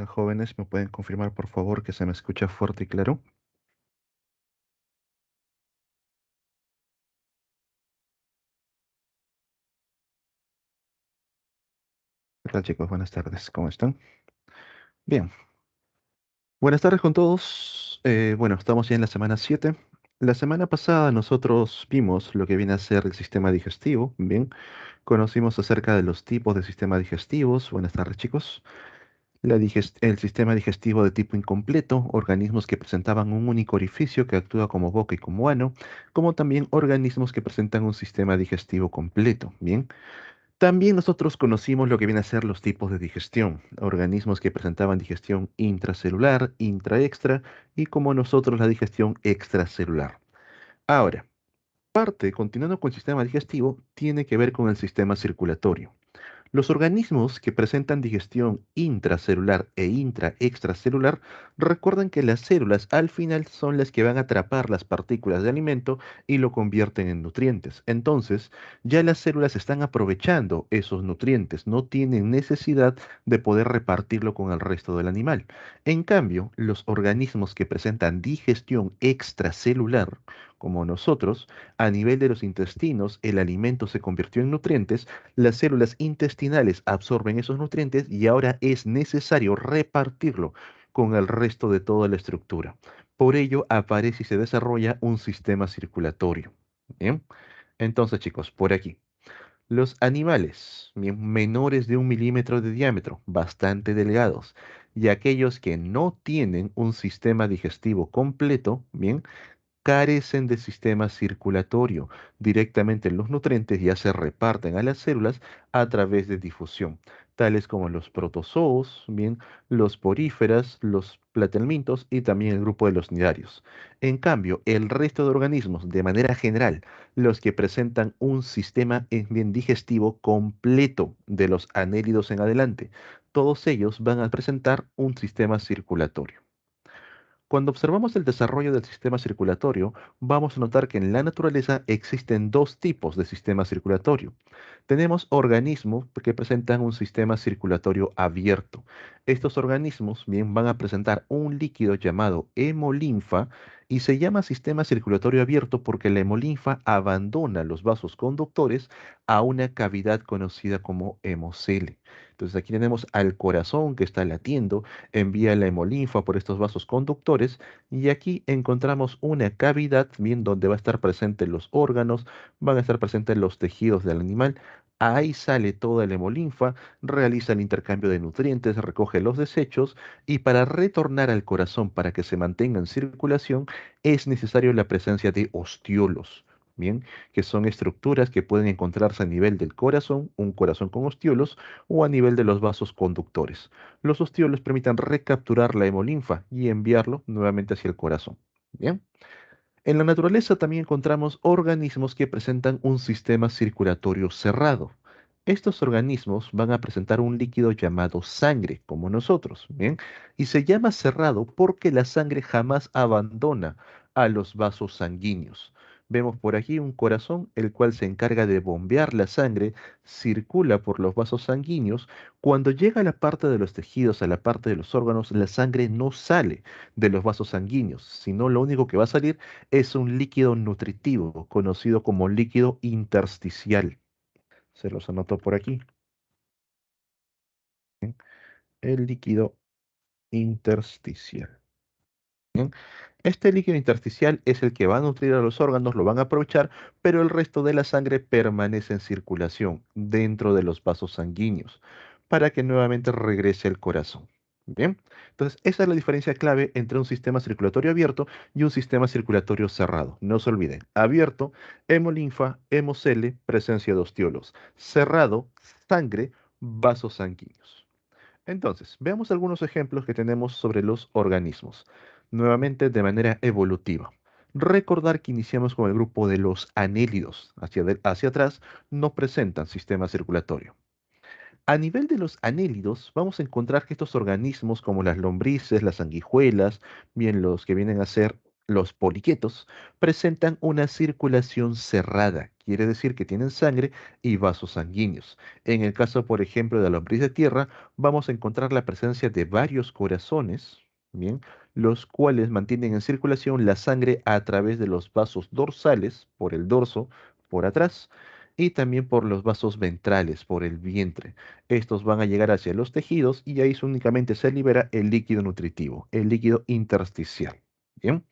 Jóvenes, ¿me pueden confirmar por favor que se me escucha fuerte y claro? ¿Qué tal, chicos? Buenas tardes, ¿cómo están? Bien, buenas tardes con todos. Bueno, estamos ya en la semana 7. La semana pasada nosotros vimos lo que viene a ser el sistema digestivo. Bien, conocimos acerca de los tipos de sistemas digestivos. Buenas tardes, chicos. El sistema digestivo de tipo incompleto, organismos que presentaban un único orificio que actúa como boca y como ano, como también organismos que presentan un sistema digestivo completo. Bien. También nosotros conocimos lo que viene a ser los tipos de digestión, organismos que presentaban digestión intracelular, intraextra y como nosotros la digestión extracelular. Ahora, continuando con el sistema digestivo, tiene que ver con el sistema circulatorio. Los organismos que presentan digestión intracelular e intraextracelular recuerdan que las células al final son las que van a atrapar las partículas de alimento y lo convierten en nutrientes. Entonces, ya las células están aprovechando esos nutrientes, no tienen necesidad de poder repartirlo con el resto del animal. En cambio, los organismos que presentan digestión extracelular, como nosotros, a nivel de los intestinos, el alimento se convirtió en nutrientes, las células intestinales absorben esos nutrientes y ahora es necesario repartirlo con el resto de toda la estructura. Por ello aparece y se desarrolla un sistema circulatorio. Bien, entonces chicos, por aquí. Los animales bien, menores de 1 milímetro de diámetro, bastante delgados, y aquellos que no tienen un sistema digestivo completo, bien, carecen de sistema circulatorio. Directamente los nutrientes ya se reparten a las células a través de difusión, tales como los protozoos, bien, los poríferas, los platelmintos y también el grupo de los cnidarios. En cambio, el resto de organismos, de manera general, los que presentan un sistema bien digestivo completo de los anélidos en adelante, todos ellos van a presentar un sistema circulatorio. Cuando observamos el desarrollo del sistema circulatorio, vamos a notar que en la naturaleza existen dos tipos de sistema circulatorio. Tenemos organismos que presentan un sistema circulatorio abierto. Estos organismos bien van a presentar un líquido llamado hemolinfa y se llama sistema circulatorio abierto porque la hemolinfa abandona los vasos conductores a una cavidad conocida como hemocele. Entonces aquí tenemos al corazón que está latiendo, envía la hemolinfa por estos vasos conductores y aquí encontramos una cavidad bien donde va a estar presente los órganos, van a estar presentes los tejidos del animal. Ahí sale toda la hemolinfa, realiza el intercambio de nutrientes, recoge los desechos y para retornar al corazón para que se mantenga en circulación es necesario la presencia de ostiolos. Bien, que son estructuras que pueden encontrarse a nivel del corazón, un corazón con ostiolos, o a nivel de los vasos conductores. Los ostiolos permiten recapturar la hemolinfa y enviarlo nuevamente hacia el corazón. Bien. En la naturaleza también encontramos organismos que presentan un sistema circulatorio cerrado. Estos organismos van a presentar un líquido llamado sangre, como nosotros, ¿bien? Y se llama cerrado porque la sangre jamás abandona a los vasos sanguíneos. Vemos por aquí un corazón, el cual se encarga de bombear la sangre, circula por los vasos sanguíneos. Cuando llega a la parte de los tejidos, a la parte de los órganos, la sangre no sale de los vasos sanguíneos, sino lo único que va a salir es un líquido nutritivo, conocido como líquido intersticial. Se los anoto por aquí. ¿Bien? El líquido intersticial. ¿Bien? Este líquido intersticial es el que va a nutrir a los órganos, lo van a aprovechar, pero el resto de la sangre permanece en circulación dentro de los vasos sanguíneos para que nuevamente regrese al corazón. Bien, entonces esa es la diferencia clave entre un sistema circulatorio abierto y un sistema circulatorio cerrado. No se olviden, abierto, hemolinfa, hemocele, presencia de ostiolos. Cerrado, sangre, vasos sanguíneos. Entonces, veamos algunos ejemplos que tenemos sobre los organismos, nuevamente de manera evolutiva. Recordar que iniciamos con el grupo de los anélidos. Hacia atrás no presentan sistema circulatorio. A nivel de los anélidos, vamos a encontrar que estos organismos, como las lombrices, las sanguijuelas, bien los que vienen a ser los poliquetos, presentan una circulación cerrada. quiere decir que tienen sangre y vasos sanguíneos. En el caso, por ejemplo, de la lombriz de tierra, vamos a encontrar la presencia de varios corazones, bien, los cuales mantienen en circulación la sangre a través de los vasos dorsales, por el dorso, por atrás, y también por los vasos ventrales, por el vientre. Estos van a llegar hacia los tejidos y ahí únicamente se libera el líquido nutritivo, el líquido intersticial. Bien.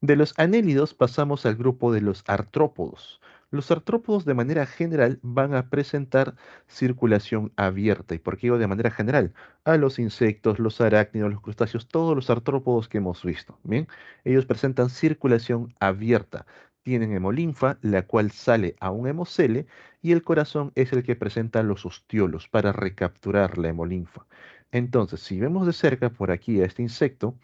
De los anélidos pasamos al grupo de los artrópodos. Los artrópodos de manera general van a presentar circulación abierta. ¿Y por qué digo de manera general? A los insectos, los arácnidos, los crustáceos, todos los artrópodos que hemos visto. Bien, ellos presentan circulación abierta. Tienen hemolinfa, la cual sale a un hemocele, y el corazón es el que presenta los ostiolos para recapturar la hemolinfa. Entonces, si vemos de cerca por aquí a este insecto,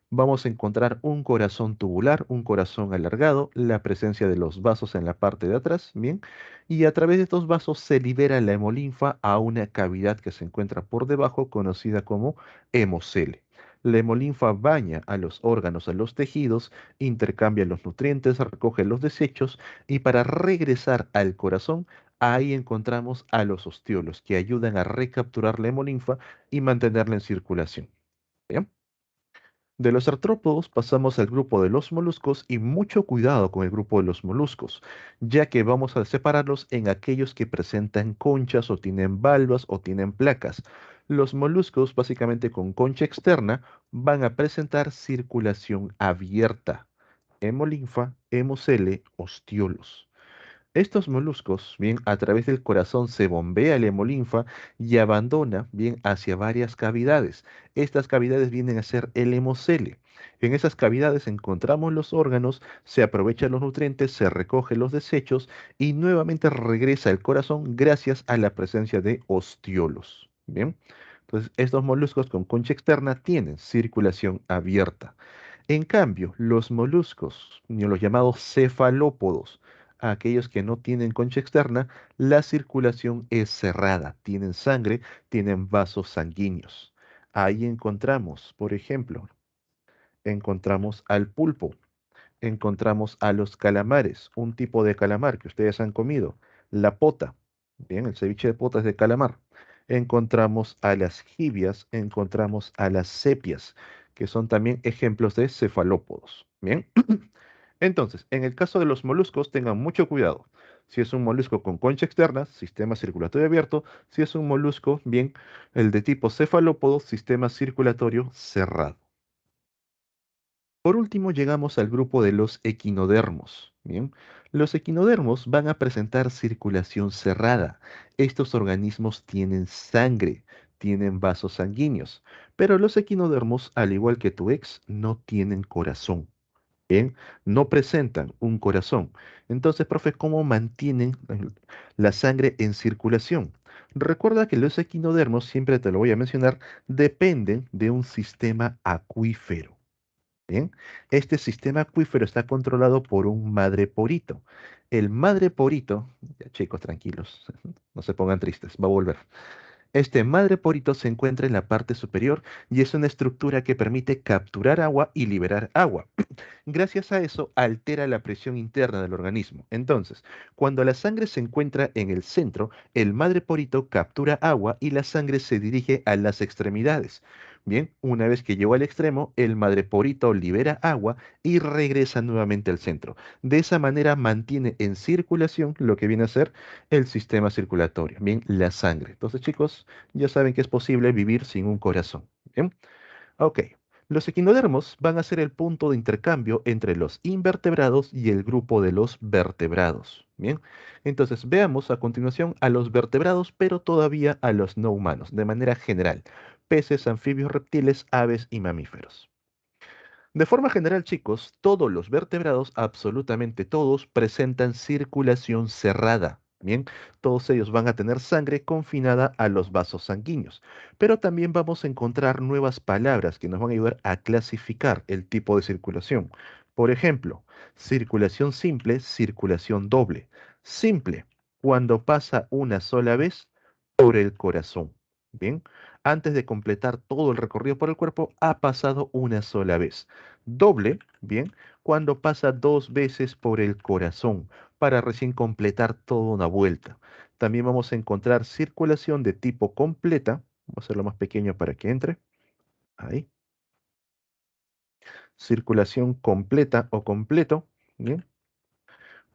vamos a encontrar un corazón tubular, un corazón alargado, la presencia de los vasos en la parte de atrás, bien, y a través de estos vasos se libera la hemolinfa a una cavidad que se encuentra por debajo, conocida como hemocele. La hemolinfa baña a los órganos, a los tejidos, intercambia los nutrientes, recoge los desechos y para regresar al corazón, ahí encontramos a los ostiolos que ayudan a recapturar la hemolinfa y mantenerla en circulación. ¿Bien? De los artrópodos pasamos al grupo de los moluscos y mucho cuidado con el grupo de los moluscos, ya que vamos a separarlos en aquellos que presentan conchas o tienen valvas o tienen placas. Los moluscos, básicamente con concha externa, van a presentar circulación abierta, hemolinfa, hemocele, ostiolos. Estos moluscos, bien, a través del corazón se bombea la hemolinfa y abandona, bien, hacia varias cavidades. Estas cavidades vienen a ser el hemocele. En esas cavidades encontramos los órganos, se aprovechan los nutrientes, se recogen los desechos y nuevamente regresa al corazón gracias a la presencia de ostiolos. Bien, entonces estos moluscos con concha externa tienen circulación abierta. En cambio, los moluscos, los llamados cefalópodos, aquellos que no tienen concha externa, la circulación es cerrada, tienen sangre, tienen vasos sanguíneos. Ahí encontramos, por ejemplo, encontramos al pulpo, encontramos a los calamares, un tipo de calamar que ustedes han comido, la pota, bien, el ceviche de pota es de calamar. Encontramos a las jibias, encontramos a las sepias, que son también ejemplos de cefalópodos. Bien, entonces, en el caso de los moluscos, tengan mucho cuidado. Si es un molusco con concha externa, sistema circulatorio abierto. Si es un molusco, bien, el de tipo cefalópodo, sistema circulatorio cerrado. Por último, llegamos al grupo de los equinodermos. Bien, los equinodermos van a presentar circulación cerrada. Estos organismos tienen sangre, tienen vasos sanguíneos, pero los equinodermos, al igual que tu ex, no tienen corazón. Bien, no presentan un corazón. Entonces, profe, ¿cómo mantienen la sangre en circulación? Recuerda que los equinodermos, siempre te lo voy a mencionar, dependen de un sistema acuífero. Bien, este sistema acuífero está controlado por un madreporito. El madreporito, ya chicos, tranquilos, no se pongan tristes, va a volver. Este madreporito se encuentra en la parte superior y es una estructura que permite capturar agua y liberar agua. Gracias a eso, altera la presión interna del organismo. Entonces, cuando la sangre se encuentra en el centro, el madreporito captura agua y la sangre se dirige a las extremidades. Bien, una vez que llegó al extremo, el madreporito libera agua y regresa nuevamente al centro. De esa manera mantiene en circulación lo que viene a ser el sistema circulatorio, bien, la sangre. Entonces, chicos, ya saben que es posible vivir sin un corazón. Bien, ok. Los equinodermos van a ser el punto de intercambio entre los invertebrados y el grupo de los vertebrados. Bien, entonces veamos a continuación a los vertebrados, pero todavía a los no humanos, de manera general. Peces, anfibios, reptiles, aves y mamíferos. De forma general, chicos, todos los vertebrados, absolutamente todos, presentan circulación cerrada. Bien, todos ellos van a tener sangre confinada a los vasos sanguíneos. Pero también vamos a encontrar nuevas palabras que nos van a ayudar a clasificar el tipo de circulación. Por ejemplo, circulación simple, circulación doble. Simple, cuando pasa una sola vez por el corazón. Bien, antes de completar todo el recorrido por el cuerpo, ha pasado una sola vez. Doble, bien, cuando pasa dos veces por el corazón, para recién completar toda una vuelta. También vamos a encontrar circulación de tipo completa. Vamos a hacerlo más pequeño para que entre. Ahí. Circulación completa o completo. Bien.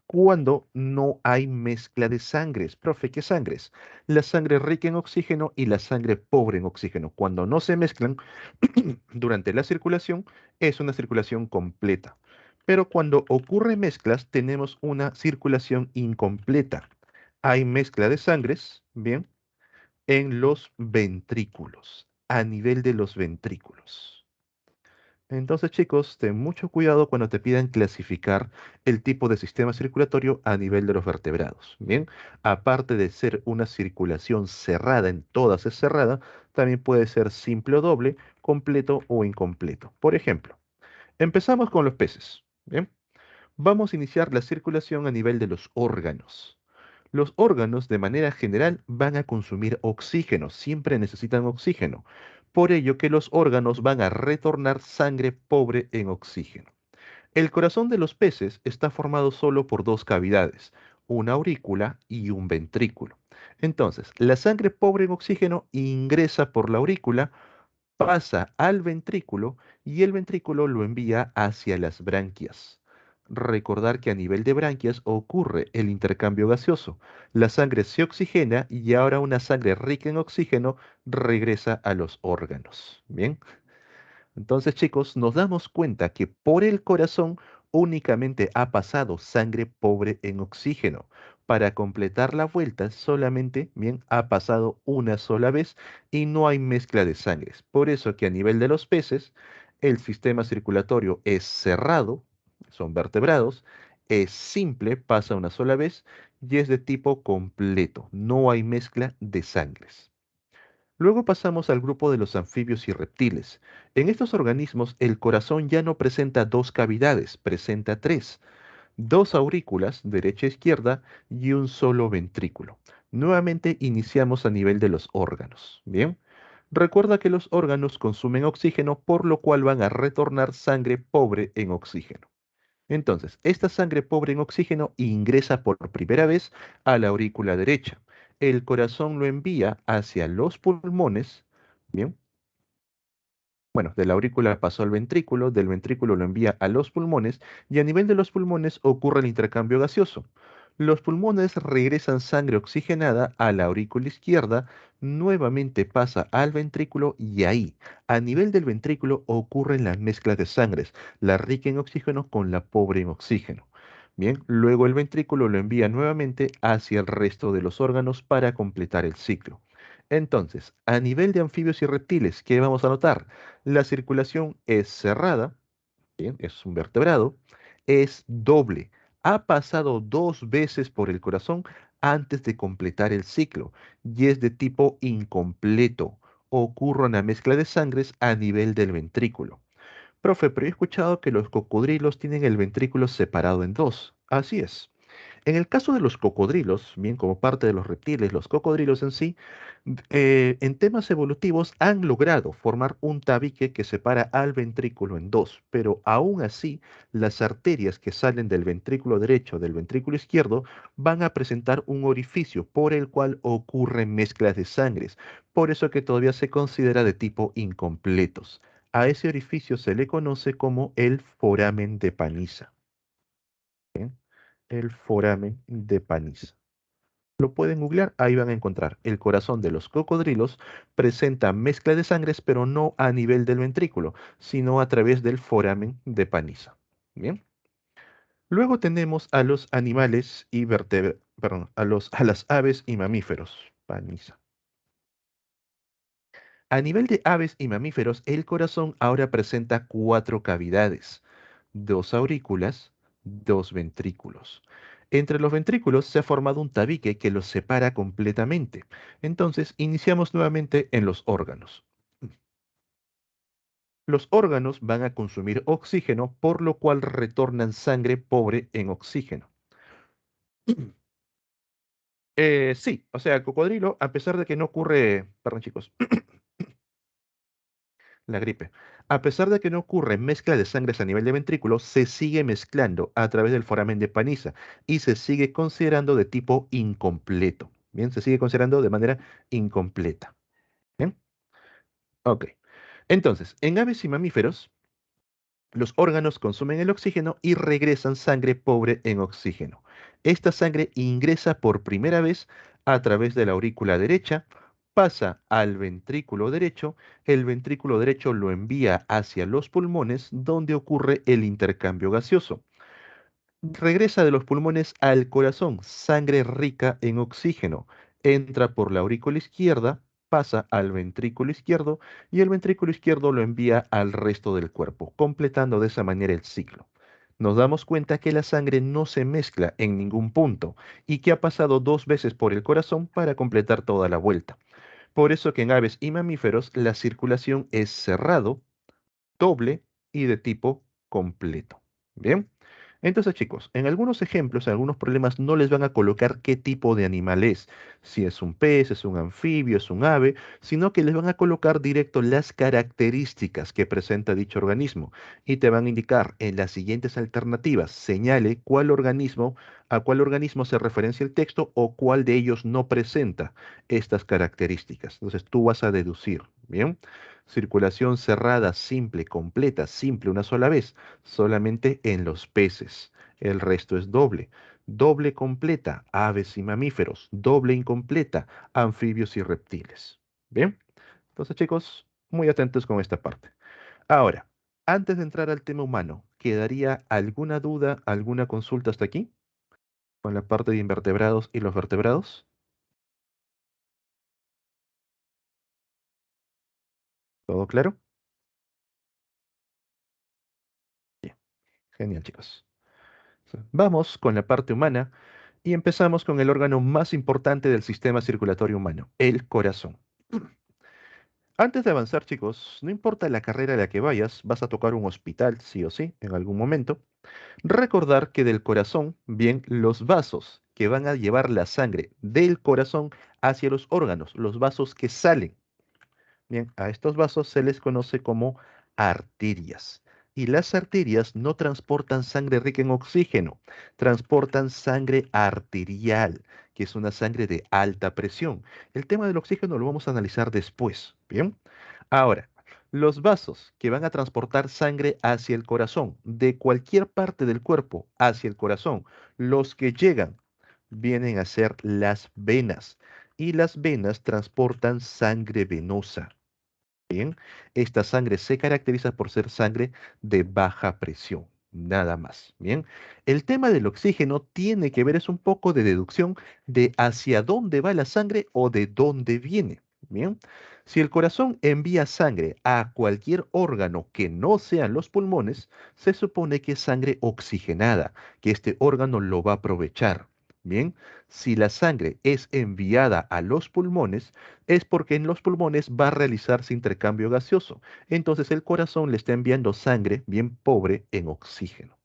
Cuando no hay mezcla de sangres. Profe, ¿qué sangres? La sangre rica en oxígeno y la sangre pobre en oxígeno. Cuando no se mezclan durante la circulación, es una circulación completa. Pero cuando ocurre mezclas, tenemos una circulación incompleta. Hay mezcla de sangres, bien, en los ventrículos, a nivel de los ventrículos. Entonces, chicos, ten mucho cuidado cuando te pidan clasificar el tipo de sistema circulatorio a nivel de los vertebrados. Bien, aparte de ser una circulación cerrada, en todas es cerrada, también puede ser simple o doble, completo o incompleto. Por ejemplo, empezamos con los peces. Bien, vamos a iniciar la circulación a nivel de los órganos. Los órganos, de manera general, van a consumir oxígeno, siempre necesitan oxígeno. Por ello que los órganos van a retornar sangre pobre en oxígeno. El corazón de los peces está formado solo por dos cavidades, una aurícula y un ventrículo. Entonces, la sangre pobre en oxígeno ingresa por la aurícula, pasa al ventrículo y el ventrículo lo envía hacia las branquias. Recordar que a nivel de branquias ocurre el intercambio gaseoso. La sangre se oxigena y ahora una sangre rica en oxígeno regresa a los órganos. Bien. Entonces, chicos, nos damos cuenta que por el corazón únicamente ha pasado sangre pobre en oxígeno. Para completar la vuelta, solamente, bien, ha pasado una sola vez y no hay mezcla de sangres. Por eso que a nivel de los peces, el sistema circulatorio es cerrado, son vertebrados, es simple, pasa una sola vez y es de tipo completo. No hay mezcla de sangres. Luego pasamos al grupo de los anfibios y reptiles. En estos organismos el corazón ya no presenta dos cavidades, presenta tres, dos aurículas, derecha e izquierda, y un solo ventrículo. Nuevamente iniciamos a nivel de los órganos. Bien. Recuerda que los órganos consumen oxígeno, por lo cual van a retornar sangre pobre en oxígeno. Entonces, esta sangre pobre en oxígeno ingresa por primera vez a la aurícula derecha. El corazón lo envía hacia los pulmones, ¿bien? Bueno, de la aurícula pasó al ventrículo, del ventrículo lo envía a los pulmones y a nivel de los pulmones ocurre el intercambio gaseoso. Los pulmones regresan sangre oxigenada a la aurícula izquierda, nuevamente pasa al ventrículo y ahí, a nivel del ventrículo, ocurren las mezclas de sangres, la rica en oxígeno con la pobre en oxígeno. Bien, luego el ventrículo lo envía nuevamente hacia el resto de los órganos para completar el ciclo. Entonces, a nivel de anfibios y reptiles, ¿qué vamos a notar? La circulación es cerrada, bien, es un vertebrado, es doble. Ha pasado dos veces por el corazón antes de completar el ciclo y es de tipo incompleto. Ocurre una mezcla de sangres a nivel del ventrículo. Profe, pero he escuchado que los cocodrilos tienen el ventrículo separado en dos. Así es. En el caso de los cocodrilos, bien como parte de los reptiles, los cocodrilos en sí, en temas evolutivos han logrado formar un tabique que separa al ventrículo en dos, pero aún así las arterias que salen del ventrículo derecho del ventrículo izquierdo van a presentar un orificio por el cual ocurren mezclas de sangres, por eso que todavía se considera de tipo incompletos. A ese orificio se le conoce como el foramen de Panisa. ¿Bien? El foramen de Panisa. Lo pueden googlear, ahí van a encontrar. El corazón de los cocodrilos presenta mezcla de sangres, pero no a nivel del ventrículo, sino a través del foramen de Panisa. Bien. Luego tenemos a los animales y perdón, a las aves y mamíferos. Panisa. A nivel de aves y mamíferos, el corazón ahora presenta cuatro cavidades, dos aurículas, dos ventrículos. Entre los ventrículos se ha formado un tabique que los separa completamente. Entonces, iniciamos nuevamente en los órganos. Los órganos van a consumir oxígeno, por lo cual retornan sangre pobre en oxígeno. Sí, o sea, el cocodrilo, a pesar de que no ocurre, perdón chicos, la gripe, a pesar de que no ocurre mezcla de sangres a nivel de ventrículo, se sigue mezclando a través del foramen de Paniza y se sigue considerando de tipo incompleto. Bien, se sigue considerando de manera incompleta. Bien, ok. Entonces, en aves y mamíferos, los órganos consumen el oxígeno y regresan sangre pobre en oxígeno. Esta sangre ingresa por primera vez a través de la aurícula derecha, pasa al ventrículo derecho, el ventrículo derecho lo envía hacia los pulmones donde ocurre el intercambio gaseoso. Regresa de los pulmones al corazón, sangre rica en oxígeno. Entra por la aurícula izquierda, pasa al ventrículo izquierdo y el ventrículo izquierdo lo envía al resto del cuerpo, completando de esa manera el ciclo. Nos damos cuenta que la sangre no se mezcla en ningún punto y que ha pasado dos veces por el corazón para completar toda la vuelta. Por eso que en aves y mamíferos la circulación es cerrado, doble y de tipo completo. Bien. Entonces, chicos, en algunos ejemplos, en algunos problemas, no les van a colocar qué tipo de animal es, si es un pez, es un anfibio, es un ave, sino que les van a colocar directo las características que presenta dicho organismo y te van a indicar en las siguientes alternativas, señale a cuál organismo se referencia el texto o cuál de ellos no presenta estas características. Entonces, tú vas a deducir, ¿bien? Circulación cerrada, simple, completa, simple, una sola vez, solamente en los peces. El resto es doble. Doble completa, aves y mamíferos. Doble incompleta, anfibios y reptiles. Bien, entonces chicos, muy atentos con esta parte. Ahora, antes de entrar al tema humano, ¿quedaría alguna duda, alguna consulta hasta aquí? Con la parte de invertebrados y los vertebrados. ¿Todo claro? Bien, genial chicos. Vamos con la parte humana y empezamos con el órgano más importante del sistema circulatorio humano, el corazón. Antes de avanzar, chicos, no importa la carrera a la que vayas, vas a tocar un hospital, sí o sí, en algún momento. Recordar que del corazón, bien, los vasos que van a llevar la sangre del corazón hacia los órganos, los vasos que salen. Bien, a estos vasos se les conoce como arterias. Y las arterias no transportan sangre rica en oxígeno, transportan sangre arterial, que es una sangre de alta presión. El tema del oxígeno lo vamos a analizar después. Bien, ahora, los vasos que van a transportar sangre hacia el corazón, de cualquier parte del cuerpo hacia el corazón, los que llegan vienen a ser las venas. Y las venas transportan sangre venosa. Bien, esta sangre se caracteriza por ser sangre de baja presión, nada más. Bien, el tema del oxígeno tiene que ver es un poco de deducción de hacia dónde va la sangre o de dónde viene. Bien, si el corazón envía sangre a cualquier órgano que no sean los pulmones, se supone que es sangre oxigenada, que este órgano lo va a aprovechar. Bien, si la sangre es enviada a los pulmones, es porque en los pulmones va a realizarse intercambio gaseoso. Entonces el corazón le está enviando sangre bien pobre en oxígeno.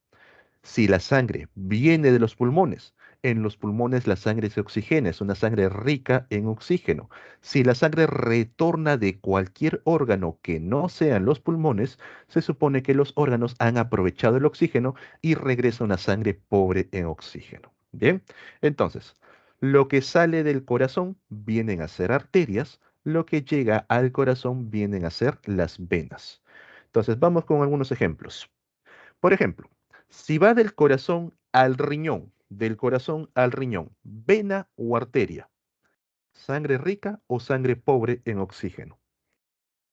Si la sangre viene de los pulmones, en los pulmones la sangre se oxigena, es una sangre rica en oxígeno. Si la sangre retorna de cualquier órgano que no sean los pulmones, se supone que los órganos han aprovechado el oxígeno y regresa una sangre pobre en oxígeno. Bien, entonces, lo que sale del corazón vienen a ser arterias, lo que llega al corazón vienen a ser las venas. Entonces, vamos con algunos ejemplos. Por ejemplo, si va del corazón al riñón, del corazón al riñón, vena o arteria, sangre rica o sangre pobre en oxígeno,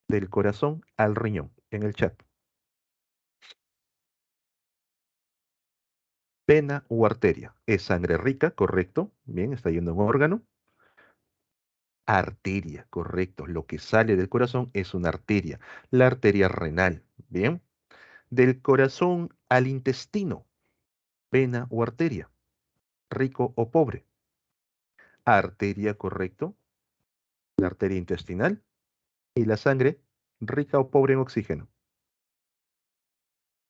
del corazón al riñón, en el chat, vena o arteria, es sangre rica, correcto, bien, está yendo a un órgano, arteria, correcto, lo que sale del corazón es una arteria, la arteria renal, bien, del corazón al intestino, vena o arteria, rico o pobre, arteria, correcto, la arteria intestinal, y la sangre, rica o pobre en oxígeno.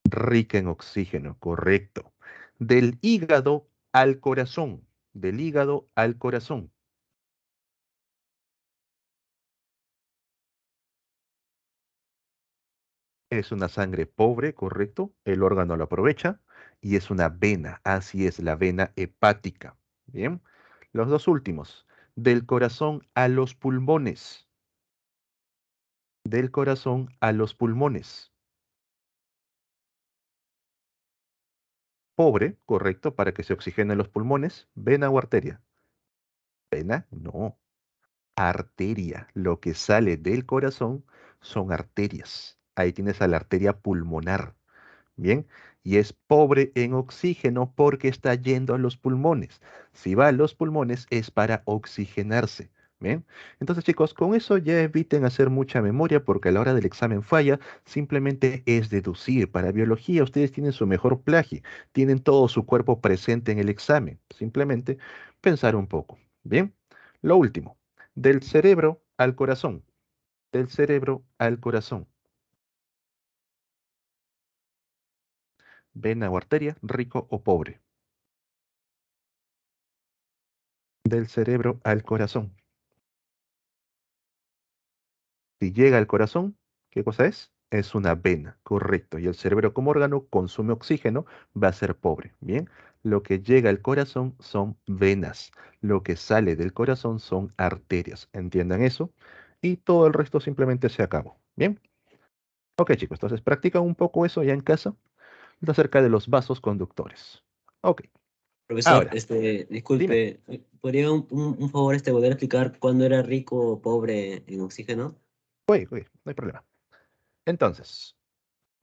Rica en oxígeno, correcto. Del hígado al corazón. del hígado al corazón. Es una sangre pobre, correcto, el órgano lo aprovecha y es una vena, así es la vena hepática. Bien, los dos últimos, del corazón a los pulmones, del corazón a los pulmones. Pobre, correcto, para que se oxigenen los pulmones, vena o arteria. Vena, no, arteria. Lo que sale del corazón son arterias. Ahí tienes a la arteria pulmonar. Bien, y es pobre en oxígeno porque está yendo a los pulmones. Si va a los pulmones es para oxigenarse. Bien, entonces chicos, con eso ya eviten hacer mucha memoria porque a la hora del examen falla, simplemente es deducir. Para biología ustedes tienen su mejor plagio, tienen todo su cuerpo presente en el examen. Simplemente pensar un poco. Bien, lo último, del cerebro al corazón, del cerebro al corazón. Vena o arteria, rico o pobre. Del cerebro al corazón. Si llega al corazón, ¿qué cosa es? Es una vena, correcto. Y el cerebro como órgano consume oxígeno, va a ser pobre. Bien, lo que llega al corazón son venas. Lo que sale del corazón son arterias. ¿Entiendan eso? Y todo el resto simplemente se acabó. Bien. Ok, chicos, entonces practican un poco eso ya en casa, acerca de los vasos conductores. Ok, Profesor, ahora, dime. disculpe, ¿podría un favor volver a explicar cuándo era rico o pobre en oxígeno? Oye, oye, no hay problema. Entonces,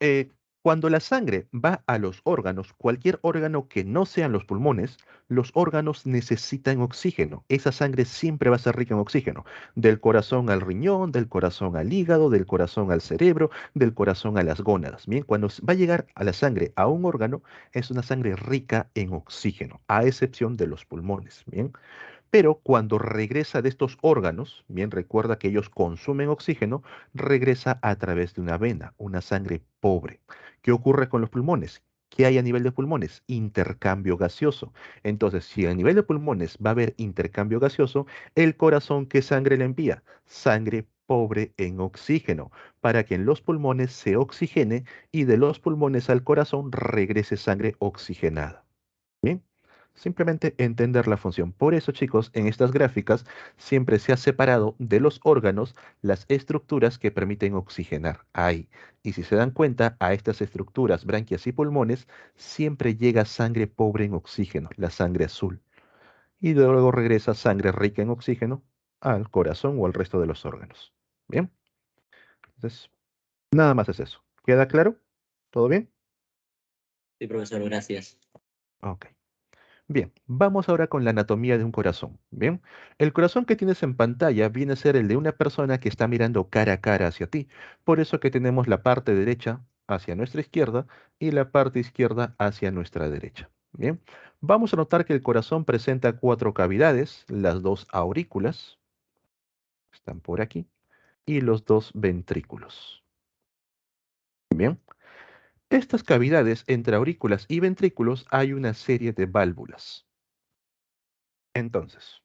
eh, cuando la sangre va a los órganos, cualquier órgano que no sean los pulmones, los órganos necesitan oxígeno. Esa sangre siempre va a ser rica en oxígeno. Del corazón al riñón, del corazón al hígado, del corazón al cerebro, del corazón a las gónadas. Bien, cuando va a llegar a la sangre a un órgano, es una sangre rica en oxígeno, a excepción de los pulmones. Bien. Pero cuando regresa de estos órganos, bien recuerda que ellos consumen oxígeno, regresa a través de una vena, una sangre pobre. ¿Qué ocurre con los pulmones? ¿Qué hay a nivel de pulmones? Intercambio gaseoso. Entonces, si a nivel de pulmones va a haber intercambio gaseoso, el corazón, ¿qué sangre le envía? Sangre pobre en oxígeno, para que en los pulmones se oxigene y de los pulmones al corazón regrese sangre oxigenada. Bien, simplemente entender la función. Por eso, chicos, en estas gráficas siempre se ha separado de los órganos las estructuras que permiten oxigenar. Ahí. Y si se dan cuenta, a estas estructuras, branquias y pulmones, siempre llega sangre pobre en oxígeno, la sangre azul. Y luego regresa sangre rica en oxígeno al corazón o al resto de los órganos. Bien, entonces, nada más es eso. ¿Queda claro? ¿Todo bien? Sí, profesor, gracias. Ok. Bien, vamos ahora con la anatomía de un corazón. Bien, el corazón que tienes en pantalla viene a ser el de una persona que está mirando cara a cara hacia ti. Por eso que tenemos la parte derecha hacia nuestra izquierda y la parte izquierda hacia nuestra derecha. Bien, vamos a notar que el corazón presenta cuatro cavidades, las dos aurículas, están por aquí, y los dos ventrículos. Bien, estas cavidades entre aurículas y ventrículos hay una serie de válvulas. Entonces,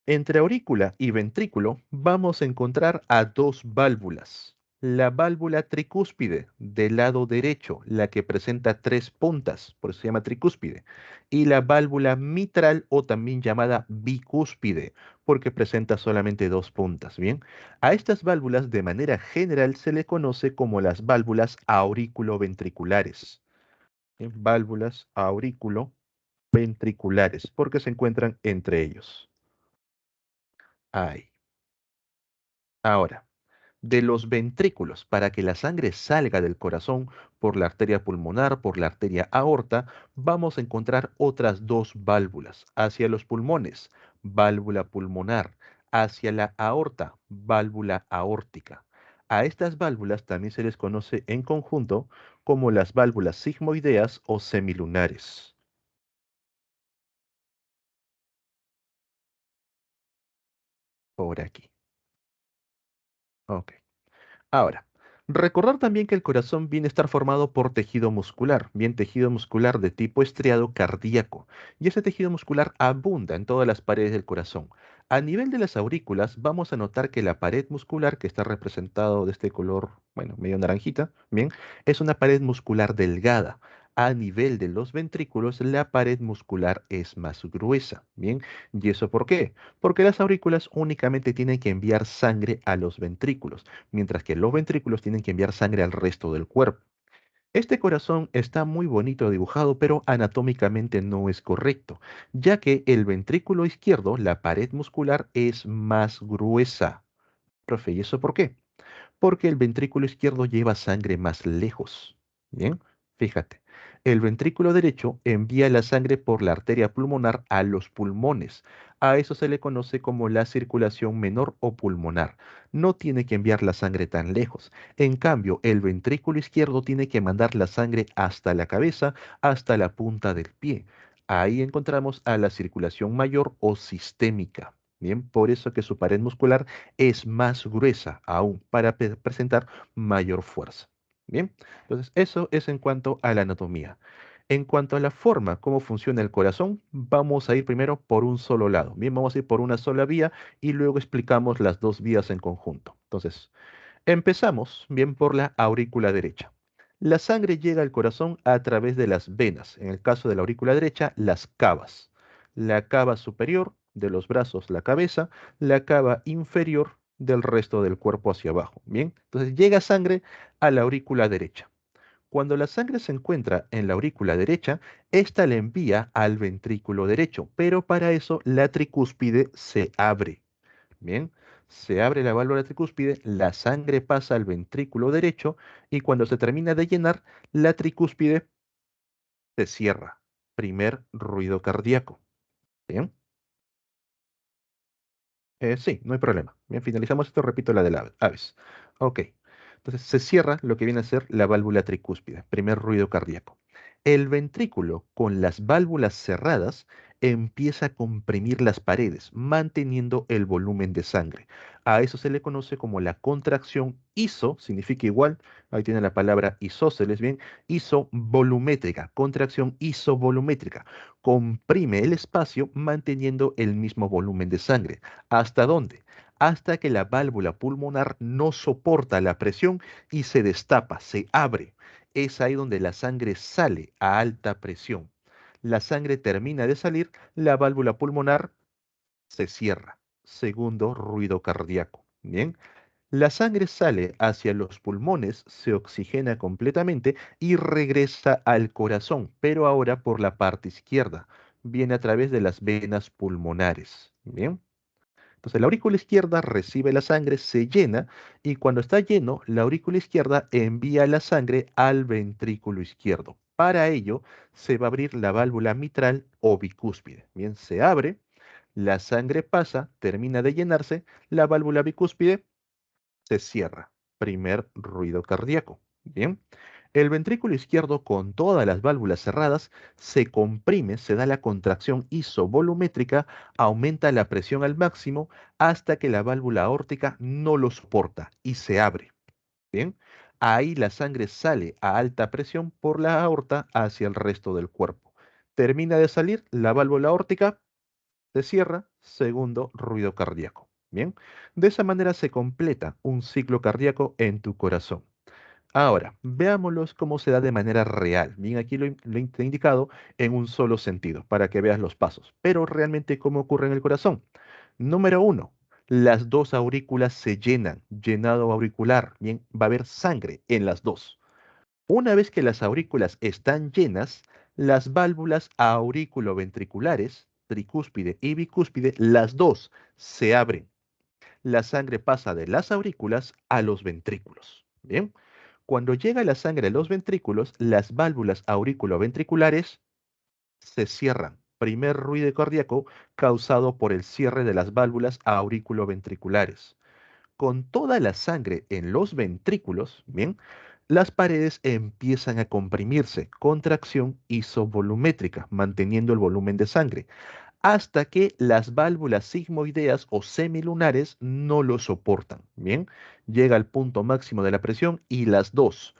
entre aurícula y ventrículo vamos a encontrar a dos válvulas. La válvula tricúspide del lado derecho, la que presenta tres puntas, por eso se llama tricúspide, y la válvula mitral o también llamada bicúspide, porque presenta solamente dos puntas. Bien, a estas válvulas de manera general se le conoce como las válvulas auriculoventriculares. Bien, válvulas auriculoventriculares, porque se encuentran entre ellos. Ahí. Ahora, de los ventrículos, para que la sangre salga del corazón por la arteria pulmonar, por la arteria aorta, vamos a encontrar otras dos válvulas. Hacia los pulmones, válvula pulmonar. Hacia la aorta, válvula aórtica. A estas válvulas también se les conoce en conjunto como las válvulas sigmoideas o semilunares. Por aquí. Ok. Ahora, Recordar también que el corazón viene a estar formado por tejido muscular, bien tejido muscular de tipo estriado cardíaco, y ese tejido muscular abunda en todas las paredes del corazón. A nivel de las aurículas, vamos a notar que la pared muscular, que está representado de este color, bueno, medio naranjita, bien, es una pared muscular delgada. A nivel de los ventrículos, la pared muscular es más gruesa, bien, ¿y eso por qué? Porque las aurículas únicamente tienen que enviar sangre a los ventrículos mientras que los ventrículos tienen que enviar sangre al resto del cuerpo. Este corazón está muy bonito dibujado, pero anatómicamente no es correcto, ya que el ventrículo izquierdo, la pared muscular, es más gruesa. Profe, ¿y eso por qué? Porque el ventrículo izquierdo lleva sangre más lejos. Bien, fíjate. El ventrículo derecho envía la sangre por la arteria pulmonar a los pulmones. A eso se le conoce como la circulación menor o pulmonar. No tiene que enviar la sangre tan lejos. En cambio, el ventrículo izquierdo tiene que mandar la sangre hasta la cabeza, hasta la punta del pie. Ahí encontramos a la circulación mayor o sistémica. Bien, por eso que su pared muscular es más gruesa aún para presentar mayor fuerza. Bien, entonces eso es en cuanto a la anatomía. En cuanto a la forma, cómo funciona el corazón, vamos a ir primero por un solo lado. Bien, vamos a ir por una sola vía y luego explicamos las dos vías en conjunto. Entonces, empezamos bien por la aurícula derecha. La sangre llega al corazón a través de las venas, en el caso de la aurícula derecha, las cavas. La cava superior de los brazos, la cabeza, la cava inferior del resto del cuerpo hacia abajo. Bien, entonces llega sangre a la aurícula derecha. Cuando la sangre se encuentra en la aurícula derecha, esta le envía al ventrículo derecho, pero para eso la tricúspide se abre. Bien, se abre la válvula tricúspide, la sangre pasa al ventrículo derecho y cuando se termina de llenar, la tricúspide se cierra. Primer ruido cardíaco. Bien, sí, no hay problema. Bien, finalizamos esto, repito la de las aves. Ok, entonces se cierra lo que viene a ser la válvula tricúspide, primer ruido cardíaco. El ventrículo con las válvulas cerradas empieza a comprimir las paredes, manteniendo el volumen de sangre. A eso se le conoce como la contracción iso, significa igual, ahí tiene la palabra isósceles, bien, isovolumétrica, contracción isovolumétrica. Comprime el espacio manteniendo el mismo volumen de sangre. ¿Hasta dónde? Hasta que la válvula pulmonar no soporta la presión y se destapa, se abre. Es ahí donde la sangre sale a alta presión. La sangre termina de salir, la válvula pulmonar se cierra. Segundo ruido cardíaco. Bien, la sangre sale hacia los pulmones, se oxigena completamente y regresa al corazón, pero ahora por la parte izquierda. Viene a través de las venas pulmonares. Bien. Entonces la aurícula izquierda recibe la sangre, se llena y cuando está lleno, la aurícula izquierda envía la sangre al ventrículo izquierdo. Para ello se va a abrir la válvula mitral o bicúspide. Bien, se abre, la sangre pasa, termina de llenarse, la válvula bicúspide se cierra. Primer ruido cardíaco. Bien. El ventrículo izquierdo con todas las válvulas cerradas se comprime, se da la contracción isovolumétrica, aumenta la presión al máximo hasta que la válvula aórtica no lo soporta y se abre. Bien. Ahí la sangre sale a alta presión por la aorta hacia el resto del cuerpo. Termina de salir, la válvula aórtica se cierra, segundo ruido cardíaco. Bien, de esa manera se completa un ciclo cardíaco en tu corazón. Ahora, veámoslos cómo se da de manera real. Bien, aquí lo he indicado en un solo sentido, para que veas los pasos. Pero realmente, ¿cómo ocurre en el corazón? Número uno, las dos aurículas se llenan, llenado auricular. Bien, va a haber sangre en las dos. Una vez que las aurículas están llenas, las válvulas aurículo-ventriculares, tricúspide y bicúspide, las dos se abren. La sangre pasa de las aurículas a los ventrículos. Bien, cuando llega la sangre a los ventrículos, las válvulas aurículo-ventriculares se cierran. Primer ruido cardíaco causado por el cierre de las válvulas aurículo-ventriculares. Con toda la sangre en los ventrículos, bien, las paredes empiezan a comprimirse, contracción isovolumétrica, manteniendo el volumen de sangre. hasta que las válvulas sigmoideas o semilunares no lo soportan. Bien, llega al punto máximo de la presión y las dos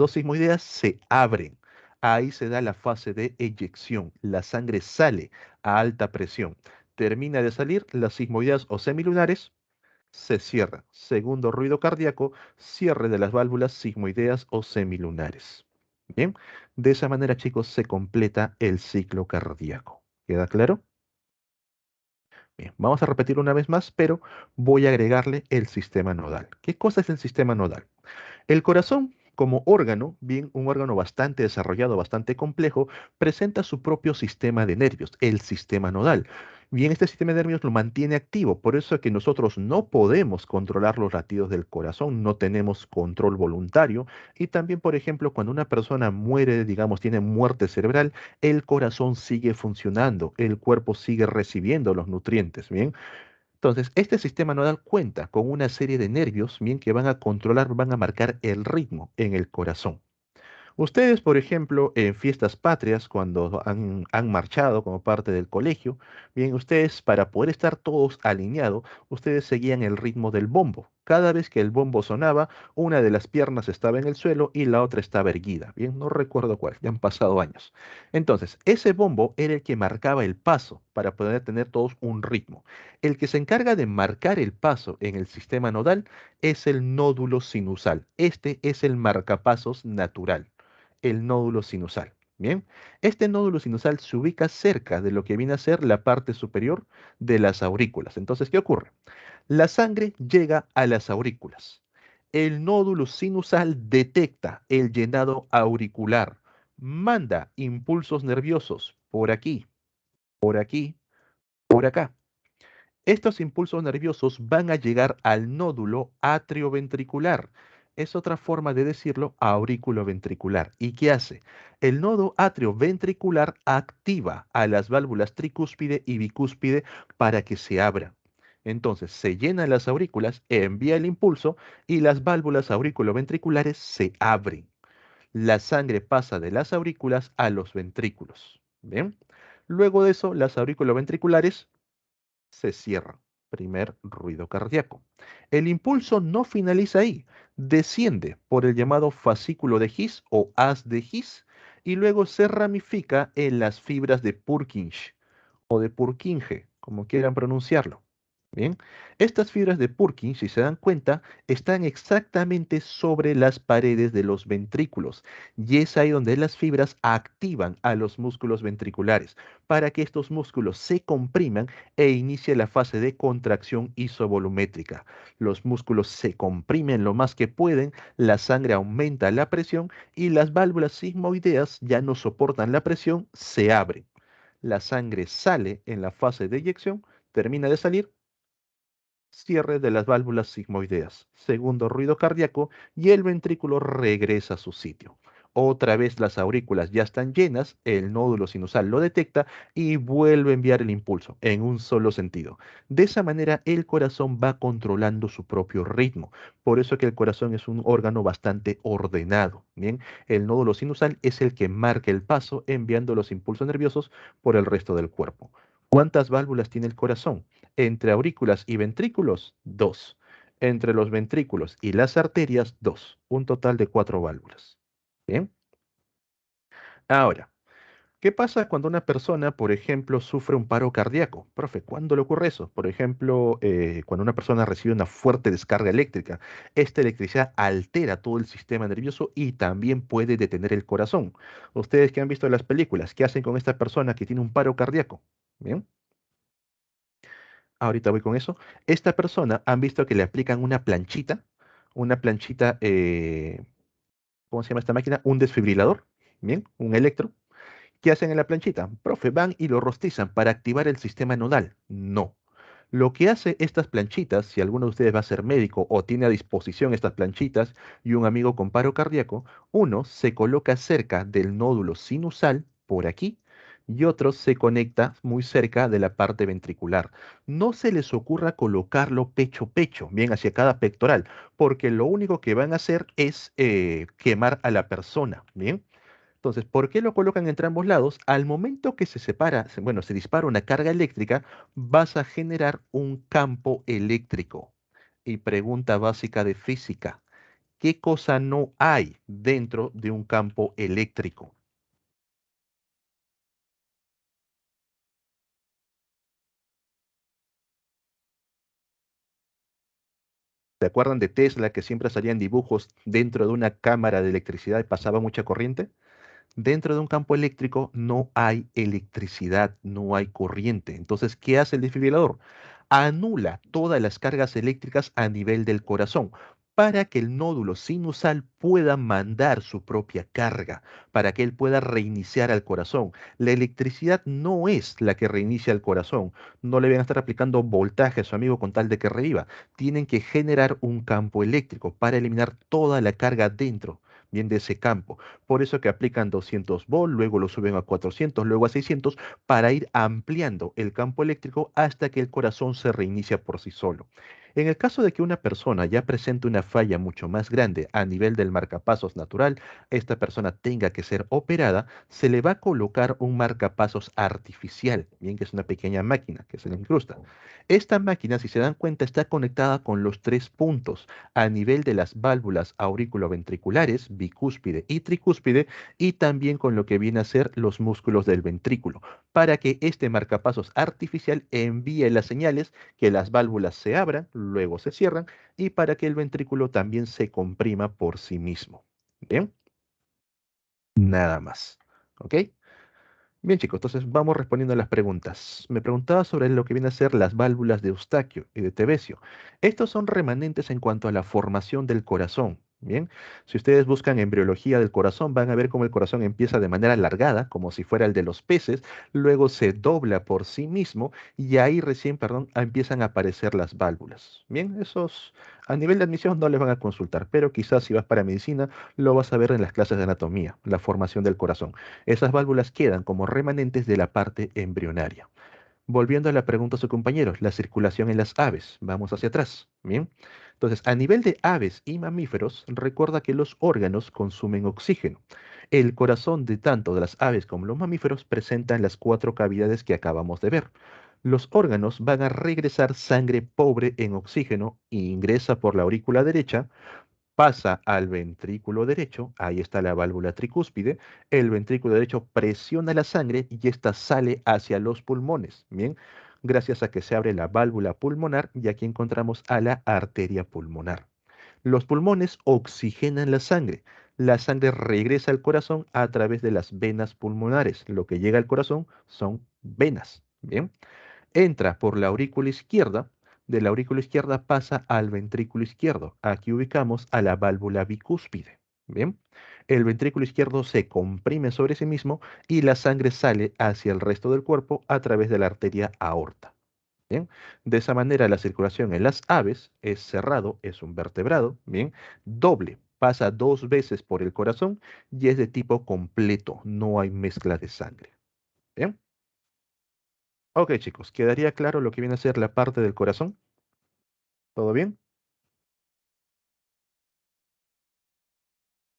sigmoideas se abren. Ahí se da la fase de eyección. La sangre sale a alta presión. Termina de salir, las sigmoideas o semilunares se cierran. Segundo ruido cardíaco, cierre de las válvulas sigmoideas o semilunares. Bien, de esa manera, chicos, se completa el ciclo cardíaco. ¿Queda claro? Bien, vamos a repetirlo una vez más, pero voy a agregarle el sistema nodal. ¿Qué cosa es el sistema nodal? El corazón, como órgano, bien un órgano bastante desarrollado, bastante complejo, presenta su propio sistema de nervios, el sistema nodal. Bien, este sistema de nervios lo mantiene activo, por eso es que nosotros no podemos controlar los latidos del corazón, no tenemos control voluntario. Y también, por ejemplo, cuando una persona muere, digamos, tiene muerte cerebral, el corazón sigue funcionando, el cuerpo sigue recibiendo los nutrientes, ¿bien? Entonces, este sistema nodal cuenta con una serie de nervios, bien, que van a controlar, van a marcar el ritmo en el corazón. Ustedes, por ejemplo, en fiestas patrias, cuando han marchado como parte del colegio, bien, ustedes, para poder estar todos alineados, ustedes seguían el ritmo del bombo. Cada vez que el bombo sonaba, una de las piernas estaba en el suelo y la otra estaba erguida. Bien, no recuerdo cuál, ya han pasado años. Entonces, ese bombo era el que marcaba el paso para poder tener todos un ritmo. El que se encarga de marcar el paso en el sistema nodal es el nódulo sinusal. Este es el marcapasos natural, el nódulo sinusal. Bien, este nódulo sinusal se ubica cerca de lo que viene a ser la parte superior de las aurículas. Entonces, ¿qué ocurre? La sangre llega a las aurículas. El nódulo sinusal detecta el llenado auricular, manda impulsos nerviosos por aquí, por aquí, por acá. Estos impulsos nerviosos van a llegar al nódulo atrioventricular. Es otra forma de decirlo, aurículo-ventricular. ¿Y qué hace? El nodo atrioventricular activa a las válvulas tricúspide y bicúspide para que se abran. Entonces se llenan las aurículas, envía el impulso y las válvulas auriculoventriculares se abren. La sangre pasa de las aurículas a los ventrículos. ¿Bien? Luego de eso, las aurículoventriculares se cierra. Primer ruido cardíaco. El impulso no finaliza ahí, desciende por el llamado fascículo de His o haz de His y luego se ramifica en las fibras de Purkinje o de Purkinje, como quieran pronunciarlo. Bien, estas fibras de Purkinje, si se dan cuenta, están exactamente sobre las paredes de los ventrículos y es ahí donde las fibras activan a los músculos ventriculares para que estos músculos se compriman e inicie la fase de contracción isovolumétrica. Los músculos se comprimen lo más que pueden, la sangre aumenta la presión y las válvulas sigmoideas ya no soportan la presión, se abren. La sangre sale en la fase de eyección, termina de salir, cierre de las válvulas sigmoideas, segundo ruido cardíaco y el ventrículo regresa a su sitio. Otra vez las aurículas ya están llenas, el nódulo sinusal lo detecta y vuelve a enviar el impulso en un solo sentido. De esa manera el corazón va controlando su propio ritmo. Por eso que el corazón es un órgano bastante ordenado. Bien, el nódulo sinusal es el que marca el paso enviando los impulsos nerviosos por el resto del cuerpo. ¿Cuántas válvulas tiene el corazón? Entre aurículas y ventrículos, dos. Entre los ventrículos y las arterias, dos. Un total de cuatro válvulas. Bien. Ahora, ¿qué pasa cuando una persona, por ejemplo, sufre un paro cardíaco? Profe, ¿cuándo le ocurre eso? Por ejemplo, cuando una persona recibe una fuerte descarga eléctrica. Esta electricidad altera todo el sistema nervioso y también puede detener el corazón. Ustedes que han visto las películas, ¿qué hacen con esta persona que tiene un paro cardíaco? Bien. Ahorita voy con eso. Esta persona han visto que le aplican una planchita, ¿cómo se llama esta máquina? Un desfibrilador, bien, un electro. ¿Qué hacen en la planchita? Profe, van y lo rostizan para activar el sistema nodal. No. Lo que hace estas planchitas, si alguno de ustedes va a ser médico o tiene a disposición estas planchitas y un amigo con paro cardíaco, uno se coloca cerca del nódulo sinusal, por aquí, y otro se conecta muy cerca de la parte ventricular. No se les ocurra colocarlo pecho a pecho, bien hacia cada pectoral, porque lo único que van a hacer es quemar a la persona, ¿bien? Entonces, ¿por qué lo colocan entre ambos lados? Al momento que se separa, bueno, se dispara una carga eléctrica, vas a generar un campo eléctrico. Y pregunta básica de física, ¿qué cosa no hay dentro de un campo eléctrico? ¿Se acuerdan de Tesla que siempre salían dibujos dentro de una cámara de electricidad y pasaba mucha corriente? Dentro de un campo eléctrico no hay electricidad, no hay corriente. Entonces, ¿qué hace el desfibrilador? Anula todas las cargas eléctricas a nivel del corazón para que el nódulo sinusal pueda mandar su propia carga, para que él pueda reiniciar al corazón. La electricidad no es la que reinicia el corazón. No le van a estar aplicando voltaje a su amigo con tal de que reviva. Tienen que generar un campo eléctrico para eliminar toda la carga dentro, bien, de ese campo. Por eso que aplican 200 volt, luego lo suben a 400, luego a 600, para ir ampliando el campo eléctrico hasta que el corazón se reinicia por sí solo. En el caso de que una persona ya presente una falla mucho más grande a nivel del marcapasos natural, esta persona tenga que ser operada, se le va a colocar un marcapasos artificial, bien que es una pequeña máquina que se le incrusta. Esta máquina, si se dan cuenta, está conectada con los tres puntos a nivel de las válvulas auriculoventriculares, bicúspide y tricúspide, y también con lo que viene a ser los músculos del ventrículo, para que este marcapasos artificial envíe las señales que las válvulas se abran, luego se cierran, y para que el ventrículo también se comprima por sí mismo. Bien, nada más. ¿Ok? Bien, chicos, entonces vamos respondiendo a las preguntas. Me preguntaba sobre lo que viene a ser las válvulas de Eustaquio y de Tevesio. Estos son remanentes en cuanto a la formación del corazón. Bien, si ustedes buscan embriología del corazón, van a ver cómo el corazón empieza de manera alargada, como si fuera el de los peces, luego se dobla por sí mismo y ahí recién, perdón, empiezan a aparecer las válvulas. Bien, esos a nivel de admisión no les van a consultar, pero quizás si vas para medicina lo vas a ver en las clases de anatomía, la formación del corazón. Esas válvulas quedan como remanentes de la parte embrionaria. Volviendo a la pregunta a su compañero, la circulación en las aves. Vamos hacia atrás. Bien. Entonces, a nivel de aves y mamíferos, recuerda que los órganos consumen oxígeno. El corazón de tanto de las aves como los mamíferos presentan las cuatro cavidades que acabamos de ver. Los órganos van a regresar sangre pobre en oxígeno e ingresa por la aurícula derecha, pasa al ventrículo derecho, ahí está la válvula tricúspide, el ventrículo derecho presiona la sangre y ésta sale hacia los pulmones, ¿bien? Gracias a que se abre la válvula pulmonar y aquí encontramos a la arteria pulmonar. Los pulmones oxigenan la sangre regresa al corazón a través de las venas pulmonares, lo que llega al corazón son venas, ¿bien? Entra por la aurícula izquierda, de la aurícula izquierda pasa al ventrículo izquierdo. Aquí ubicamos a la válvula bicúspide. Bien, el ventrículo izquierdo se comprime sobre sí mismo y la sangre sale hacia el resto del cuerpo a través de la arteria aorta. Bien, de esa manera la circulación en las aves es cerrado, es un vertebrado, bien, doble, pasa dos veces por el corazón y es de tipo completo, no hay mezcla de sangre. Bien. Ok, chicos, ¿quedaría claro lo que viene a ser la parte del corazón? ¿Todo bien?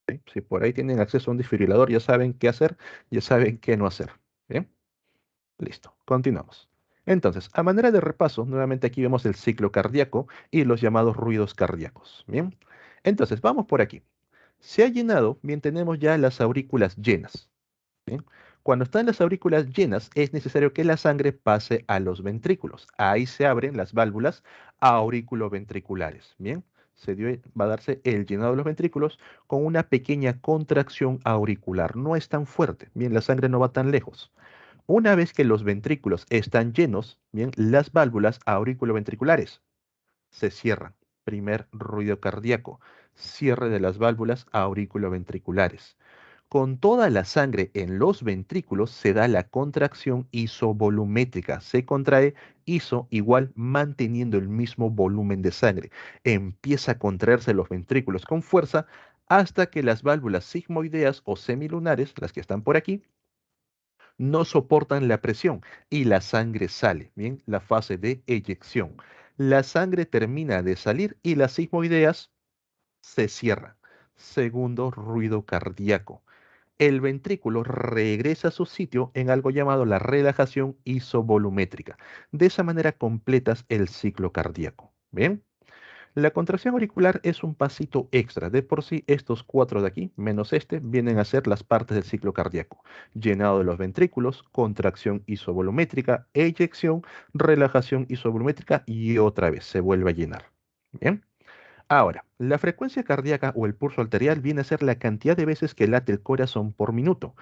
Sí, si por ahí tienen acceso a un desfibrilador, ya saben qué hacer, ya saben qué no hacer. Bien, listo, continuamos. Entonces, a manera de repaso, nuevamente aquí vemos el ciclo cardíaco y los llamados ruidos cardíacos. Bien, entonces vamos por aquí. Se ha llenado, bien, tenemos ya las aurículas llenas. Bien. Cuando están las aurículas llenas, es necesario que la sangre pase a los ventrículos. Ahí se abren las válvulas auriculoventriculares. Bien, va a darse el llenado de los ventrículos con una pequeña contracción auricular. No es tan fuerte. Bien, la sangre no va tan lejos. Una vez que los ventrículos están llenos, bien, las válvulas auriculoventriculares se cierran. Primer ruido cardíaco. Cierre de las válvulas auriculoventriculares. Con toda la sangre en los ventrículos se da la contracción isovolumétrica. Se contrae iso igual manteniendo el mismo volumen de sangre. Empieza a contraerse los ventrículos con fuerza hasta que las válvulas sigmoideas o semilunares, las que están por aquí, no soportan la presión y la sangre sale. Bien, la fase de eyección. La sangre termina de salir y las sigmoideas se cierran. Segundo ruido cardíaco. el ventrículo regresa a su sitio en algo llamado la relajación isovolumétrica. De esa manera completas el ciclo cardíaco. ¿Bien? La contracción auricular es un pasito extra. De por sí, estos cuatro de aquí, menos este, vienen a ser las partes del ciclo cardíaco. Llenado de los ventrículos, contracción isovolumétrica, eyección, relajación isovolumétrica y otra vez se vuelve a llenar. Bien. Ahora, la frecuencia cardíaca o el pulso arterial viene a ser la cantidad de veces que late el corazón por minuto.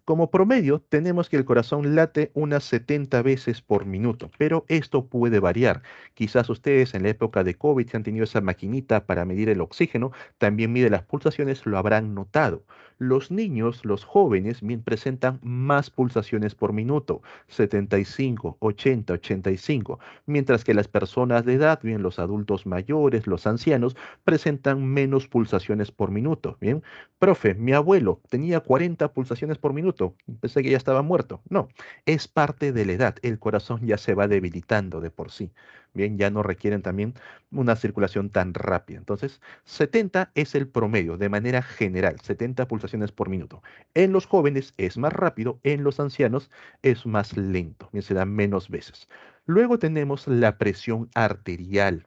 Como promedio, tenemos que el corazón late unas 70 veces por minuto, pero esto puede variar. Quizás ustedes en la época de COVID, si han tenido esa maquinita para medir el oxígeno, también mide las pulsaciones, lo habrán notado. Los niños, los jóvenes, bien presentan más pulsaciones por minuto, 75, 80, 85, mientras que las personas de edad, bien los adultos mayores, los ancianos, presentan menos pulsaciones por minuto, bien. Profe, mi abuelo tenía 40 pulsaciones por minuto. Pensé que ya estaba muerto. No, es parte de la edad. El corazón ya se va debilitando de por sí. Bien, ya no requieren también una circulación tan rápida. Entonces, 70 es el promedio de manera general, 70 pulsaciones por minuto. En los jóvenes es más rápido, en los ancianos es más lento, bien, se da menos veces. Luego tenemos la presión arterial.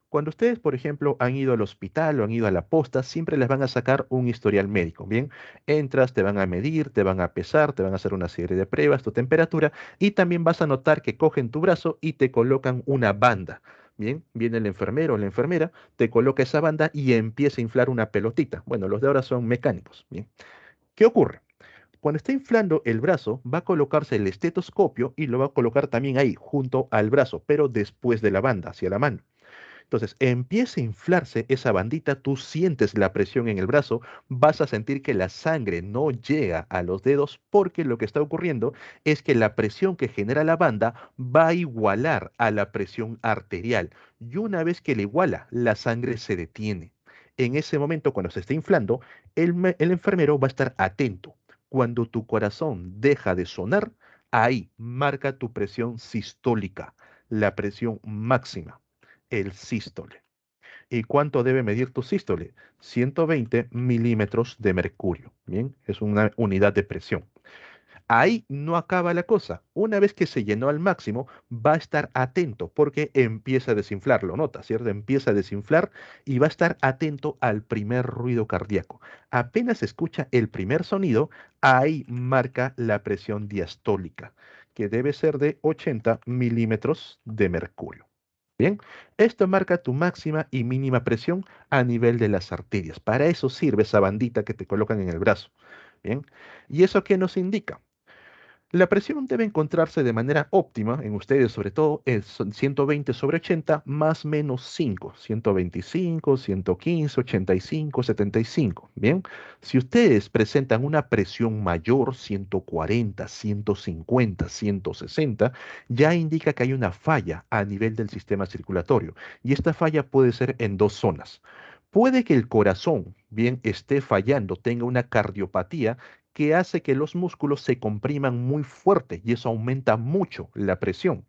Cuando ustedes, por ejemplo, han ido al hospital o han ido a la posta, siempre les van a sacar un historial médico. Bien, entras, te van a medir, te van a pesar, te van a hacer una serie de pruebas, tu temperatura, y también vas a notar que cogen tu brazo y te colocan una banda. Bien, viene el enfermero o la enfermera, te coloca esa banda y empieza a inflar una pelotita. Bueno, los de ahora son mecánicos. Bien, ¿qué ocurre? Cuando está inflando el brazo, va a colocarse el estetoscopio y lo va a colocar también ahí, junto al brazo, pero después de la banda, hacia la mano. Entonces, empieza a inflarse esa bandita, tú sientes la presión en el brazo, vas a sentir que la sangre no llega a los dedos porque lo que está ocurriendo es que la presión que genera la banda va a igualar a la presión arterial y una vez que la iguala, la sangre se detiene. En ese momento, cuando se está inflando, el enfermero va a estar atento. Cuando tu corazón deja de sonar, ahí marca tu presión sistólica, la presión máxima, el sístole. ¿Y cuánto debe medir tu sístole? 120 milímetros de mercurio. Bien, es una unidad de presión. Ahí no acaba la cosa. Una vez que se llenó al máximo, va a estar atento porque empieza a desinflar, lo nota, ¿cierto? Empieza a desinflar y va a estar atento al primer ruido cardíaco. Apenas escucha el primer sonido, ahí marca la presión diastólica, que debe ser de 80 milímetros de mercurio. Bien, esto marca tu máxima y mínima presión a nivel de las arterias. Para eso sirve esa bandita que te colocan en el brazo. Bien, ¿y eso qué nos indica? La presión debe encontrarse de manera óptima en ustedes, sobre todo es 120 sobre 80 más menos 5, 125, 115, 85, 75. Bien, si ustedes presentan una presión mayor, 140, 150, 160, ya indica que hay una falla a nivel del sistema circulatorio y esta falla puede ser en dos zonas. Puede que el corazón, bien, esté fallando, tenga una cardiopatía que hace que los músculos se compriman muy fuerte y eso aumenta mucho la presión.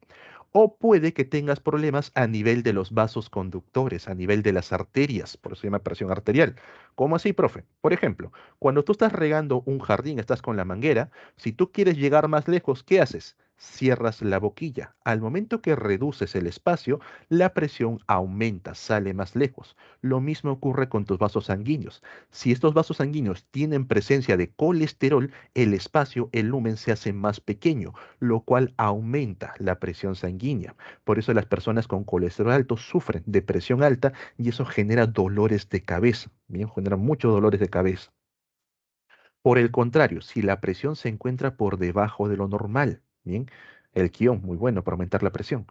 O puede que tengas problemas a nivel de los vasos conductores, a nivel de las arterias, por eso se llama presión arterial. ¿Cómo así, profe? Por ejemplo, cuando tú estás regando un jardín, estás con la manguera, si tú quieres llegar más lejos, ¿qué haces? Cierras la boquilla. Al momento que reduces el espacio, la presión aumenta, sale más lejos. Lo mismo ocurre con tus vasos sanguíneos. Si estos vasos sanguíneos tienen presencia de colesterol, el espacio, el lumen se hace más pequeño, lo cual aumenta la presión sanguínea. Por eso las personas con colesterol alto sufren de presión alta y eso genera dolores de cabeza. Bien, genera muchos dolores de cabeza. Por el contrario, si la presión se encuentra por debajo de lo normal, bien, el quión, muy bueno para aumentar la presión.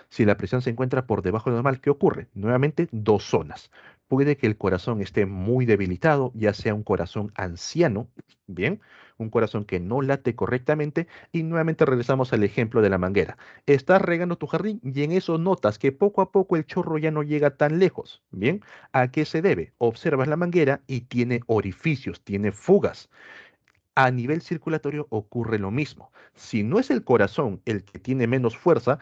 Si la presión se encuentra por debajo de lo normal, ¿qué ocurre? Nuevamente, dos zonas. Puede que el corazón esté muy debilitado, ya sea un corazón anciano, bien, un corazón que no late correctamente, y nuevamente regresamos al ejemplo de la manguera. Estás regando tu jardín y en eso notas que poco a poco el chorro ya no llega tan lejos, bien. ¿A qué se debe? Observas la manguera y tiene orificios, tiene fugas. A nivel circulatorio ocurre lo mismo. Si no es el corazón el que tiene menos fuerza,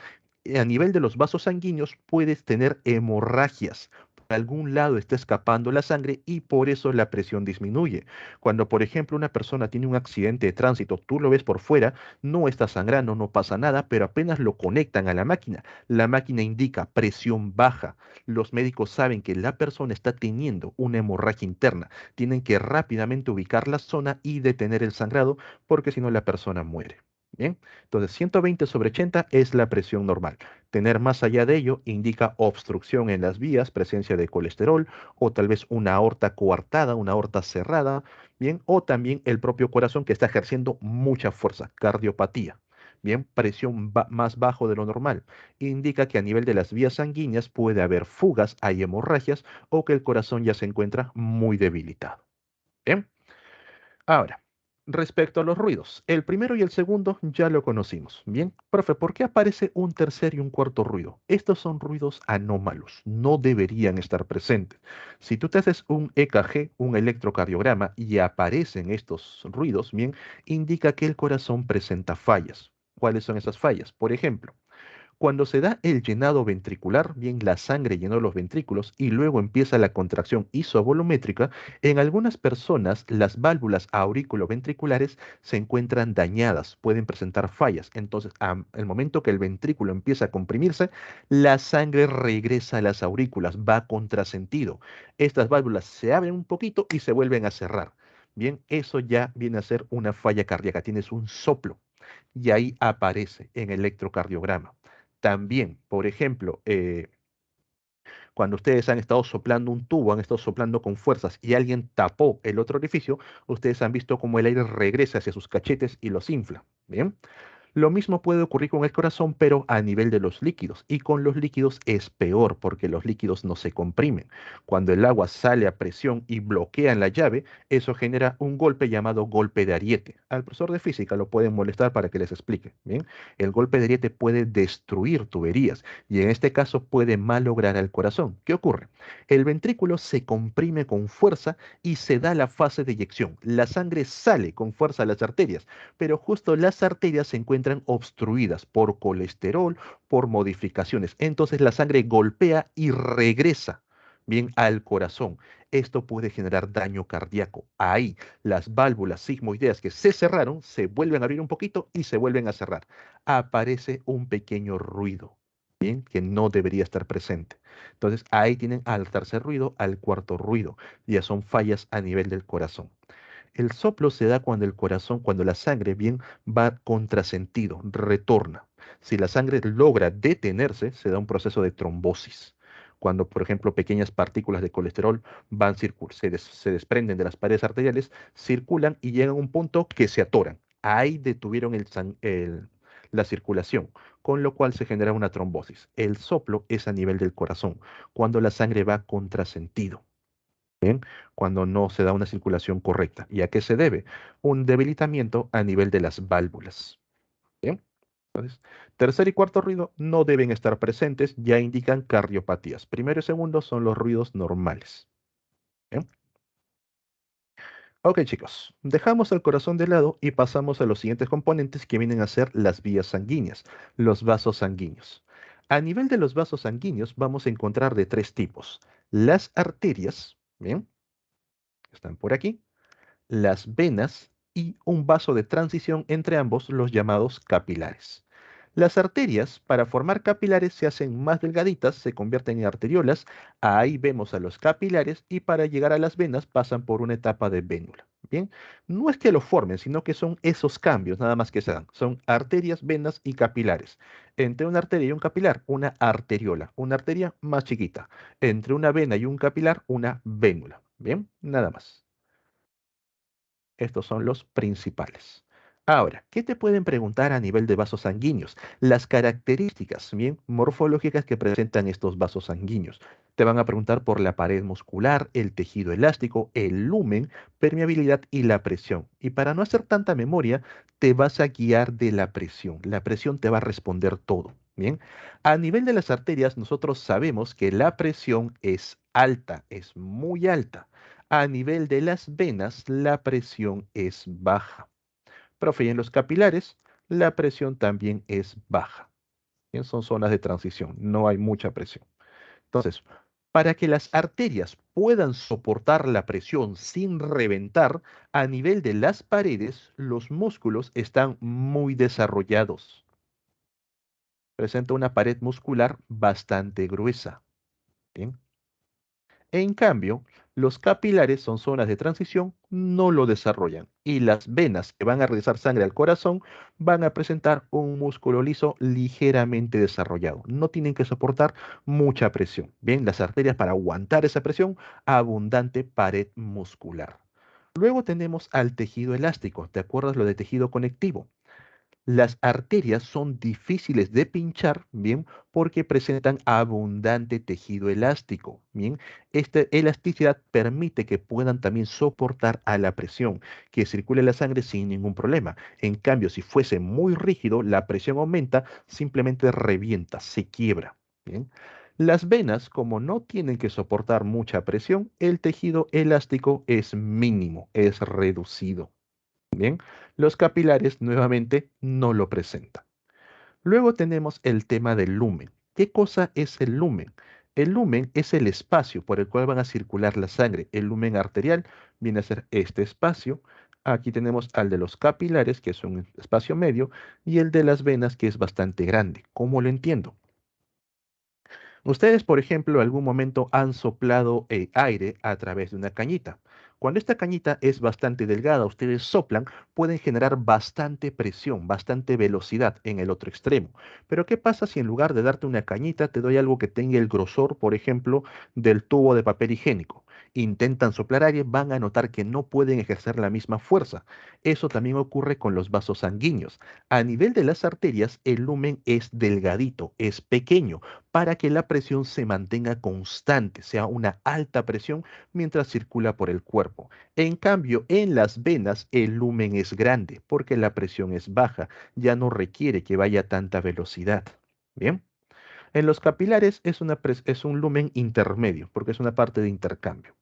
a nivel de los vasos sanguíneos puedes tener hemorragias. algún lado está escapando la sangre y por eso la presión disminuye. Cuando, por ejemplo, una persona tiene un accidente de tránsito, tú lo ves por fuera, no está sangrando, no pasa nada, pero apenas lo conectan a la máquina indica presión baja. Los médicos saben que la persona está teniendo una hemorragia interna. Tienen que rápidamente ubicar la zona y detener el sangrado porque si no la persona muere. Bien, entonces 120 sobre 80 es la presión normal. Tener más allá de ello indica obstrucción en las vías, presencia de colesterol o tal vez una aorta coartada, una aorta cerrada, bien, o también el propio corazón que está ejerciendo mucha fuerza, cardiopatía. Bien, presión más bajo de lo normal. Indica que a nivel de las vías sanguíneas puede haber fugas, hay hemorragias o que el corazón ya se encuentra muy debilitado. Bien. Ahora, respecto a los ruidos, el primero y el segundo ya lo conocimos. Bien, profe, ¿por qué aparece un tercer y un cuarto ruido? Estos son ruidos anómalos, no deberían estar presentes. Si tú te haces un EKG, un electrocardiograma, y aparecen estos ruidos, bien, indica que el corazón presenta fallas. ¿Cuáles son esas fallas? Por ejemplo, cuando se da el llenado ventricular, bien la sangre llenó los ventrículos y luego empieza la contracción isovolumétrica, en algunas personas las válvulas auriculoventriculares se encuentran dañadas, pueden presentar fallas. Entonces, al momento que el ventrículo empieza a comprimirse, la sangre regresa a las aurículas, va contrasentido. Estas válvulas se abren un poquito y se vuelven a cerrar. Bien, eso ya viene a ser una falla cardíaca, tienes un soplo y ahí aparece en el electrocardiograma. También, por ejemplo, cuando ustedes han estado soplando un tubo, han estado soplando con fuerzas y alguien tapó el otro orificio, ustedes han visto cómo el aire regresa hacia sus cachetes y los infla. Bien. Lo mismo puede ocurrir con el corazón, pero a nivel de los líquidos. Y con los líquidos es peor porque los líquidos no se comprimen. Cuando el agua sale a presión y bloquea en la llave, eso genera un golpe llamado golpe de ariete. Al profesor de física lo pueden molestar para que les explique. Bien, el golpe de ariete puede destruir tuberías y en este caso puede malograr al corazón. ¿Qué ocurre? El ventrículo se comprime con fuerza y se da la fase de eyección. La sangre sale con fuerza a las arterias, pero justo las arterias se encuentran obstruidas por colesterol, por modificaciones. Entonces la sangre golpea y regresa bien al corazón. Esto puede generar daño cardíaco. Ahí las válvulas sigmoideas que se cerraron se vuelven a abrir un poquito y se vuelven a cerrar. Aparece un pequeño ruido, bien, que no debería estar presente. Entonces ahí tienen al tercer ruido, al cuarto ruido. Ya son fallas a nivel del corazón. El soplo se da cuando el corazón, cuando la sangre bien va contrasentido, retorna. Si la sangre logra detenerse, se da un proceso de trombosis. Cuando, por ejemplo, pequeñas partículas de colesterol se desprenden de las paredes arteriales, circulan y llegan a un punto que se atoran. Ahí detuvieron la circulación, con lo cual se genera una trombosis. El soplo es a nivel del corazón, cuando la sangre va contrasentido. ¿Bien? Cuando no se da una circulación correcta. ¿Y a qué se debe? Un debilitamiento a nivel de las válvulas. ¿Bien? Entonces, tercer y cuarto ruido no deben estar presentes, ya indican cardiopatías. Primero y segundo son los ruidos normales. ¿Bien? Ok, chicos, dejamos el corazón de lado y pasamos a los siguientes componentes que vienen a ser las vías sanguíneas, los vasos sanguíneos. A nivel de los vasos sanguíneos vamos a encontrar de tres tipos. Las arterias, ¿bien? Están por aquí, las venas y un vaso de transición entre ambos, los llamados capilares. Las arterias, para formar capilares, se hacen más delgaditas, se convierten en arteriolas, ahí vemos a los capilares y para llegar a las venas pasan por una etapa de vénula. Bien, no es que lo formen, sino que son esos cambios, nada más que se dan. Son arterias, venas y capilares. Entre una arteria y un capilar, una arteriola, una arteria más chiquita. Entre una vena y un capilar, una vénula. Bien, nada más. Estos son los principales. Ahora, ¿qué te pueden preguntar a nivel de vasos sanguíneos? Las características bien morfológicas que presentan estos vasos sanguíneos. Te van a preguntar por la pared muscular, el tejido elástico, el lumen, permeabilidad y la presión. Y para no hacer tanta memoria, te vas a guiar de la presión. La presión te va a responder todo. Bien, a nivel de las arterias, nosotros sabemos que la presión es alta, es muy alta. A nivel de las venas, la presión es baja. Profe, y en los capilares, la presión también es baja. Bien, son zonas de transición, no hay mucha presión. Entonces, Para que las arterias puedan soportar la presión sin reventar, a nivel de las paredes, los músculos están muy desarrollados. Presenta una pared muscular bastante gruesa. Bien. En cambio, los capilares son zonas de transición, no lo desarrollan. Y las venas que van a regresar sangre al corazón van a presentar un músculo liso ligeramente desarrollado. No tienen que soportar mucha presión. Bien, las arterias para aguantar esa presión, abundante pared muscular. Luego tenemos al tejido elástico. ¿Te acuerdas lo de tejido conectivo? Las arterias son difíciles de pinchar, bien, porque presentan abundante tejido elástico, bien. Esta elasticidad permite que puedan también soportar a la presión, que circule la sangre sin ningún problema. En cambio, si fuese muy rígido, la presión aumenta, simplemente revienta, se quiebra, bien. Las venas, como no tienen que soportar mucha presión, el tejido elástico es mínimo, es reducido. Bien, los capilares nuevamente no lo presentan. Luego tenemos el tema del lumen. ¿Qué cosa es el lumen? El lumen es el espacio por el cual van a circular la sangre. El lumen arterial viene a ser este espacio. Aquí tenemos al de los capilares, que es un espacio medio, y el de las venas, que es bastante grande. ¿Cómo lo entiendo? Ustedes, por ejemplo, algún momento han soplado aire a través de una cañita. Cuando esta cañita es bastante delgada, ustedes soplan, pueden generar bastante presión, bastante velocidad en el otro extremo. Pero ¿qué pasa si en lugar de darte una cañita, te doy algo que tenga el grosor, por ejemplo, del tubo de papel higiénico? Intentan soplar aire, van a notar que no pueden ejercer la misma fuerza. Eso también ocurre con los vasos sanguíneos. A nivel de las arterias, el lumen es delgadito, es pequeño para que la presión se mantenga constante, sea una alta presión mientras circula por el cuerpo. En cambio, en las venas el lumen es grande porque la presión es baja, ya no requiere que vaya a tanta velocidad. Bien, en los capilares es un lumen intermedio porque es una parte de intercambio.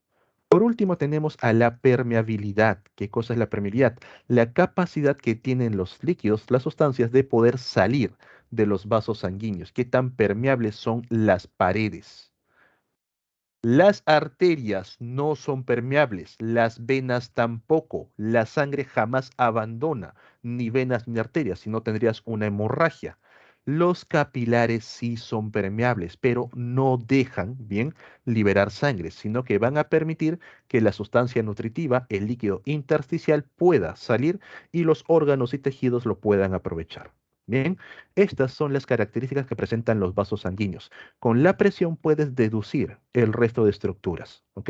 Por último, tenemos a la permeabilidad. ¿Qué cosa es la permeabilidad? La capacidad que tienen los líquidos, las sustancias, de poder salir de los vasos sanguíneos. ¿Qué tan permeables son las paredes? Las arterias no son permeables, las venas tampoco. La sangre jamás abandona ni venas ni arterias, si no tendrías una hemorragia. Los capilares sí son permeables, pero no dejan, bien, liberar sangre, sino que van a permitir que la sustancia nutritiva, el líquido intersticial, pueda salir y los órganos y tejidos lo puedan aprovechar. Bien, estas son las características que presentan los vasos sanguíneos. Con la presión puedes deducir el resto de estructuras, ¿ok?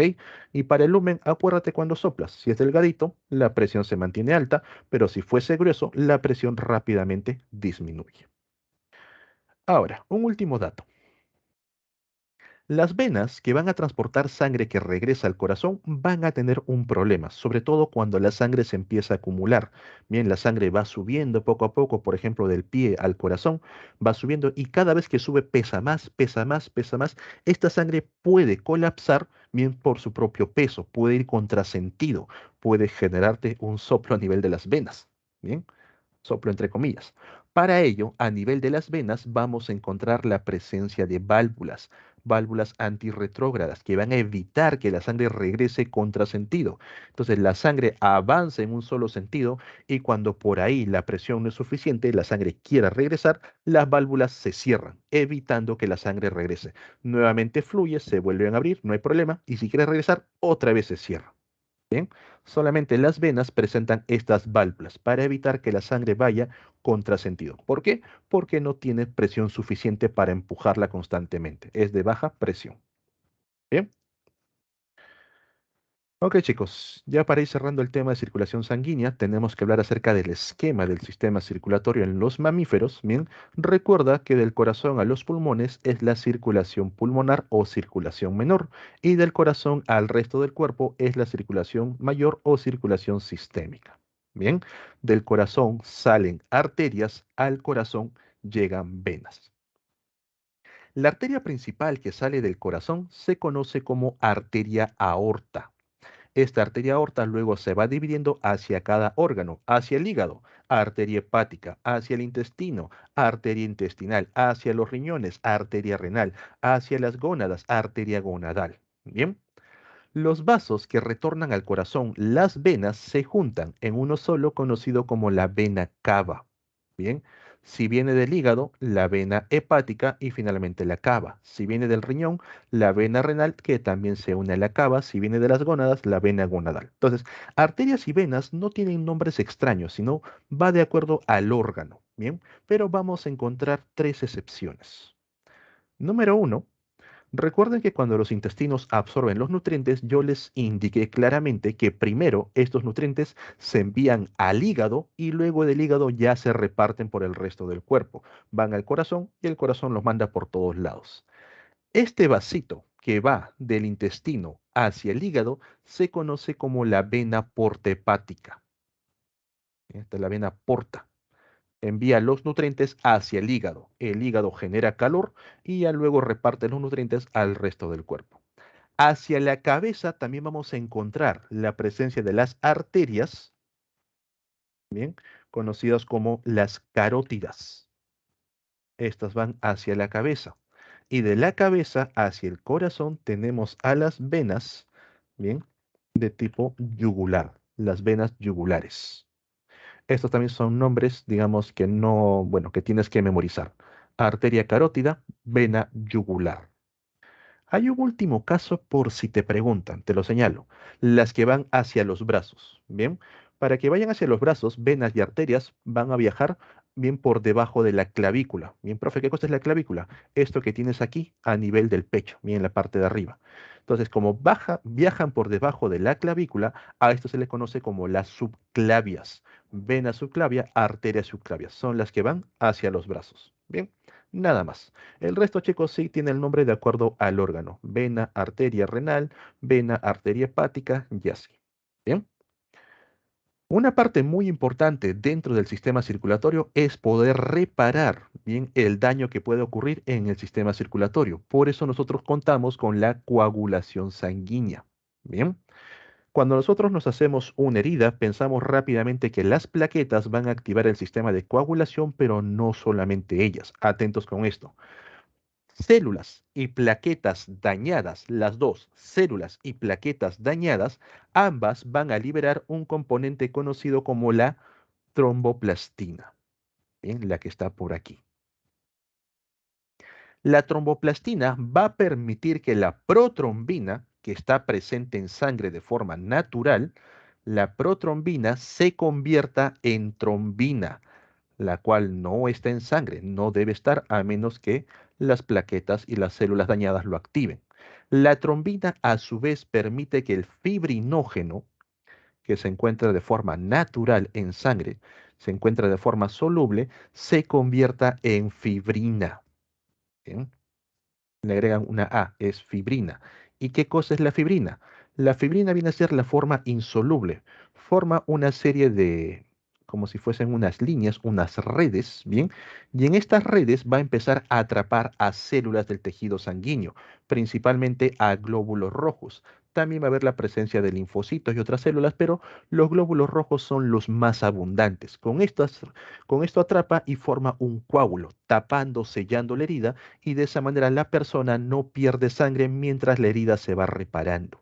Y para el lumen, acuérdate cuando soplas. Si es delgadito, la presión se mantiene alta, pero si fuese grueso, la presión rápidamente disminuye. Ahora, un último dato. Las venas que van a transportar sangre que regresa al corazón van a tener un problema, sobre todo cuando la sangre se empieza a acumular. Bien, la sangre va subiendo poco a poco, por ejemplo, del pie al corazón, va subiendo y cada vez que sube pesa más, pesa más, pesa más. Esta sangre puede colapsar bien por su propio peso, puede ir contrasentido, puede generarte un soplo a nivel de las venas. Bien, soplo entre comillas. Para ello, a nivel de las venas vamos a encontrar la presencia de válvulas, válvulas antirretrógradas que van a evitar que la sangre regrese contrasentido. Entonces, la sangre avanza en un solo sentido y cuando por ahí la presión no es suficiente, la sangre quiera regresar, las válvulas se cierran, evitando que la sangre regrese. Nuevamente fluye, se vuelven a abrir, no hay problema, y si quiere regresar, otra vez se cierra. Bien, solamente las venas presentan estas válvulas para evitar que la sangre vaya contrasentido. ¿Por qué? Porque no tiene presión suficiente para empujarla constantemente. Es de baja presión. Bien. Ok, chicos, ya para ir cerrando el tema de circulación sanguínea, tenemos que hablar acerca del esquema del sistema circulatorio en los mamíferos. Bien, recuerda que del corazón a los pulmones es la circulación pulmonar o circulación menor, y del corazón al resto del cuerpo es la circulación mayor o circulación sistémica. Bien, del corazón salen arterias, al corazón llegan venas. La arteria principal que sale del corazón se conoce como arteria aorta. Esta arteria aorta luego se va dividiendo hacia cada órgano, hacia el hígado, arteria hepática, hacia el intestino, arteria intestinal, hacia los riñones, arteria renal, hacia las gónadas, arteria gonadal. Bien. Los vasos que retornan al corazón, las venas, se juntan en uno solo conocido como la vena cava. Bien, si viene del hígado, la vena hepática y finalmente la cava. Si viene del riñón, la vena renal que también se une a la cava. Si viene de las gónadas, la vena gonadal. Entonces, arterias y venas no tienen nombres extraños, sino va de acuerdo al órgano. Bien, pero vamos a encontrar tres excepciones. Número uno. Recuerden que cuando los intestinos absorben los nutrientes, yo les indiqué claramente que primero estos nutrientes se envían al hígado y luego del hígado ya se reparten por el resto del cuerpo. Van al corazón y el corazón los manda por todos lados. Este vasito que va del intestino hacia el hígado se conoce como la vena porta hepática. Esta es la vena porta. Envía los nutrientes hacia el hígado. El hígado genera calor y ya luego reparte los nutrientes al resto del cuerpo. Hacia la cabeza también vamos a encontrar la presencia de las arterias, bien, conocidas como las carótidas. Estas van hacia la cabeza. Y de la cabeza hacia el corazón tenemos a las venas, bien, de tipo yugular, las venas yugulares. Estos también son nombres, digamos, que no, bueno, que tienes que memorizar. Arteria carótida, vena yugular. Hay un último caso por si te preguntan, te lo señalo. Las que van hacia los brazos, ¿bien? Para que vayan hacia los brazos, venas y arterias van a viajar bien por debajo de la clavícula. Bien, profe, ¿qué cosa es la clavícula? Esto que tienes aquí a nivel del pecho, bien, en la parte de arriba. Entonces, como viajan por debajo de la clavícula, a esto se le conoce como las subclavias. Vena subclavia, arteria subclavia. Son las que van hacia los brazos. Bien, nada más. El resto, chicos, sí tiene el nombre de acuerdo al órgano. Vena, arteria renal, vena, arteria hepática y así. Bien. Una parte muy importante dentro del sistema circulatorio es poder reparar bien el daño que puede ocurrir en el sistema circulatorio. Por eso nosotros contamos con la coagulación sanguínea. Bien. Cuando nosotros nos hacemos una herida, pensamos rápidamente que las plaquetas van a activar el sistema de coagulación, pero no solamente ellas. Atentos con esto. Células y plaquetas dañadas, las dos, células y plaquetas dañadas, ambas van a liberar un componente conocido como la tromboplastina, ¿bien? La que está por aquí. La tromboplastina va a permitir que la protrombina, que está presente en sangre de forma natural, la protrombina se convierta en trombina, la cual no está en sangre, no debe estar a menos que las plaquetas y las células dañadas lo activen. La trombina a su vez permite que el fibrinógeno, que se encuentra de forma natural en sangre, se encuentra de forma soluble, se convierta en fibrina. ¿Bien? Le agregan una A, es fibrina. ¿Y qué cosa es la fibrina? La fibrina viene a ser la forma insoluble. Forma una serie de, como si fuesen unas líneas, unas redes, ¿bien? Y en estas redes va a empezar a atrapar a células del tejido sanguíneo, principalmente a glóbulos rojos. También va a haber la presencia de linfocitos y otras células, pero los glóbulos rojos son los más abundantes. Con esto atrapa y forma un coágulo, tapando, sellando la herida y de esa manera la persona no pierde sangre mientras la herida se va reparando.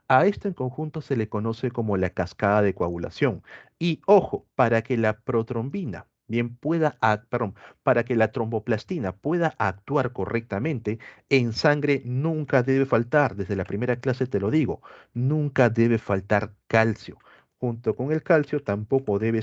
A esto en conjunto se le conoce como la cascada de coagulación. Y ojo, para que la protrombina bien pueda, perdón, para que la tromboplastina pueda actuar correctamente, en sangre nunca debe faltar, desde la primera clase te lo digo, nunca debe faltar calcio. Junto con el calcio tampoco debe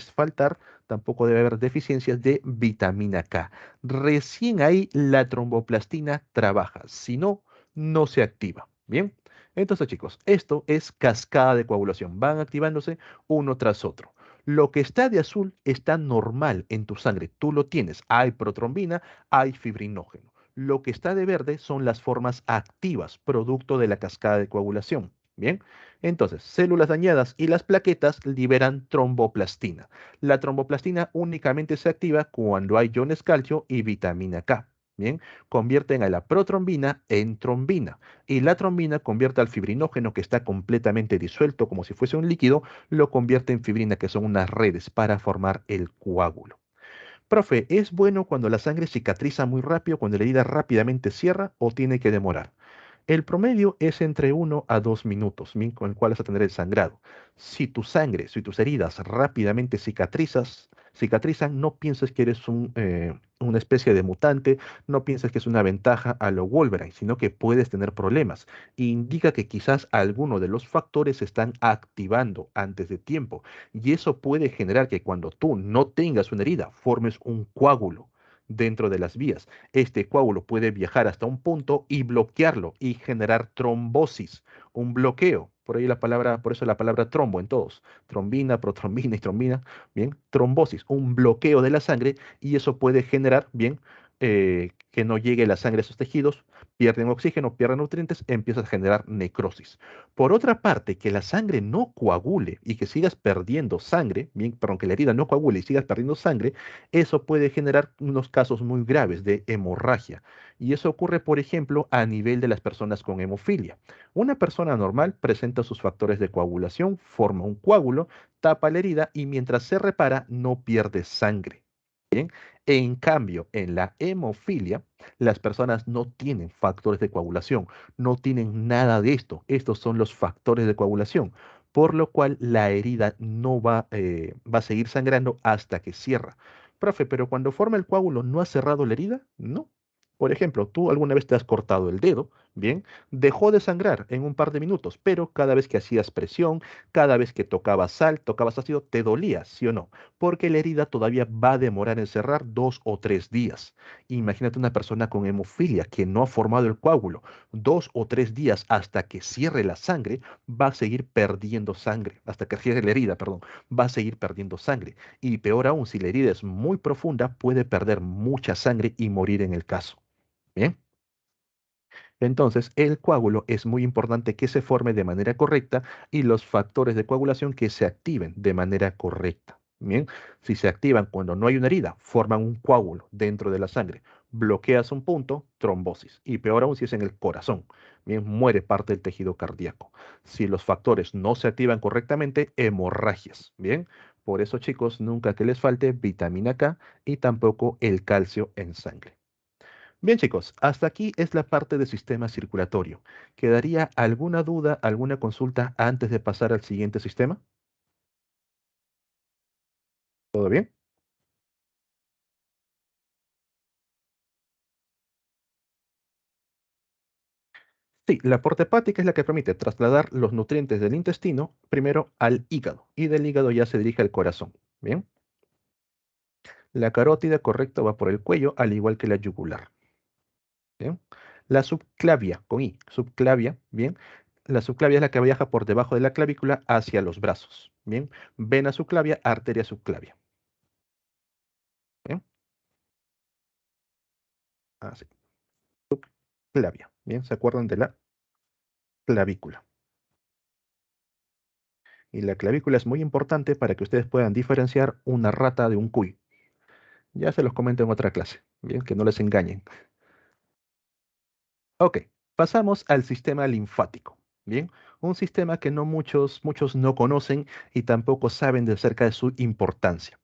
haber deficiencias de vitamina K. Recién ahí la tromboplastina trabaja, si no, no se activa. Bien, entonces chicos, esto es cascada de coagulación, van activándose uno tras otro. Lo que está de azul está normal en tu sangre, tú lo tienes, hay protrombina, hay fibrinógeno. Lo que está de verde son las formas activas, producto de la cascada de coagulación. Bien, entonces, células dañadas y las plaquetas liberan tromboplastina. La tromboplastina únicamente se activa cuando hay iones calcio y vitamina K. Bien, convierten a la protrombina en trombina y la trombina convierte al fibrinógeno que está completamente disuelto como si fuese un líquido, lo convierte en fibrina que son unas redes para formar el coágulo. Profe, ¿es bueno cuando la sangre cicatriza muy rápido, cuando la herida rápidamente cierra o tiene que demorar? El promedio es entre 1 a 2 minutos, bien, con el cual vas a tener el sangrado. Si tus heridas rápidamente cicatrizan, no pienses que eres una especie de mutante, no pienses que es una ventaja a lo Wolverine, sino que puedes tener problemas. Indica que quizás alguno de los factores se están activando antes de tiempo, y eso puede generar que cuando tú no tengas una herida, formes un coágulo dentro de las vías. Este coágulo puede viajar hasta un punto y bloquearlo y generar trombosis, un bloqueo. Por ahí la palabra, por eso la palabra trombo en todos. Trombina, protrombina y trombina. Bien, trombosis, un bloqueo de la sangre y eso puede generar, bien, que no llegue la sangre a esos tejidos, pierden oxígeno, pierden nutrientes, empieza a generar necrosis. Por otra parte, que la sangre no coagule y que sigas perdiendo sangre, bien, perdón, que la herida no coagule y sigas perdiendo sangre, eso puede generar unos casos muy graves de hemorragia. Y eso ocurre, por ejemplo, a nivel de las personas con hemofilia. Una persona normal presenta sus factores de coagulación, forma un coágulo, tapa la herida y mientras se repara no pierde sangre. Bien, en cambio, en la hemofilia, las personas no tienen factores de coagulación, no tienen nada de esto. Estos son los factores de coagulación, por lo cual la herida no va a seguir sangrando hasta que cierra. Profe, pero cuando forma el coágulo, ¿no ha cerrado la herida? No. Por ejemplo, tú alguna vez te has cortado el dedo, bien, dejó de sangrar en un par de minutos, pero cada vez que hacías presión, cada vez que tocabas sal, tocabas ácido, te dolía, ¿sí o no? Porque la herida todavía va a demorar en cerrar 2 o 3 días. Imagínate una persona con hemofilia que no ha formado el coágulo, 2 o 3 días hasta que cierre la sangre, va a seguir perdiendo sangre, hasta que cierre la herida, perdón, va a seguir perdiendo sangre. Y peor aún, si la herida es muy profunda, puede perder mucha sangre y morir en el caso. Bien. Entonces, el coágulo es muy importante que se forme de manera correcta y los factores de coagulación que se activen de manera correcta. Bien, si se activan cuando no hay una herida, forman un coágulo dentro de la sangre. Bloqueas un punto, trombosis. Y peor aún si es en el corazón. Bien, muere parte del tejido cardíaco. Si los factores no se activan correctamente, hemorragias. Bien, por eso chicos, nunca que les falte vitamina K y tampoco el calcio en sangre. Bien, chicos, hasta aquí es la parte del sistema circulatorio. ¿Quedaría alguna duda, alguna consulta antes de pasar al siguiente sistema? ¿Todo bien? Sí, la porta hepática es la que permite trasladar los nutrientes del intestino primero al hígado y del hígado ya se dirige al corazón. Bien, la carótida, correcto, va por el cuello, al igual que la yugular. Bien, la subclavia, con I, subclavia, bien, la subclavia es la que viaja por debajo de la clavícula hacia los brazos. Bien, vena subclavia, arteria subclavia. Bien, así. Clavia. Bien, ¿se acuerdan de la clavícula? Y la clavícula es muy importante para que ustedes puedan diferenciar una rata de un cuy. Ya se los comento en otra clase. Bien, que no les engañen. Ok, pasamos al sistema linfático. Bien, un sistema que no muchos no conocen y tampoco saben de acerca de su importancia.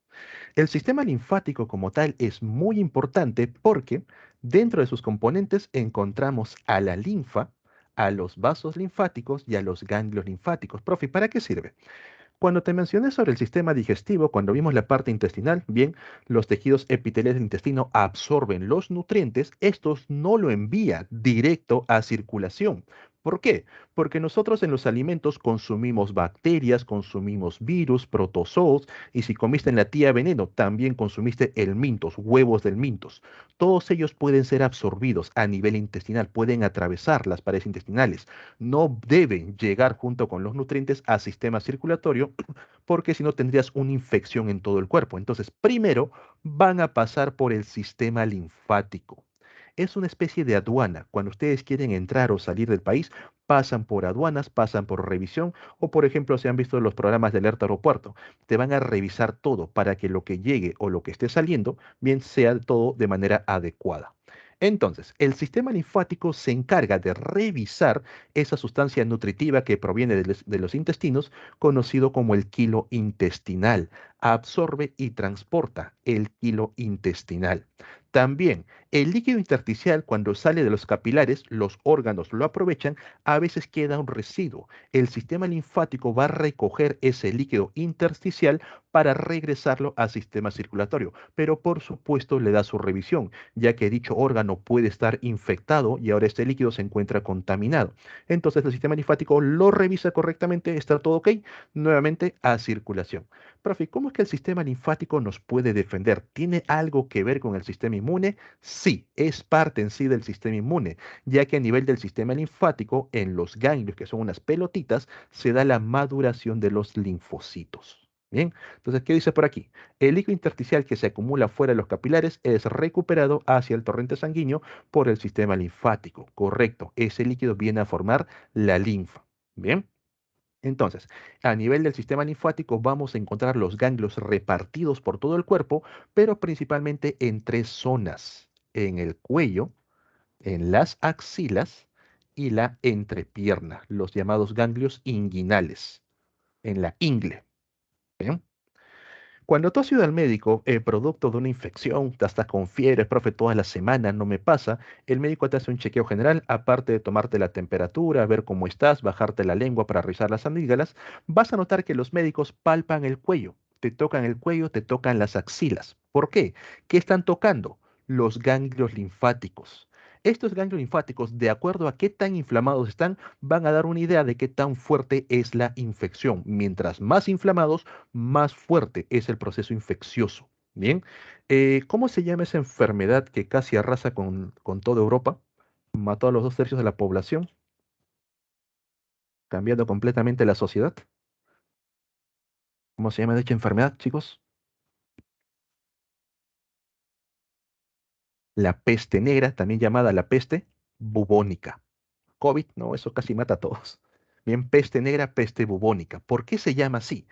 El sistema linfático como tal es muy importante porque dentro de sus componentes encontramos a la linfa, a los vasos linfáticos y a los ganglios linfáticos. Profe, ¿para qué sirve? Cuando te mencioné sobre el sistema digestivo, cuando vimos la parte intestinal, bien, los tejidos epiteliales del intestino absorben los nutrientes, estos no lo envían directo a circulación. ¿Por qué? Porque nosotros en los alimentos consumimos bacterias, consumimos virus, protozoos, y si comiste en la tía veneno, también consumiste el mintos, huevos del mintos. Todos ellos pueden ser absorbidos a nivel intestinal, pueden atravesar las paredes intestinales, no deben llegar junto con los nutrientes al sistema circulatorio porque si no tendrías una infección en todo el cuerpo. Entonces, primero van a pasar por el sistema linfático. Es una especie de aduana. Cuando ustedes quieren entrar o salir del país, pasan por aduanas, pasan por revisión o, por ejemplo, se han visto los programas de alerta aeropuerto. Te van a revisar todo para que lo que llegue o lo que esté saliendo, bien sea todo de manera adecuada. Entonces, el sistema linfático se encarga de revisar esa sustancia nutritiva que proviene de los intestinos, conocido como el quilo intestinal. Absorbe y transporta el quilo intestinal. También, el líquido intersticial, cuando sale de los capilares, los órganos lo aprovechan, a veces queda un residuo. El sistema linfático va a recoger ese líquido intersticial para regresarlo al sistema circulatorio, pero por supuesto le da su revisión, ya que dicho órgano puede estar infectado y ahora este líquido se encuentra contaminado. Entonces el sistema linfático lo revisa correctamente, está todo ok, nuevamente a circulación. Profe, ¿cómo es que el sistema linfático nos puede defender? ¿Tiene algo que ver con el sistema inmune? Sí, es parte en sí del sistema inmune, ya que a nivel del sistema linfático, en los ganglios, que son unas pelotitas, se da la maduración de los linfocitos. Bien, entonces, ¿qué dice por aquí? El líquido intersticial que se acumula fuera de los capilares es recuperado hacia el torrente sanguíneo por el sistema linfático. Correcto, ese líquido viene a formar la linfa. Bien. Entonces, a nivel del sistema linfático vamos a encontrar los ganglios repartidos por todo el cuerpo, pero principalmente en tres zonas: en el cuello, en las axilas y la entrepierna, los llamados ganglios inguinales, en la ingle. ¿Bien? Cuando tú has ido al médico, producto de una infección, te estás con fiebre, profe, toda la semana no me pasa, el médico te hace un chequeo general, aparte de tomarte la temperatura, ver cómo estás, bajarte la lengua para revisar las amígdalas, vas a notar que los médicos palpan el cuello, te tocan el cuello, te tocan las axilas. ¿Por qué? ¿Qué están tocando? Los ganglios linfáticos. Estos ganglios linfáticos, de acuerdo a qué tan inflamados están, van a dar una idea de qué tan fuerte es la infección. Mientras más inflamados, más fuerte es el proceso infeccioso. Bien, ¿cómo se llama esa enfermedad que casi arrasa con toda Europa? Mató a los 2/3 de la población, cambiando completamente la sociedad. ¿Cómo se llama dicha enfermedad, chicos? La peste negra, también llamada la peste bubónica. COVID, no, eso casi mata a todos. Bien, peste negra, peste bubónica. ¿Por qué se llama así?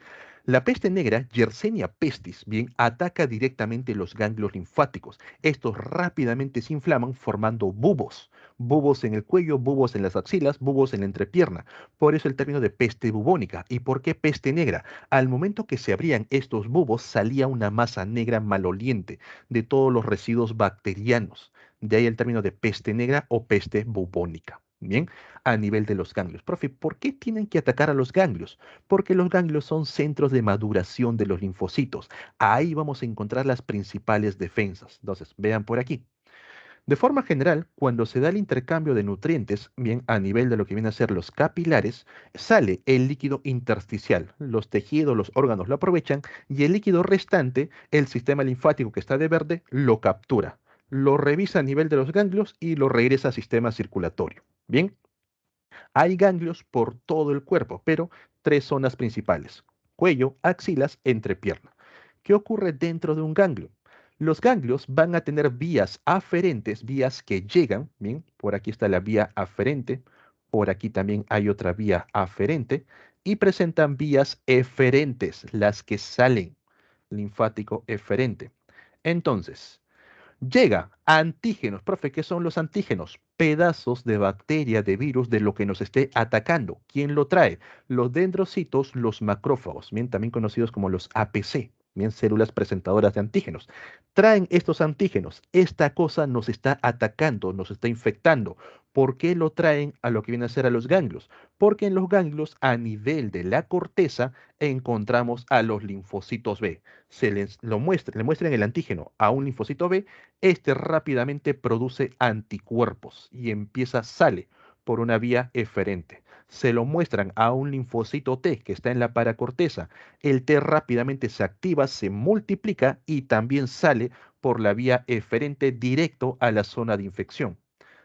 La peste negra, Yersinia pestis, bien, ataca directamente los ganglios linfáticos. Estos rápidamente se inflaman formando bubos. Bubos en el cuello, bubos en las axilas, bubos en la entrepierna. Por eso el término de peste bubónica. ¿Y por qué peste negra? Al momento que se abrían estos bubos salía una masa negra maloliente de todos los residuos bacterianos. De ahí el término de peste negra o peste bubónica. Bien, a nivel de los ganglios. Profe, ¿por qué tienen que atacar a los ganglios? Porque los ganglios son centros de maduración de los linfocitos. Ahí vamos a encontrar las principales defensas. Entonces, vean por aquí. De forma general, cuando se da el intercambio de nutrientes, bien, a nivel de lo que viene a ser los capilares, sale el líquido intersticial. Los tejidos, los órganos lo aprovechan y el líquido restante, el sistema linfático que está de verde, lo captura. Lo revisa a nivel de los ganglios y lo regresa al sistema circulatorio. Bien, hay ganglios por todo el cuerpo, pero tres zonas principales: cuello, axilas, entrepierna. ¿Qué ocurre dentro de un ganglio? Los ganglios van a tener vías aferentes, vías que llegan, bien, por aquí está la vía aferente, por aquí también hay otra vía aferente, y presentan vías eferentes, las que salen, linfático eferente. Entonces, llega a antígenos. Profe, ¿qué son los antígenos? Pedazos de bacteria, de virus, de lo que nos esté atacando. ¿Quién lo trae? Los dendrocitos, los macrófagos, bien, también conocidos como los APC, bien, células presentadoras de antígenos. Traen estos antígenos. Esta cosa nos está atacando, nos está infectando. ¿Por qué lo traen a lo que viene a ser a los ganglios? Porque en los ganglios, a nivel de la corteza, encontramos a los linfocitos B. Le muestran el antígeno a un linfocito B, este rápidamente produce anticuerpos y sale por una vía eferente. Se lo muestran a un linfocito T que está en la paracorteza. El T rápidamente se activa, se multiplica y también sale por la vía eferente directo a la zona de infección.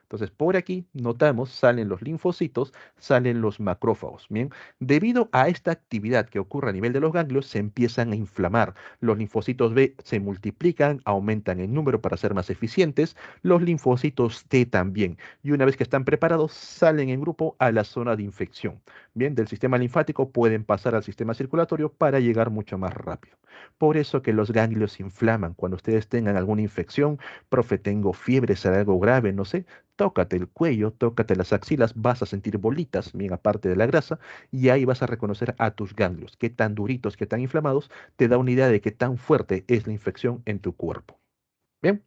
Entonces, por aquí notamos, salen los linfocitos, salen los macrófagos. Bien, debido a esta actividad que ocurre a nivel de los ganglios, se empiezan a inflamar. Los linfocitos B se multiplican, aumentan en número para ser más eficientes, los linfocitos T también. Y una vez que están preparados, salen en grupo a la zona de infección. Bien, del sistema linfático pueden pasar al sistema circulatorio para llegar mucho más rápido. Por eso que los ganglios se inflaman. Cuando ustedes tengan alguna infección, profe, tengo fiebre, será algo grave, no sé, tócate el cuello, tócate las axilas, vas a sentir bolitas, bien aparte de la grasa, y ahí vas a reconocer a tus ganglios, qué tan duritos, qué tan inflamados, te da una idea de qué tan fuerte es la infección en tu cuerpo. Bien,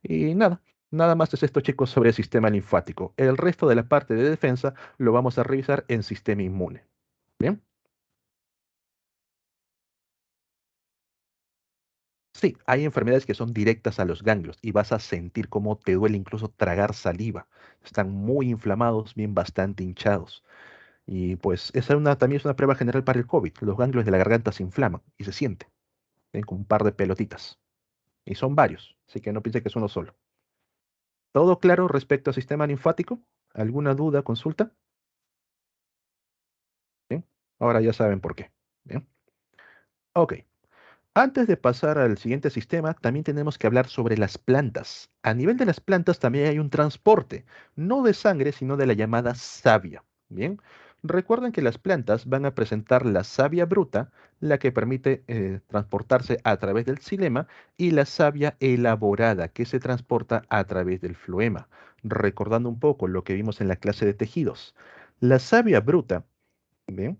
y nada más es esto, chicos, sobre el sistema linfático. El resto de la parte de defensa lo vamos a revisar en sistema inmune. Bien. Sí, hay enfermedades que son directas a los ganglios y vas a sentir cómo te duele incluso tragar saliva. Están muy inflamados, bien bastante hinchados. Y pues esa también es una prueba general para el COVID. Los ganglios de la garganta se inflaman y se siente. Ven con un par de pelotitas. Y son varios, así que no piense que es uno solo. ¿Todo claro respecto al sistema linfático? ¿Alguna duda, consulta? Bien, ahora ya saben por qué. Bien, ok. Antes de pasar al siguiente sistema, también tenemos que hablar sobre las plantas. A nivel de las plantas también hay un transporte, no de sangre, sino de la llamada savia. Bien, recuerden que las plantas van a presentar la savia bruta, la que permite transportarse a través del xilema, y la savia elaborada, que se transporta a través del floema. Recordando un poco lo que vimos en la clase de tejidos. La savia bruta, bien,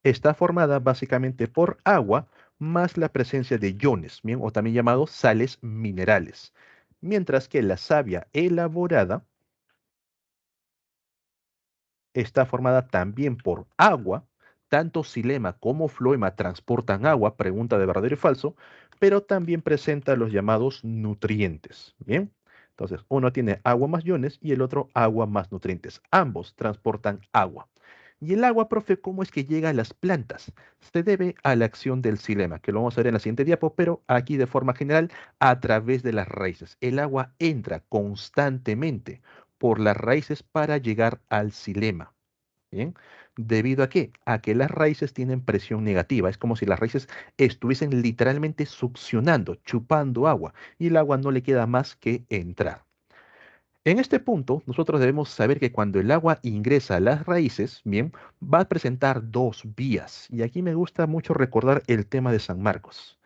está formada básicamente por agua más la presencia de iones, bien, o también llamados sales minerales. Mientras que la savia elaborada está formada también por agua, tanto xilema como floema transportan agua, pregunta de verdadero y falso, pero también presenta los llamados nutrientes, bien. Entonces, uno tiene agua más iones y el otro agua más nutrientes. Ambos transportan agua. Y el agua, profe, ¿cómo es que llega a las plantas? Se debe a la acción del xilema, que lo vamos a ver en la siguiente diapo, pero aquí de forma general, a través de las raíces. El agua entra constantemente por las raíces para llegar al xilema. ¿Bien? ¿Debido a qué? A que las raíces tienen presión negativa. Es como si las raíces estuviesen literalmente succionando, chupando agua, y el agua no le queda más que entrar. En este punto, nosotros debemos saber que cuando el agua ingresa a las raíces, bien, va a presentar dos vías. Y aquí me gusta mucho recordar el tema de San Marcos.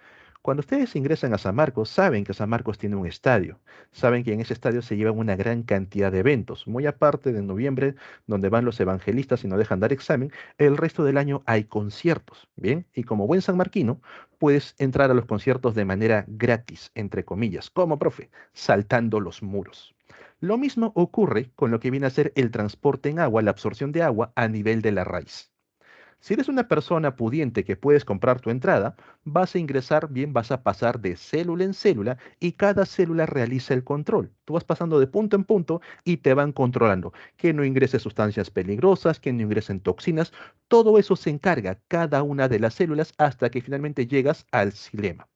Cuando ustedes ingresan a San Marcos, saben que San Marcos tiene un estadio. Saben que en ese estadio se llevan una gran cantidad de eventos. Muy aparte de noviembre, donde van los evangelistas y no dejan dar examen, el resto del año hay conciertos. Bien, y como buen sanmarquino, puedes entrar a los conciertos de manera gratis, entre comillas, como profe, saltando los muros. Lo mismo ocurre con lo que viene a ser el transporte en agua, la absorción de agua a nivel de la raíz. Si eres una persona pudiente que puedes comprar tu entrada, vas a ingresar bien, vas a pasar de célula en célula y cada célula realiza el control. Tú vas pasando de punto en punto y te van controlando. Que no ingrese sustancias peligrosas, que no ingresen toxinas. Todo eso se encarga cada una de las células hasta que finalmente llegas al xilema.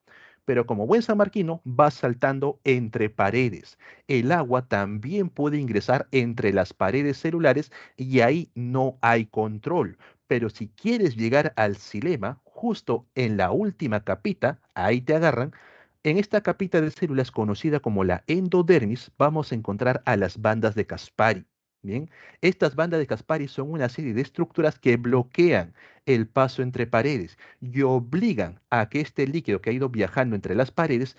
Pero como buen sanmarquino, vas saltando entre paredes. El agua también puede ingresar entre las paredes celulares y ahí no hay control. Pero si quieres llegar al xilema, justo en la última capita, ahí te agarran. En esta capita de células conocida como la endodermis, vamos a encontrar a las bandas de Caspari. Bien, estas bandas de Caspari son una serie de estructuras que bloquean el paso entre paredes y obligan a que este líquido que ha ido viajando entre las paredes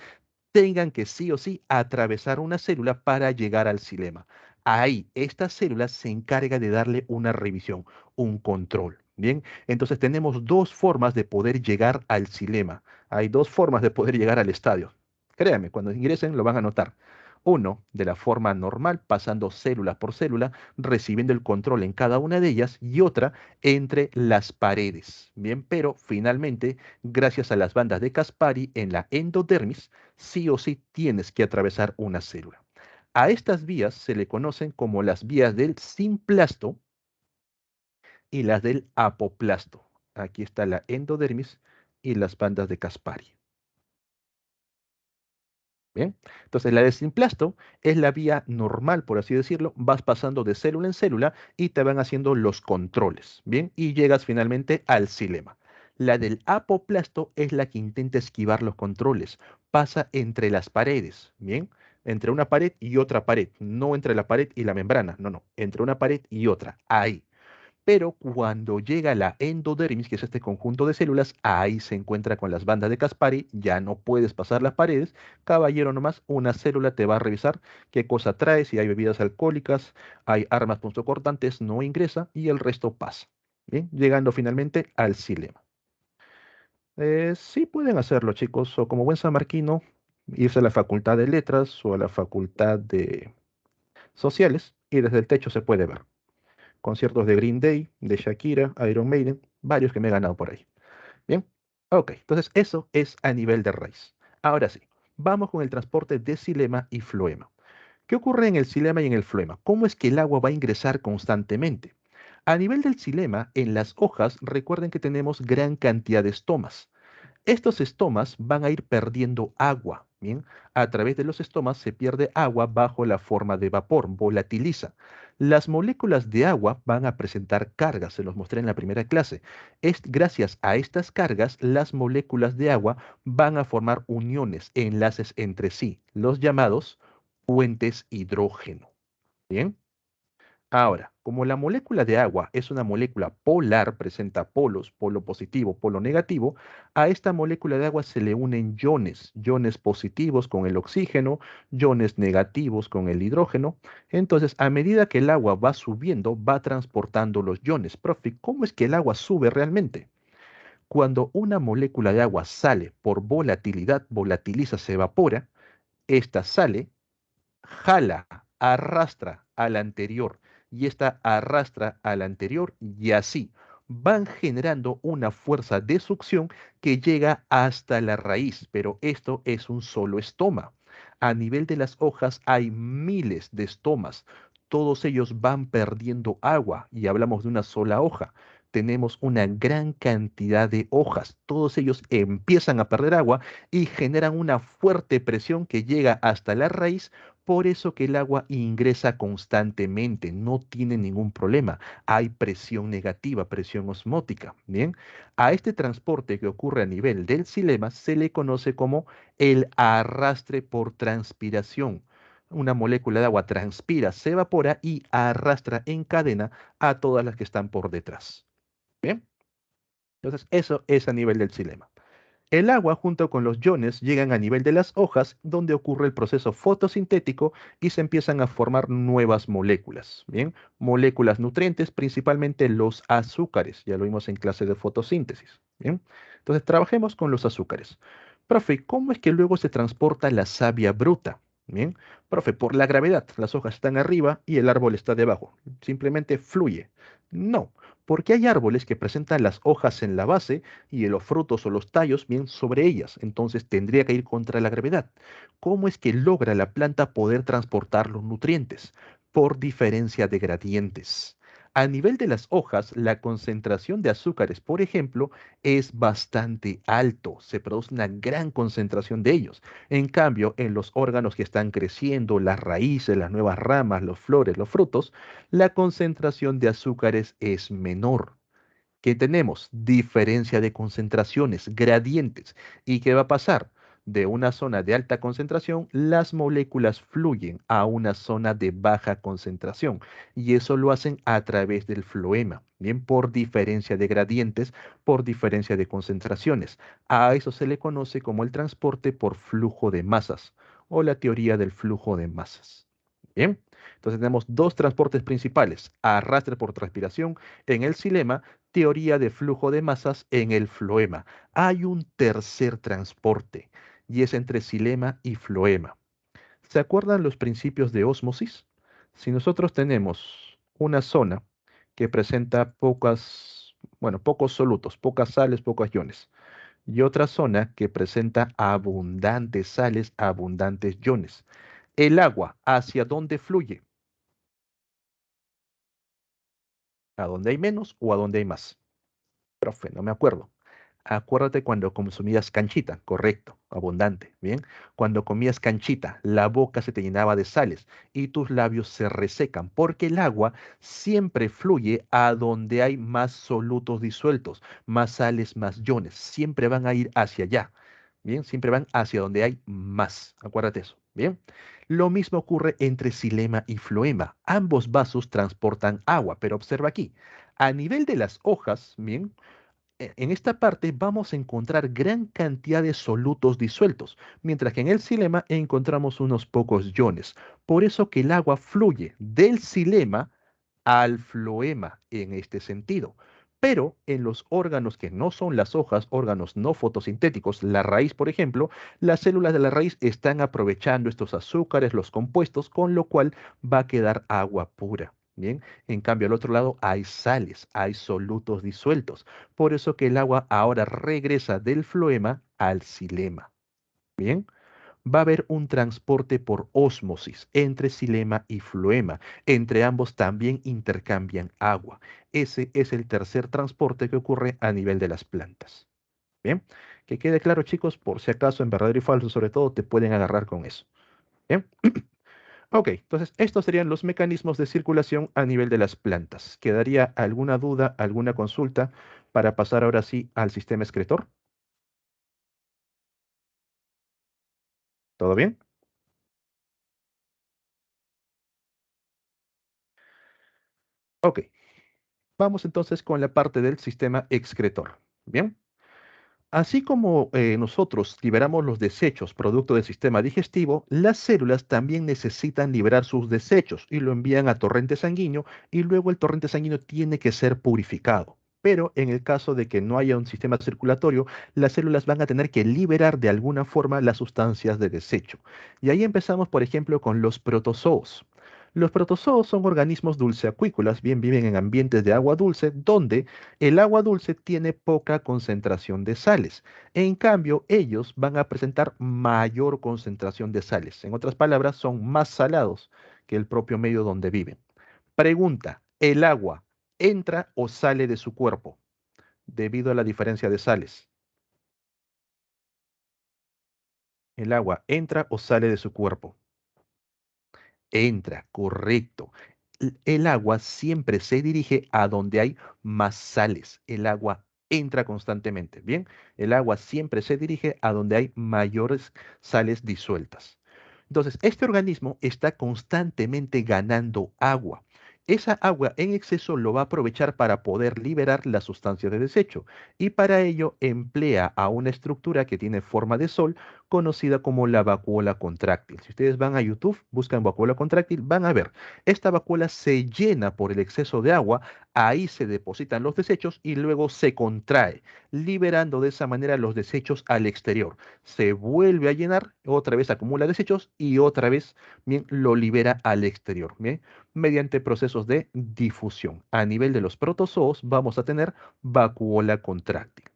tengan que sí o sí atravesar una célula para llegar al xilema. Ahí, esta célula se encarga de darle una revisión, un control. Bien, entonces tenemos dos formas de poder llegar al xilema. Hay dos formas de poder llegar al estadio. Créanme, cuando ingresen lo van a notar. Uno, de la forma normal, pasando célula por célula, recibiendo el control en cada una de ellas, y otra, entre las paredes. Bien, pero finalmente, gracias a las bandas de Caspari en la endodermis, sí o sí tienes que atravesar una célula. A estas vías se le conocen como las vías del simplasto y las del apoplasto. Aquí está la endodermis y las bandas de Caspari. Bien, entonces la desimplasto es la vía normal, por así decirlo, vas pasando de célula en célula y te van haciendo los controles, ¿bien? Y llegas finalmente al xilema. La del apoplasto es la que intenta esquivar los controles, pasa entre las paredes, ¿bien? Entre una pared y otra pared, no entre la pared y la membrana, no, no, entre una pared y otra, ahí. Pero cuando llega la endodermis, que es este conjunto de células, ahí se encuentra con las bandas de Caspari, ya no puedes pasar las paredes, caballero nomás, una célula te va a revisar qué cosa trae, si hay bebidas alcohólicas, hay armas punzocortantes, no ingresa y el resto pasa. Bien, llegando finalmente al xilema. Sí pueden hacerlo, chicos, o como buen sanmarquino, irse a la facultad de letras o a la facultad de sociales y desde el techo se puede ver conciertos de Green Day, de Shakira, Iron Maiden, varios que me he ganado por ahí. Bien, ok, entonces eso es a nivel de raíz. Ahora sí, vamos con el transporte de xilema y floema. ¿Qué ocurre en el xilema y en el floema? ¿Cómo es que el agua va a ingresar constantemente? A nivel del xilema, en las hojas, recuerden que tenemos gran cantidad de estomas. Estos estomas van a ir perdiendo agua, ¿bien? A través de los estomas se pierde agua bajo la forma de vapor, volatiliza. Las moléculas de agua van a presentar cargas, se los mostré en la primera clase. Gracias a estas cargas, las moléculas de agua van a formar uniones, enlaces entre sí, los llamados puentes hidrógeno, ¿bien? Ahora, como la molécula de agua es una molécula polar, presenta polos, polo positivo, polo negativo, a esta molécula de agua se le unen iones, iones positivos con el oxígeno, iones negativos con el hidrógeno. Entonces, a medida que el agua va subiendo, va transportando los iones. Profe, ¿cómo es que el agua sube realmente? Cuando una molécula de agua sale por volatilidad, volatiliza, se evapora, esta sale, jala, arrastra al anterior y esta arrastra al anterior y así van generando una fuerza de succión que llega hasta la raíz, pero esto es un solo estoma. A nivel de las hojas hay miles de estomas. Todos ellos van perdiendo agua y hablamos de una sola hoja. Tenemos una gran cantidad de hojas. Todos ellos empiezan a perder agua y generan una fuerte presión que llega hasta la raíz, por eso que el agua ingresa constantemente, no tiene ningún problema. Hay presión negativa, presión osmótica. Bien, a este transporte que ocurre a nivel del xilema se le conoce como el arrastre por transpiración. Una molécula de agua transpira, se evapora y arrastra en cadena a todas las que están por detrás. Bien, entonces eso es a nivel del xilema. El agua junto con los iones llegan a nivel de las hojas, donde ocurre el proceso fotosintético y se empiezan a formar nuevas moléculas. Bien, moléculas nutrientes, principalmente los azúcares. Ya lo vimos en clase de fotosíntesis. Bien, entonces trabajemos con los azúcares. Profe, ¿cómo es que luego se transporta la savia bruta? Bien, profe, por la gravedad. Las hojas están arriba y el árbol está debajo. Simplemente fluye. No, porque hay árboles que presentan las hojas en la base y los frutos o los tallos bien sobre ellas, entonces tendría que ir contra la gravedad. ¿Cómo es que logra la planta poder transportar los nutrientes? Por diferencia de gradientes. A nivel de las hojas, la concentración de azúcares, por ejemplo, es bastante alto. Se produce una gran concentración de ellos. En cambio, en los órganos que están creciendo, las raíces, las nuevas ramas, los flores, los frutos, la concentración de azúcares es menor. ¿Qué tenemos? Diferencia de concentraciones, gradientes. ¿Y qué va a pasar? De una zona de alta concentración, las moléculas fluyen a una zona de baja concentración y eso lo hacen a través del floema, bien por diferencia de gradientes, por diferencia de concentraciones. A eso se le conoce como el transporte por flujo de masas o la teoría del flujo de masas. Bien, entonces tenemos dos transportes principales, arrastre por transpiración en el xilema, teoría de flujo de masas en el floema. Hay un tercer transporte y es entre xilema y floema. ¿Se acuerdan los principios de ósmosis? Si nosotros tenemos una zona que presenta pocos solutos, pocas sales, pocos iones, y otra zona que presenta abundantes sales, abundantes iones, ¿el agua hacia dónde fluye? ¿A dónde hay menos o a dónde hay más? Profe, no me acuerdo. Acuérdate cuando consumías canchita, correcto, abundante, bien. Cuando comías canchita, la boca se te llenaba de sales y tus labios se resecan, porque el agua siempre fluye a donde hay más solutos disueltos, más sales, más iones, siempre van a ir hacia allá, bien, siempre van hacia donde hay más, acuérdate eso, bien. Lo mismo ocurre entre xilema y floema, ambos vasos transportan agua, pero observa aquí, a nivel de las hojas, bien, en esta parte vamos a encontrar gran cantidad de solutos disueltos, mientras que en el xilema encontramos unos pocos iones. Por eso que el agua fluye del xilema al floema en este sentido. Pero en los órganos que no son las hojas, órganos no fotosintéticos, la raíz, por ejemplo, las células de la raíz están aprovechando estos azúcares, los compuestos, con lo cual va a quedar agua pura. Bien, en cambio al otro lado hay sales, hay solutos disueltos. Por eso que el agua ahora regresa del floema al xilema. Bien, va a haber un transporte por ósmosis entre xilema y floema. Entre ambos también intercambian agua. Ese es el tercer transporte que ocurre a nivel de las plantas. Bien, que quede claro, chicos, por si acaso en verdadero y falso, sobre todo, te pueden agarrar con eso. Bien, ok, entonces estos serían los mecanismos de circulación a nivel de las plantas. ¿Quedaría alguna duda, alguna consulta para pasar ahora sí al sistema excretor? ¿Todo bien? Ok, vamos entonces con la parte del sistema excretor. Bien. Así como nosotros liberamos los desechos producto del sistema digestivo, las células también necesitan liberar sus desechos y lo envían a torrente sanguíneo y luego el torrente sanguíneo tiene que ser purificado. Pero en el caso de que no haya un sistema circulatorio, las células van a tener que liberar de alguna forma las sustancias de desecho. Y ahí empezamos, por ejemplo, con los protozoos. Los protozoos son organismos dulceacuícolas, bien viven en ambientes de agua dulce, donde el agua dulce tiene poca concentración de sales. En cambio, ellos van a presentar mayor concentración de sales. En otras palabras, son más salados que el propio medio donde viven. Pregunta, ¿el agua entra o sale de su cuerpo debido a la diferencia de sales? ¿El agua entra o sale de su cuerpo? Entra, correcto. El agua siempre se dirige a donde hay más sales. El agua entra constantemente. Bien, el agua siempre se dirige a donde hay mayores sales disueltas. Entonces, este organismo está constantemente ganando agua. Esa agua en exceso lo va a aprovechar para poder liberar la sustancia de desecho y para ello emplea a una estructura que tiene forma de sol conocida como la vacuola contráctil. Si ustedes van a YouTube, buscan vacuola contráctil, van a ver, esta vacuola se llena por el exceso de agua, ahí se depositan los desechos y luego se contrae, liberando de esa manera los desechos al exterior. Se vuelve a llenar, otra vez acumula desechos y otra vez, bien, lo libera al exterior, bien, mediante procesos de difusión. A nivel de los protozoos vamos a tener vacuola contráctil.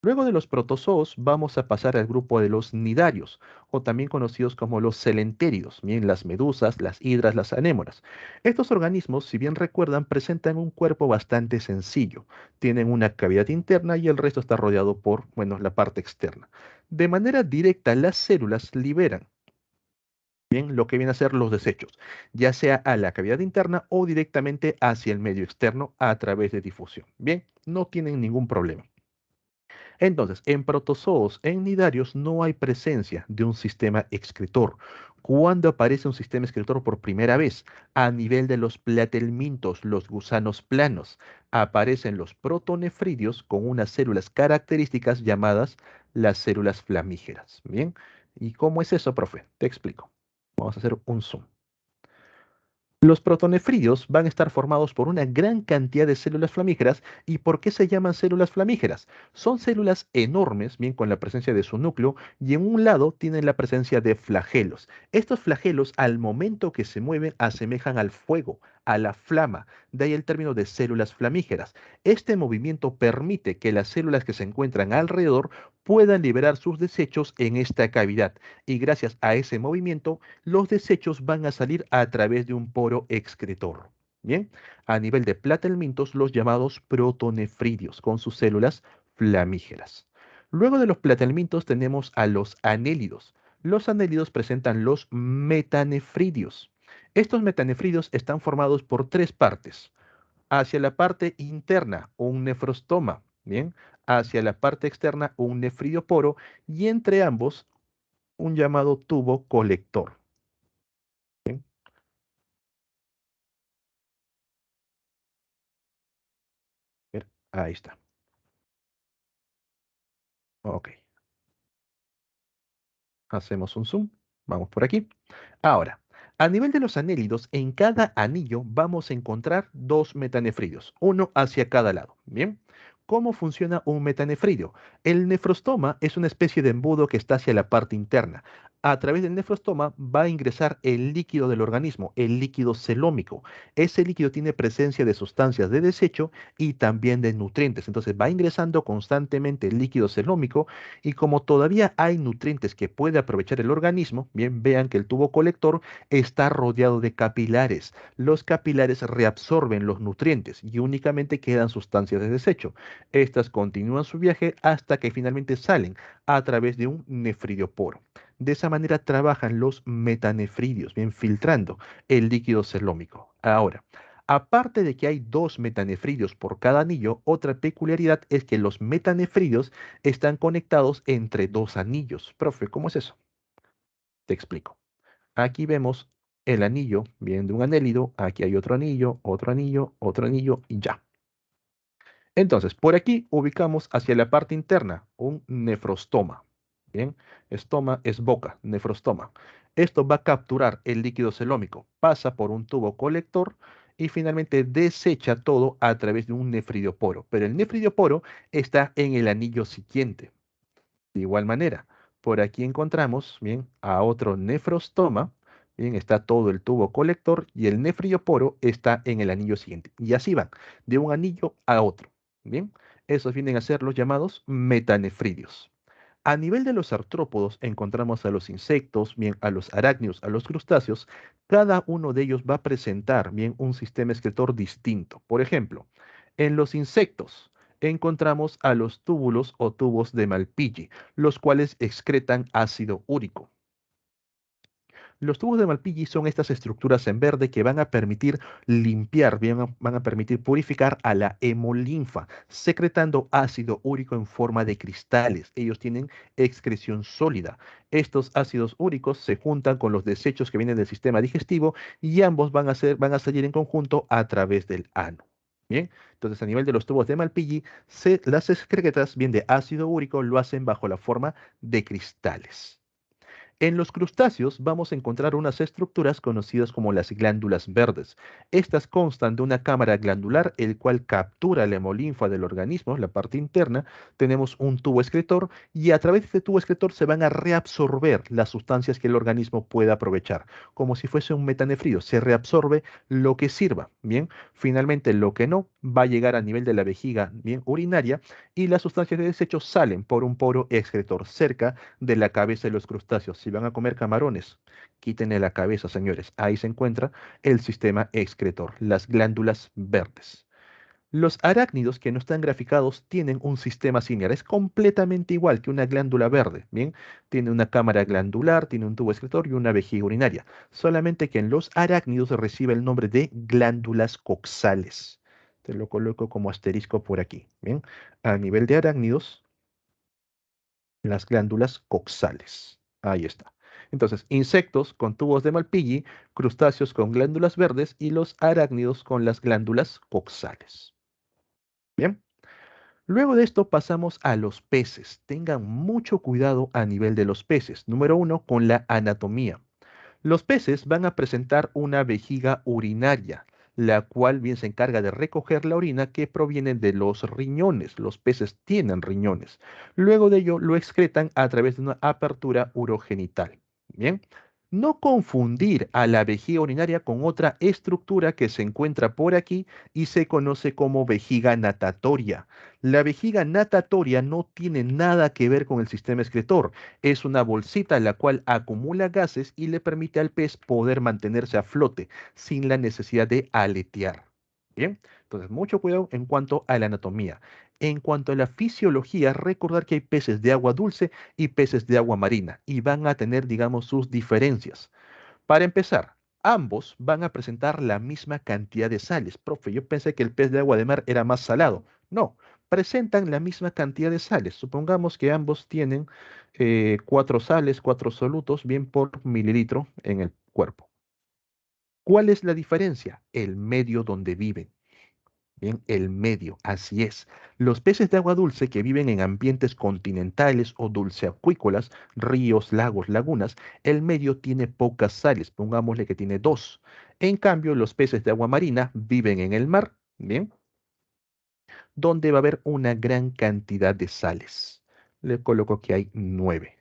Luego de los protozoos vamos a pasar al grupo de los nidarios, o también conocidos como los celentéridos, bien las medusas, las hidras, las anémonas. Estos organismos, si bien recuerdan, presentan un cuerpo bastante sencillo. Tienen una cavidad interna y el resto está rodeado por, bueno, la parte externa. De manera directa, las células liberan, bien, lo que viene a ser los desechos, ya sea a la cavidad interna o directamente hacia el medio externo a través de difusión. Bien, no tienen ningún problema. Entonces, en protozoos, en nidarios, no hay presencia de un sistema excretor. ¿Cuándo aparece un sistema excretor por primera vez? A nivel de los platelmintos, los gusanos planos, aparecen los protonefridios con unas células características llamadas las células flamígeras. ¿Bien? ¿Y cómo es eso, profe? Te explico. Vamos a hacer un zoom. Los protonefridios van a estar formados por una gran cantidad de células flamígeras. ¿Y por qué se llaman células flamígeras? Son células enormes, bien con la presencia de su núcleo, y en un lado tienen la presencia de flagelos. Estos flagelos, al momento que se mueven, asemejan al fuego, a la flama. De ahí el término de células flamígeras. Este movimiento permite que las células que se encuentran alrededor puedan liberar sus desechos en esta cavidad. Y gracias a ese movimiento, los desechos van a salir a través de un poro excretor. Bien, a nivel de platelmintos, los llamados protonefridios, con sus células flamígeras. Luego de los platanemientos tenemos a los anélidos. Los anélidos presentan los metanefridios. Estos metanefridios están formados por tres partes. Hacia la parte interna, un nefrostoma, ¿bien? Hacia la parte externa, un nefridioporo, y entre ambos, un llamado tubo colector. ¿Bien? Ahí está. Ok. Hacemos un zoom. Vamos por aquí. Ahora, a nivel de los anélidos, en cada anillo vamos a encontrar dos metanefridios, uno hacia cada lado. Bien. ¿Cómo funciona un metanefridio? El nefrostoma es una especie de embudo que está hacia la parte interna. A través del nefrostoma va a ingresar el líquido del organismo, el líquido celómico. Ese líquido tiene presencia de sustancias de desecho y también de nutrientes. Entonces va ingresando constantemente el líquido celómico y como todavía hay nutrientes que puede aprovechar el organismo, bien vean que el tubo colector está rodeado de capilares. Los capilares reabsorben los nutrientes y únicamente quedan sustancias de desecho. Estas continúan su viaje hasta que finalmente salen a través de un nefridioporo. De esa manera trabajan los metanefridios, bien filtrando el líquido celómico. Ahora, aparte de que hay dos metanefridios por cada anillo, otra peculiaridad es que los metanefridios están conectados entre dos anillos. Profe, ¿cómo es eso? Te explico. Aquí vemos el anillo, viene de un anélido, aquí hay otro anillo, otro anillo, otro anillo y ya. Entonces, por aquí ubicamos hacia la parte interna un nefrostoma. Bien, estoma es boca, nefrostoma. Esto va a capturar el líquido celómico, pasa por un tubo colector y finalmente desecha todo a través de un nefridioporo. Pero el nefridioporo está en el anillo siguiente. De igual manera, por aquí encontramos, bien, a otro nefrostoma, bien, está todo el tubo colector y el nefrioporo está en el anillo siguiente. Y así van, de un anillo a otro, bien. Esos vienen a ser los llamados metanefridios. A nivel de los artrópodos encontramos a los insectos, bien, a los arácnidos, a los crustáceos. Cada uno de ellos va a presentar, bien, un sistema excretor distinto. Por ejemplo, en los insectos encontramos a los túbulos o tubos de Malpighi, los cuales excretan ácido úrico. Los tubos de Malpighi son estas estructuras en verde que van a permitir limpiar, bien, van a permitir purificar a la hemolinfa, secretando ácido úrico en forma de cristales. Ellos tienen excreción sólida. Estos ácidos úricos se juntan con los desechos que vienen del sistema digestivo y ambos van a salir en conjunto a través del ano. Bien, entonces a nivel de los tubos de Malpighi, las excretas, bien de ácido úrico, lo hacen bajo la forma de cristales. En los crustáceos vamos a encontrar unas estructuras conocidas como las glándulas verdes. Estas constan de una cámara glandular, el cual captura la hemolinfa del organismo, la parte interna. Tenemos un tubo excretor y a través de este tubo excretor se van a reabsorber las sustancias que el organismo pueda aprovechar, como si fuese un metanefrío. Se reabsorbe lo que sirva, bien. Finalmente, lo que no va a llegar a nivel de la vejiga, bien, urinaria, y las sustancias de desecho salen por un poro excretor cerca de la cabeza de los crustáceos. Si van a comer camarones, quítenle la cabeza, señores. Ahí se encuentra el sistema excretor, las glándulas verdes. Los arácnidos que no están graficados tienen un sistema similar. Es completamente igual que una glándula verde. Bien, tiene una cámara glandular, tiene un tubo excretor y una vejiga urinaria. Solamente que en los arácnidos recibe el nombre de glándulas coxales. Te lo coloco como asterisco por aquí. Bien, a nivel de arácnidos las glándulas coxales. Ahí está. Entonces, insectos con tubos de Malpighi, crustáceos con glándulas verdes y los arácnidos con las glándulas coxales. Bien. Luego de esto pasamos a los peces. Tengan mucho cuidado a nivel de los peces. Número uno, con la anatomía. Los peces van a presentar una vejiga urinaria, la cual bien se encarga de recoger la orina que proviene de los riñones. Los peces tienen riñones. Luego de ello lo excretan a través de una apertura urogenital. Bien. No confundir a la vejiga urinaria con otra estructura que se encuentra por aquí y se conoce como vejiga natatoria. La vejiga natatoria no tiene nada que ver con el sistema excretor. Es una bolsita la cual acumula gases y le permite al pez poder mantenerse a flote sin la necesidad de aletear. Bien, entonces mucho cuidado en cuanto a la anatomía. En cuanto a la fisiología, recordar que hay peces de agua dulce y peces de agua marina y van a tener, digamos, sus diferencias. Para empezar, ambos van a presentar la misma cantidad de sales. Profe, yo pensé que el pez de agua de mar era más salado. No, presentan la misma cantidad de sales. Supongamos que ambos tienen 4 sales, 4 solutos, bien por mililitro en el cuerpo. ¿Cuál es la diferencia? El medio donde viven. Bien, el medio, así es. Los peces de agua dulce que viven en ambientes continentales o dulceacuícolas, ríos, lagos, lagunas, el medio tiene pocas sales, pongámosle que tiene 2. En cambio, los peces de agua marina viven en el mar, bien, donde va a haber una gran cantidad de sales. Le coloco que hay 9.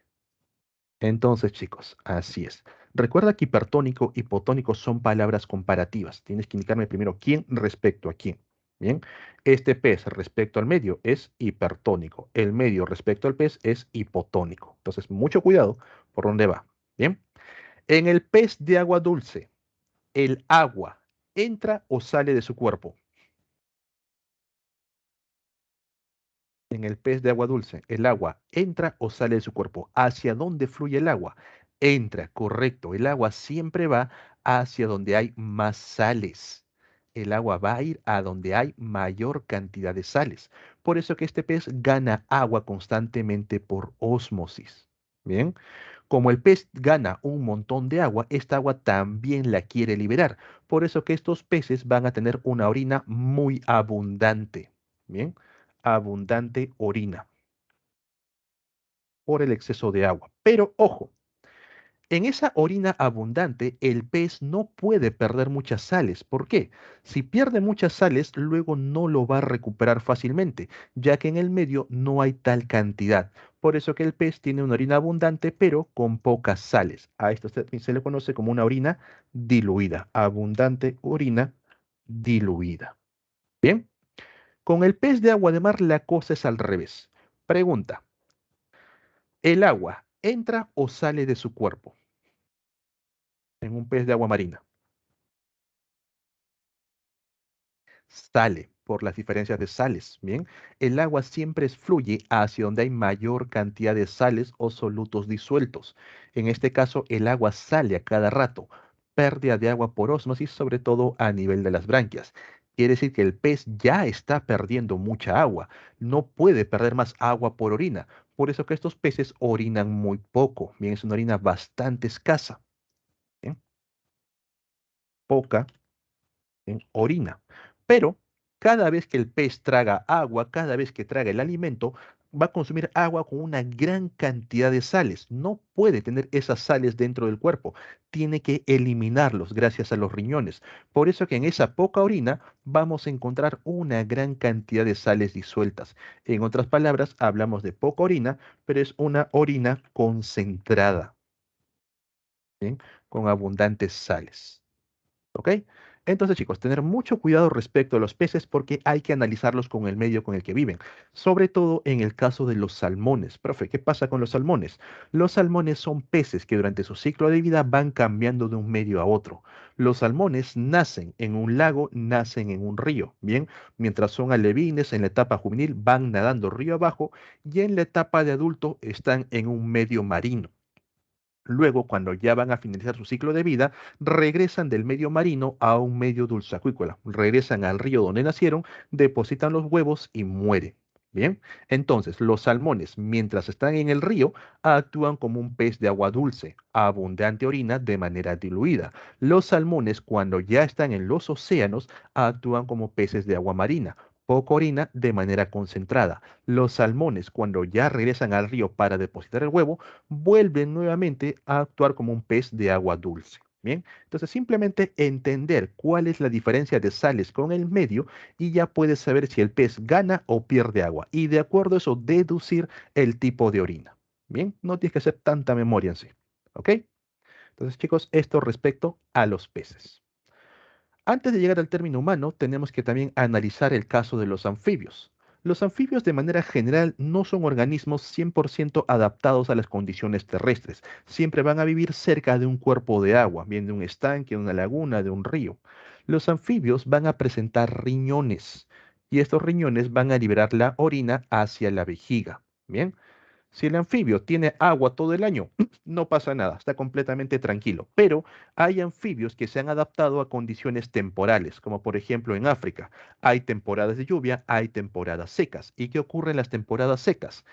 Entonces, chicos, así es. Recuerda que hipertónico y hipotónico son palabras comparativas. Tienes que indicarme primero quién respecto a quién. Bien, este pez respecto al medio es hipertónico. El medio respecto al pez es hipotónico. Entonces, mucho cuidado por dónde va. Bien, en el pez de agua dulce, ¿el agua entra o sale de su cuerpo? En el pez de agua dulce, ¿el agua entra o sale de su cuerpo? ¿Hacia dónde fluye el agua? Entra, correcto. El agua siempre va hacia donde hay más sales. El agua va a ir a donde hay mayor cantidad de sales. Por eso que este pez gana agua constantemente por ósmosis. Bien, como el pez gana un montón de agua, esta agua también la quiere liberar. Por eso que estos peces van a tener una orina muy abundante. Bien, abundante orina por el exceso de agua. Pero ojo, en esa orina abundante el pez no puede perder muchas sales. ¿Por qué? Si pierde muchas sales, luego no lo va a recuperar fácilmente, ya que en el medio no hay tal cantidad. Por eso que el pez tiene una orina abundante, pero con pocas sales. A esto se le conoce como una orina diluida. Abundante orina diluida. Bien, con el pez de agua de mar la cosa es al revés. Pregunta. ¿El agua entra o sale de su cuerpo en un pez de agua marina? Sale por las diferencias de sales. Bien, el agua siempre fluye hacia donde hay mayor cantidad de sales o solutos disueltos. En este caso, el agua sale a cada rato. Pérdida de agua por ósmosis, sobre todo a nivel de las branquias. Quiere decir que el pez ya está perdiendo mucha agua. No puede perder más agua por orina. Por eso que estos peces orinan muy poco. Bien, es una orina bastante escasa. Bien, poca en orina. Pero cada vez que el pez traga agua, cada vez que traga el alimento, va a consumir agua con una gran cantidad de sales. No puede tener esas sales dentro del cuerpo. Tiene que eliminarlos gracias a los riñones. Por eso que en esa poca orina vamos a encontrar una gran cantidad de sales disueltas. En otras palabras, hablamos de poca orina, pero es una orina concentrada, ¿bien? Con abundantes sales. ¿Ok? Entonces, chicos, tener mucho cuidado respecto a los peces porque hay que analizarlos con el medio con el que viven, sobre todo en el caso de los salmones. Profe, ¿qué pasa con los salmones? Los salmones son peces que durante su ciclo de vida van cambiando de un medio a otro. Los salmones nacen en un lago, nacen en un río, ¿bien? Mientras son alevines en la etapa juvenil van nadando río abajo y en la etapa de adulto están en un medio marino. Luego, cuando ya van a finalizar su ciclo de vida, regresan del medio marino a un medio dulceacuícola. Regresan al río donde nacieron, depositan los huevos y mueren. Bien, entonces los salmones, mientras están en el río, actúan como un pez de agua dulce, abundante orina de manera diluida. Los salmones, cuando ya están en los océanos, actúan como peces de agua marina, poca orina de manera concentrada. Los salmones, cuando ya regresan al río para depositar el huevo, vuelven nuevamente a actuar como un pez de agua dulce. Bien, entonces simplemente entender cuál es la diferencia de sales con el medio y ya puedes saber si el pez gana o pierde agua y de acuerdo a eso deducir el tipo de orina. Bien, no tienes que hacer tanta memoria en sí. ¿Ok? Entonces chicos, esto respecto a los peces. Antes de llegar al término humano, tenemos que también analizar el caso de los anfibios. Los anfibios de manera general no son organismos 100% adaptados a las condiciones terrestres. Siempre van a vivir cerca de un cuerpo de agua, bien de un estanque, de una laguna, de un río. Los anfibios van a presentar riñones y estos riñones van a liberar la orina hacia la vejiga. Bien. Si el anfibio tiene agua todo el año, no pasa nada, está completamente tranquilo. Pero hay anfibios que se han adaptado a condiciones temporales, como por ejemplo en África. Hay temporadas de lluvia, hay temporadas secas. ¿Y qué ocurre en las temporadas secas?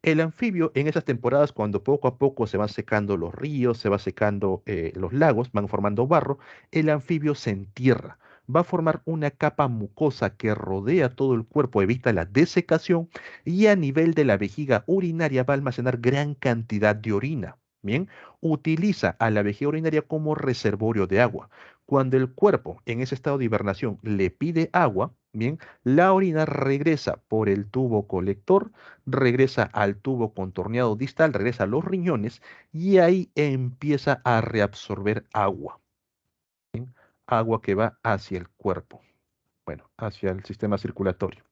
El anfibio en esas temporadas, cuando poco a poco se van secando los ríos, se va secando los lagos, van formando barro, el anfibio se entierra. Va a formar una capa mucosa que rodea todo el cuerpo, evita la desecación y a nivel de la vejiga urinaria va a almacenar gran cantidad de orina. Bien, utiliza a la vejiga urinaria como reservorio de agua. Cuando el cuerpo en ese estado de hibernación le pide agua, bien, la orina regresa por el tubo colector, regresa al tubo contorneado distal, regresa a los riñones y ahí empieza a reabsorber agua. ¿Bien? Agua que va hacia el cuerpo, bueno, hacia el sistema circulatorio.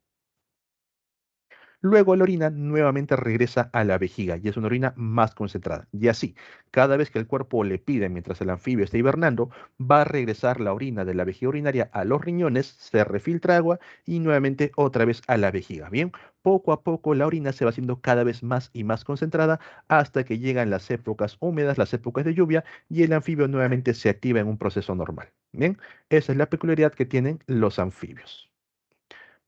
Luego la orina nuevamente regresa a la vejiga y es una orina más concentrada. Y así, cada vez que el cuerpo le pide mientras el anfibio está hibernando, va a regresar la orina de la vejiga urinaria a los riñones, se refiltra agua y nuevamente otra vez a la vejiga. Bien, poco a poco la orina se va haciendo cada vez más y más concentrada hasta que llegan las épocas húmedas, las épocas de lluvia y el anfibio nuevamente se activa en un proceso normal. Bien, esa es la peculiaridad que tienen los anfibios.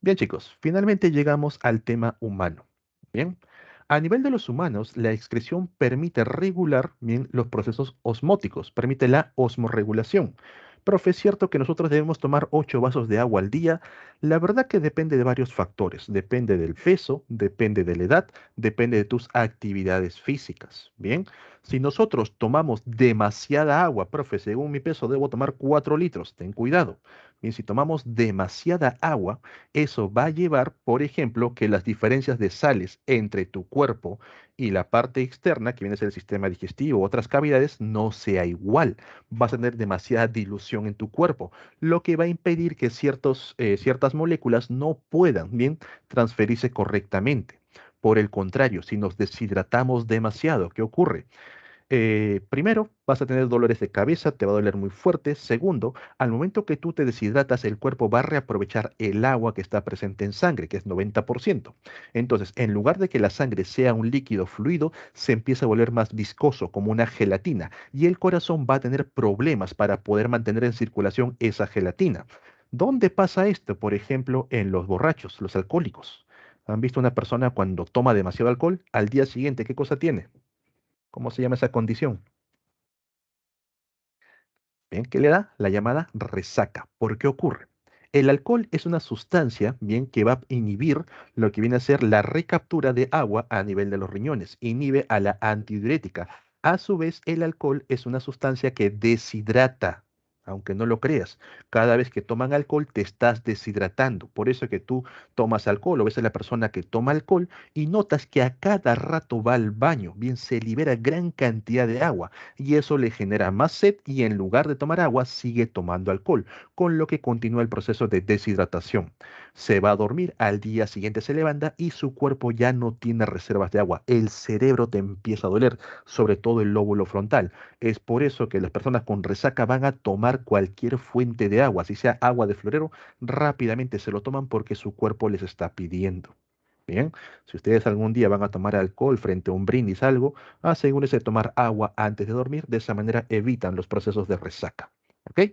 Bien, chicos, finalmente llegamos al tema humano. Bien, a nivel de los humanos, la excreción permite regular bien los procesos osmóticos, permite la osmorregulación. Profe, es cierto que nosotros debemos tomar 8 vasos de agua al día. La verdad que depende de varios factores. Depende del peso, depende de la edad, depende de tus actividades físicas. Bien, si nosotros tomamos demasiada agua, profe, según mi peso debo tomar 4 litros. Ten cuidado. Bien, si tomamos demasiada agua, eso va a llevar, por ejemplo, que las diferencias de sales entre tu cuerpo y la parte externa, que viene a ser el sistema digestivo u otras cavidades, no sea igual. Vas a tener demasiada dilución en tu cuerpo, lo que va a impedir que ciertas moléculas no puedan bien transferirse correctamente. Por el contrario, si nos deshidratamos demasiado, ¿qué ocurre? Primero, vas a tener dolores de cabeza, te va a doler muy fuerte. Segundo, al momento que tú te deshidratas, el cuerpo va a reaprovechar el agua que está presente en sangre, que es 90%. Entonces, en lugar de que la sangre sea un líquido fluido, se empieza a volver más viscoso, como una gelatina, y el corazón va a tener problemas para poder mantener en circulación esa gelatina. ¿Dónde pasa esto? Por ejemplo, en los borrachos, los alcohólicos. ¿Han visto una persona cuando toma demasiado alcohol? Al día siguiente, ¿qué cosa tiene? ¿Cómo se llama esa condición? Bien, ¿qué le da? La llamada resaca. ¿Por qué ocurre? El alcohol es una sustancia, bien, que va a inhibir lo que viene a ser la recaptura de agua a nivel de los riñones, inhibe a la antidiurética. A su vez, el alcohol es una sustancia que deshidrata, aunque no lo creas. Cada vez que toman alcohol te estás deshidratando. Por eso que tú tomas alcohol o ves a la persona que toma alcohol y notas que a cada rato va al baño, bien, se libera gran cantidad de agua y eso le genera más sed y en lugar de tomar agua sigue tomando alcohol, con lo que continúa el proceso de deshidratación. Se va a dormir, al día siguiente se levanta y su cuerpo ya no tiene reservas de agua. El cerebro te empieza a doler, sobre todo el lóbulo frontal. Es por eso que las personas con resaca van a tomar cualquier fuente de agua, si sea agua de florero, rápidamente se lo toman porque su cuerpo les está pidiendo. Bien, si ustedes algún día van a tomar alcohol frente a un brindis algo, asegúrense de tomar agua antes de dormir, de esa manera evitan los procesos de resaca. ¿Ok?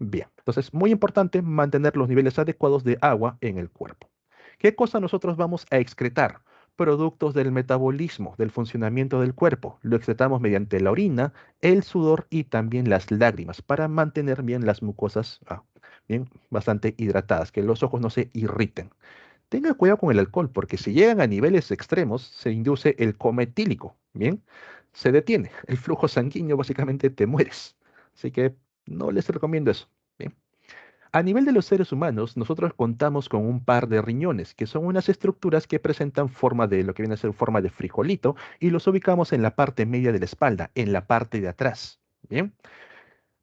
Bien, entonces muy importante mantener los niveles adecuados de agua en el cuerpo. ¿Qué cosa nosotros vamos a excretar? Productos del metabolismo, del funcionamiento del cuerpo. Lo excretamos mediante la orina, el sudor y también las lágrimas para mantener bien las mucosas, bien, bastante hidratadas, que los ojos no se irriten. Tenga cuidado con el alcohol, porque si llegan a niveles extremos, se induce el coma etílico. Bien, se detiene. El flujo sanguíneo, básicamente te mueres. Así que no les recomiendo eso. Bien. A nivel de los seres humanos, nosotros contamos con un par de riñones, que son unas estructuras que presentan forma de lo que viene a ser forma de frijolito, y los ubicamos en la parte media de la espalda, en la parte de atrás. Bien.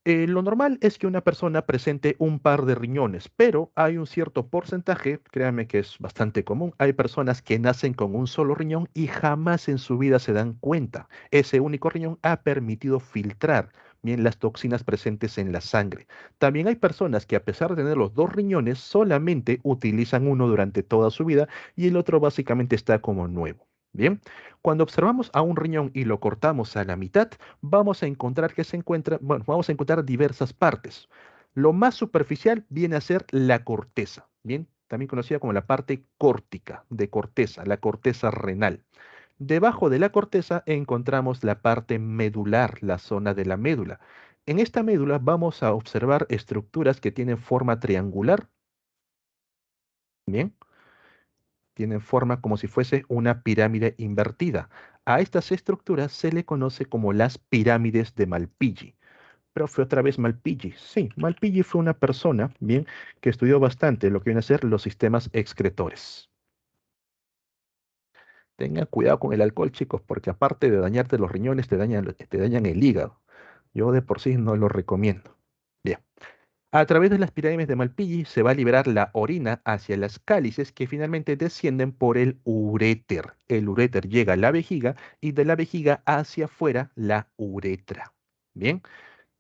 Lo normal es que una persona presente un par de riñones, pero hay un cierto porcentaje, créanme que es bastante común, hay personas que nacen con un solo riñón y jamás en su vida se dan cuenta. Ese único riñón ha permitido filtrar bien, las toxinas presentes en la sangre. También hay personas que a pesar de tener los dos riñones, solamente utilizan uno durante toda su vida y el otro básicamente está como nuevo. Bien, cuando observamos a un riñón y lo cortamos a la mitad, vamos a encontrar que se encuentra, bueno, vamos a encontrar diversas partes. Lo más superficial viene a ser la corteza, bien, también conocida como la parte córtica de corteza, la corteza renal. Debajo de la corteza encontramos la parte medular, la zona de la médula. En esta médula vamos a observar estructuras que tienen forma triangular, bien, tienen forma como si fuese una pirámide invertida. A estas estructuras se le conoce como las pirámides de Malpighi. Profe, otra vez Malpighi. Sí, Malpighi fue una persona, bien, que estudió bastante lo que vienen a ser los sistemas excretores. Tengan cuidado con el alcohol, chicos, porque aparte de dañarte los riñones, te dañan el hígado. Yo de por sí no lo recomiendo. Bien. A través de las pirámides de Malpighi se va a liberar la orina hacia las cálices que finalmente descienden por el uréter. El uréter llega a la vejiga y de la vejiga hacia afuera la uretra. Bien.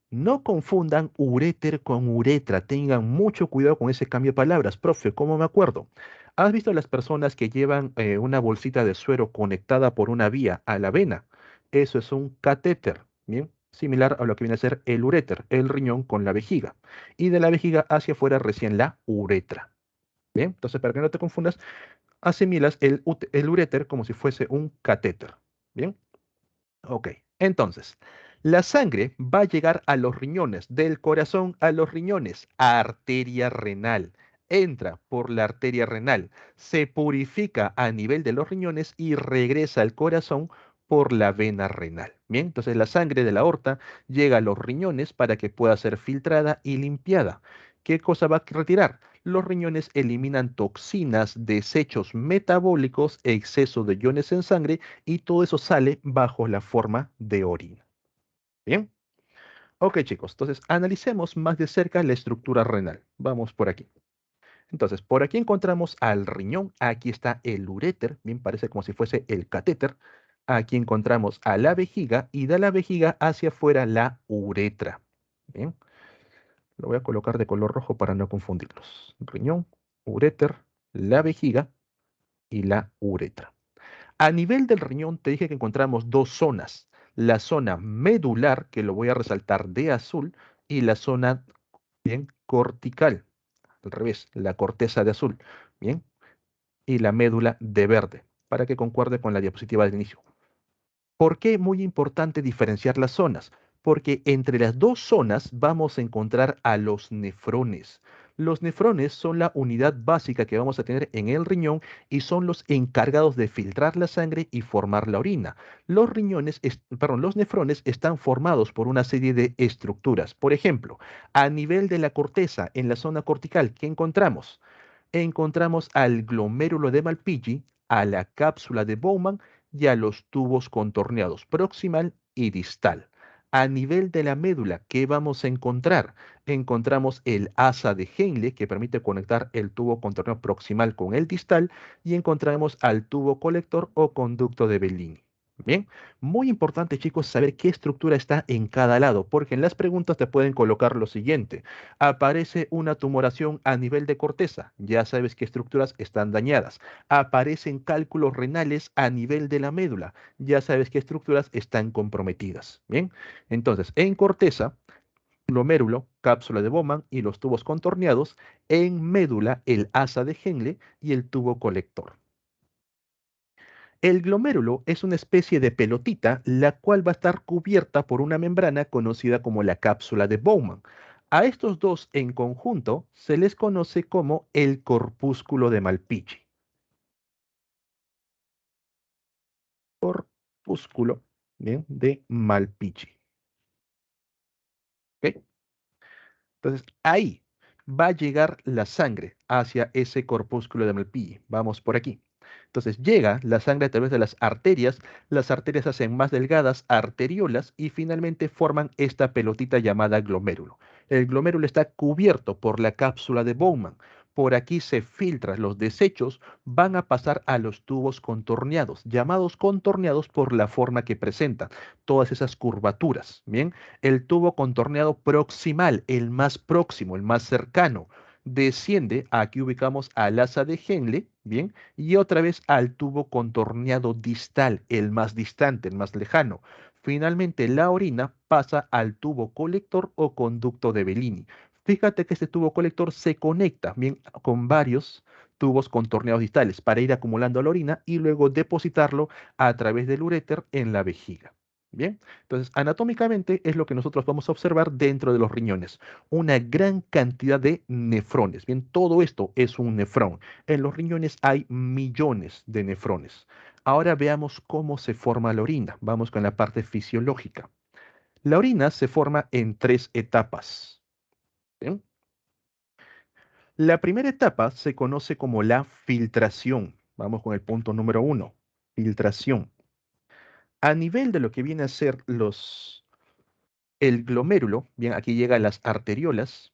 No confundan uréter con uretra. Tengan mucho cuidado con ese cambio de palabras. Profe, ¿cómo me acuerdo? ¿Has visto las personas que llevan una bolsita de suero conectada por una vía a la vena? Eso es un catéter, ¿bien? Similar a lo que viene a ser el uréter, el riñón con la vejiga. Y de la vejiga hacia afuera recién la uretra. ¿Bien? Entonces, para que no te confundas, asimilas el uréter como si fuese un catéter. ¿Bien? Ok, entonces, la sangre va a llegar a los riñones, del corazón a los riñones, arteria renal. Entra por la arteria renal, se purifica a nivel de los riñones y regresa al corazón por la vena renal. Bien, entonces la sangre de la aorta llega a los riñones para que pueda ser filtrada y limpiada. ¿Qué cosa va a retirar? Los riñones eliminan toxinas, desechos metabólicos, exceso de iones en sangre y todo eso sale bajo la forma de orina. Bien, ok chicos, entonces analicemos más de cerca la estructura renal. Vamos por aquí. Entonces, por aquí encontramos al riñón, aquí está el uréter, bien parece como si fuese el catéter. Aquí encontramos a la vejiga y de la vejiga hacia afuera la uretra. Bien, lo voy a colocar de color rojo para no confundirlos. Riñón, uréter, la vejiga y la uretra. A nivel del riñón te dije que encontramos dos zonas, la zona medular, que lo voy a resaltar de azul, y la zona, bien, cortical, al revés, la corteza de azul, bien, y la médula de verde, para que concuerde con la diapositiva del inicio. ¿Por qué es muy importante diferenciar las zonas? Porque entre las dos zonas vamos a encontrar a los nefrones. Los nefrones son la unidad básica que vamos a tener en el riñón y son los encargados de filtrar la sangre y formar la orina. Los nefrones están formados por una serie de estructuras. Por ejemplo, a nivel de la corteza, en la zona cortical, ¿qué encontramos? Encontramos al glomérulo de Malpighi, a la cápsula de Bowman y a los tubos contorneados proximal y distal. A nivel de la médula, ¿qué vamos a encontrar? Encontramos el asa de Henle, que permite conectar el tubo contorneado proximal con el distal, y encontramos al tubo colector o conducto de Bellini. Bien, muy importante chicos saber qué estructura está en cada lado, porque en las preguntas te pueden colocar lo siguiente. Aparece una tumoración a nivel de corteza, ya sabes qué estructuras están dañadas. Aparecen cálculos renales a nivel de la médula, ya sabes qué estructuras están comprometidas. Bien, entonces en corteza, glomérulo, cápsula de Bowman y los tubos contorneados, en médula el asa de Henle y el tubo colector. El glomérulo es una especie de pelotita, la cual va a estar cubierta por una membrana conocida como la cápsula de Bowman. A estos dos en conjunto se les conoce como el corpúsculo de Malpighi. Corpúsculo, ¿bien? De Malpighi. ¿Ok? Entonces, ahí va a llegar la sangre hacia ese corpúsculo de Malpighi. Vamos por aquí. Entonces, llega la sangre a través de las arterias se hacen más delgadas, arteriolas, y finalmente forman esta pelotita llamada glomérulo. El glomérulo está cubierto por la cápsula de Bowman. por aquí se filtra, los desechos van a pasar a los tubos contorneados, llamados contorneados por la forma que presentan, todas esas curvaturas, ¿bien? El tubo contorneado proximal, el más próximo, el más cercano, desciende, aquí ubicamos al asa de Henle, ¿bien? Y otra vez al tubo contorneado distal, el más distante, el más lejano. Finalmente, la orina pasa al tubo colector o conducto de Bellini. Fíjate que este tubo colector se conecta bien con varios tubos contorneados distales para ir acumulando la orina y luego depositarlo a través del uréter en la vejiga. Bien, entonces anatómicamente es lo que nosotros vamos a observar dentro de los riñones. Una gran cantidad de nefrones. Bien, todo esto es un nefrón. En los riñones hay millones de nefrones. Ahora veamos cómo se forma la orina. Vamos con la parte fisiológica. La orina se forma en tres etapas. ¿Bien? La primera etapa se conoce como la filtración. Vamos con el punto número uno, filtración. A nivel de lo que viene a ser el glomérulo, bien, aquí llegan las arteriolas,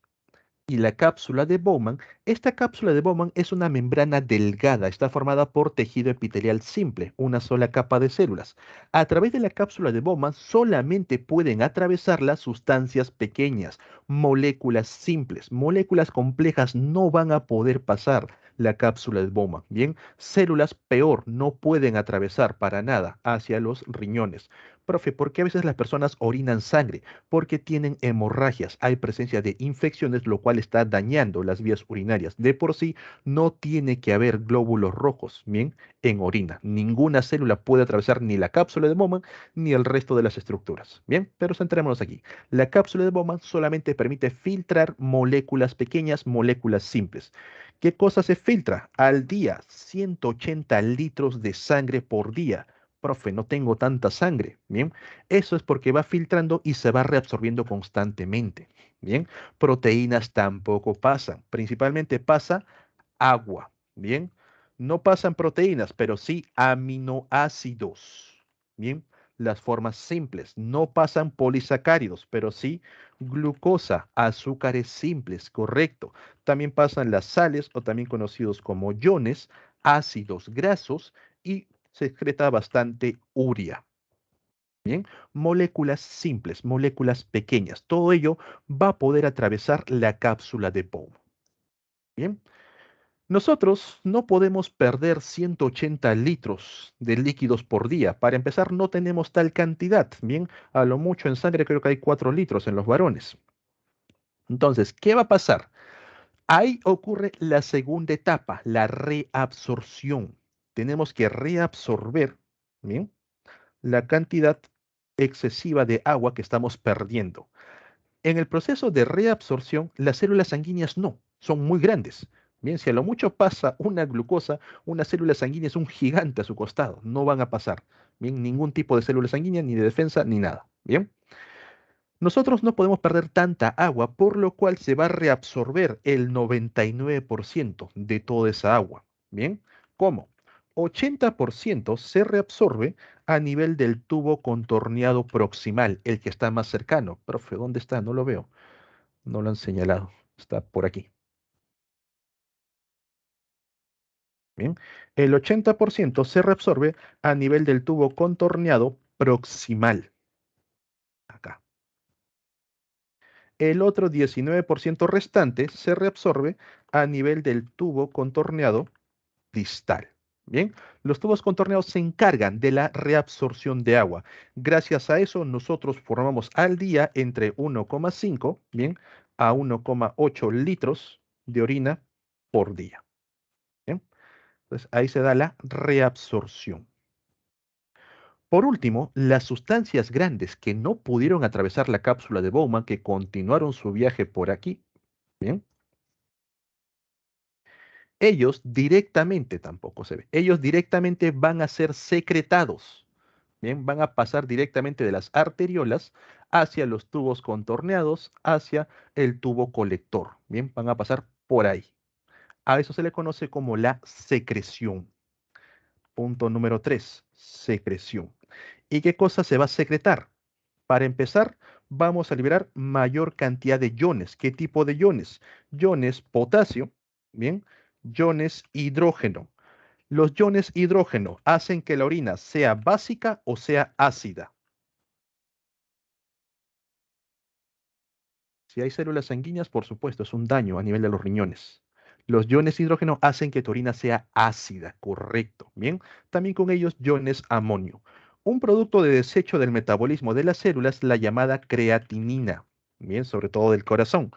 y la cápsula de Bowman. Esta cápsula de Bowman es una membrana delgada, está formada por tejido epitelial simple, una sola capa de células. A través de la cápsula de Bowman solamente pueden atravesarla sustancias pequeñas, moléculas simples, moléculas complejas no van a poder pasar la cápsula de Bowman. Bien, células peor, no pueden atravesar para nada hacia los riñones. Profe, ¿por qué a veces las personas orinan sangre? Porque tienen hemorragias, hay presencia de infecciones, lo cual está dañando las vías urinarias. De por sí, no tiene que haber glóbulos rojos, bien, en orina. Ninguna célula puede atravesar ni la cápsula de Bowman ni el resto de las estructuras. Bien, pero centrémonos aquí. La cápsula de Bowman solamente permite filtrar moléculas pequeñas, moléculas simples. ¿Qué cosa se filtra? Al día, 180 litros de sangre por día. Profe, no tengo tanta sangre. Bien, eso es porque va filtrando y se va reabsorbiendo constantemente. Bien, proteínas tampoco pasan. Principalmente pasa agua. Bien, no pasan proteínas, pero sí aminoácidos. Bien, las formas simples. No pasan polisacáridos, pero sí glucosa, azúcares simples, correcto. También pasan las sales o también conocidos como iones, ácidos grasos y se excreta bastante urea. Bien, moléculas simples, moléculas pequeñas. Todo ello va a poder atravesar la cápsula de Bowman. Bien, nosotros no podemos perder 180 litros de líquidos por día. Para empezar, no tenemos tal cantidad. Bien, a lo mucho en sangre creo que hay 4 litros en los varones. Entonces, ¿qué va a pasar? Ahí ocurre la segunda etapa, la reabsorción. Tenemos que reabsorber, bien, la cantidad excesiva de agua que estamos perdiendo. En el proceso de reabsorción, las células sanguíneas no, son muy grandes. Bien, si a lo mucho pasa una glucosa, una célula sanguínea es un gigante a su costado, no van a pasar. Bien, ningún tipo de célula sanguínea, ni de defensa, ni nada. Bien, nosotros no podemos perder tanta agua, por lo cual se va a reabsorber el 99% de toda esa agua. Bien, ¿cómo? 80% se reabsorbe a nivel del tubo contorneado proximal, el que está más cercano. Profe, ¿dónde está? No lo veo. No lo han señalado. Está por aquí. Bien. El 80% se reabsorbe a nivel del tubo contorneado proximal. Acá. El otro 19% restante se reabsorbe a nivel del tubo contorneado distal. Bien, los tubos contorneados se encargan de la reabsorción de agua. Gracias a eso, nosotros formamos al día entre 1,5, bien, a 1,8 litros de orina por día. Bien, entonces ahí se da la reabsorción. Por último, las sustancias grandes que no pudieron atravesar la cápsula de Bowman, que continuaron su viaje por aquí, bien, ellos directamente tampoco se ve. Ellos directamente van a ser secretados. Bien, van a pasar directamente de las arteriolas hacia los tubos contorneados, hacia el tubo colector. Bien, van a pasar por ahí. A eso se le conoce como la secreción. Punto número 3, secreción. ¿Y qué cosa se va a secretar? Para empezar, vamos a liberar mayor cantidad de iones. ¿Qué tipo de iones? Iones potasio, Bien, iones hidrógeno. Los iones hidrógeno hacen que la orina sea básica o sea ácida. Si hay células sanguíneas, por supuesto, es un daño a nivel de los riñones. Los iones hidrógeno hacen que tu orina sea ácida, correcto. Bien, también con ellos iones amonio. Un producto de desecho del metabolismo de las células, la llamada creatinina. Bien, sobre todo del corazón.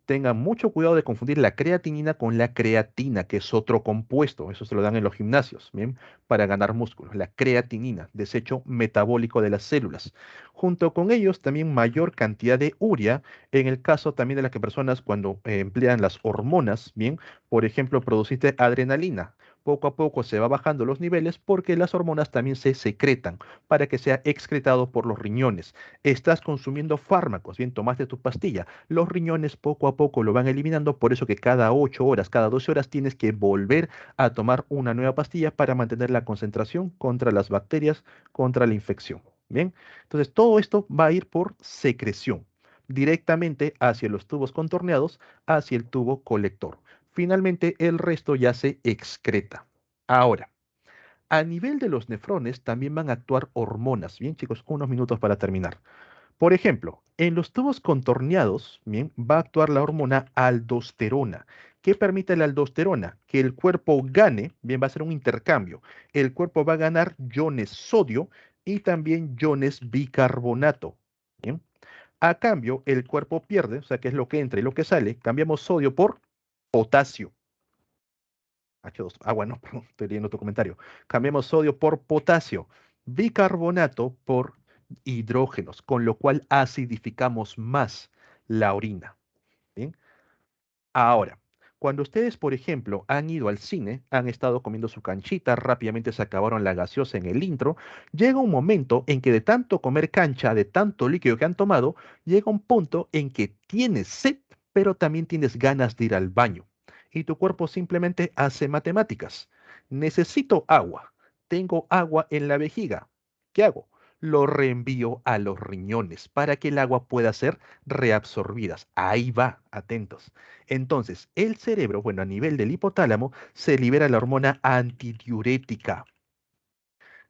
Tengan mucho cuidado de confundir la creatinina con la creatina, que es otro compuesto. Eso se lo dan en los gimnasios, bien, para ganar músculos. La creatinina, desecho metabólico de las células. Junto con ellos, también mayor cantidad de urea en el caso también de las que personas cuando emplean las hormonas, bien, por ejemplo, produciste adrenalina. Poco a poco se va bajando los niveles porque las hormonas también se secretan para que sea excretado por los riñones. Estás consumiendo fármacos, bien, tomaste tu pastilla. Los riñones poco a poco lo van eliminando, por eso que cada 8 horas, cada 12 horas tienes que volver a tomar una nueva pastilla para mantener la concentración contra las bacterias, contra la infección. Bien, entonces todo esto va a ir por secreción directamente hacia los tubos contorneados, hacia el tubo colector. Finalmente, el resto ya se excreta. Ahora, a nivel de los nefrones también van a actuar hormonas. Bien, chicos, unos minutos para terminar. Por ejemplo, en los tubos contorneados, bien, va a actuar la hormona aldosterona. ¿Qué permite la aldosterona? Que el cuerpo gane, bien, va a ser un intercambio. El cuerpo va a ganar iones sodio y también iones bicarbonato. Bien. A cambio, el cuerpo pierde, o sea, que es lo que entra y lo que sale, cambiamos sodio por potasio. H2, agua, no, perdón, estoy leyendo tu comentario. Cambiamos sodio por potasio, bicarbonato por hidrógenos, con lo cual acidificamos más la orina. ¿Bien? Ahora, cuando ustedes, por ejemplo, han ido al cine, han estado comiendo su canchita, rápidamente se acabaron la gaseosa en el intro, llega un momento en que de tanto comer cancha, de tanto líquido que han tomado, llega un punto en que tienes sed, pero también tienes ganas de ir al baño. Y tu cuerpo simplemente hace matemáticas. Necesito agua. Tengo agua en la vejiga. ¿Qué hago? Lo reenvío a los riñones para que el agua pueda ser reabsorbida. Ahí va, atentos. Entonces, el cerebro, bueno, a nivel del hipotálamo, se libera la hormona antidiurética.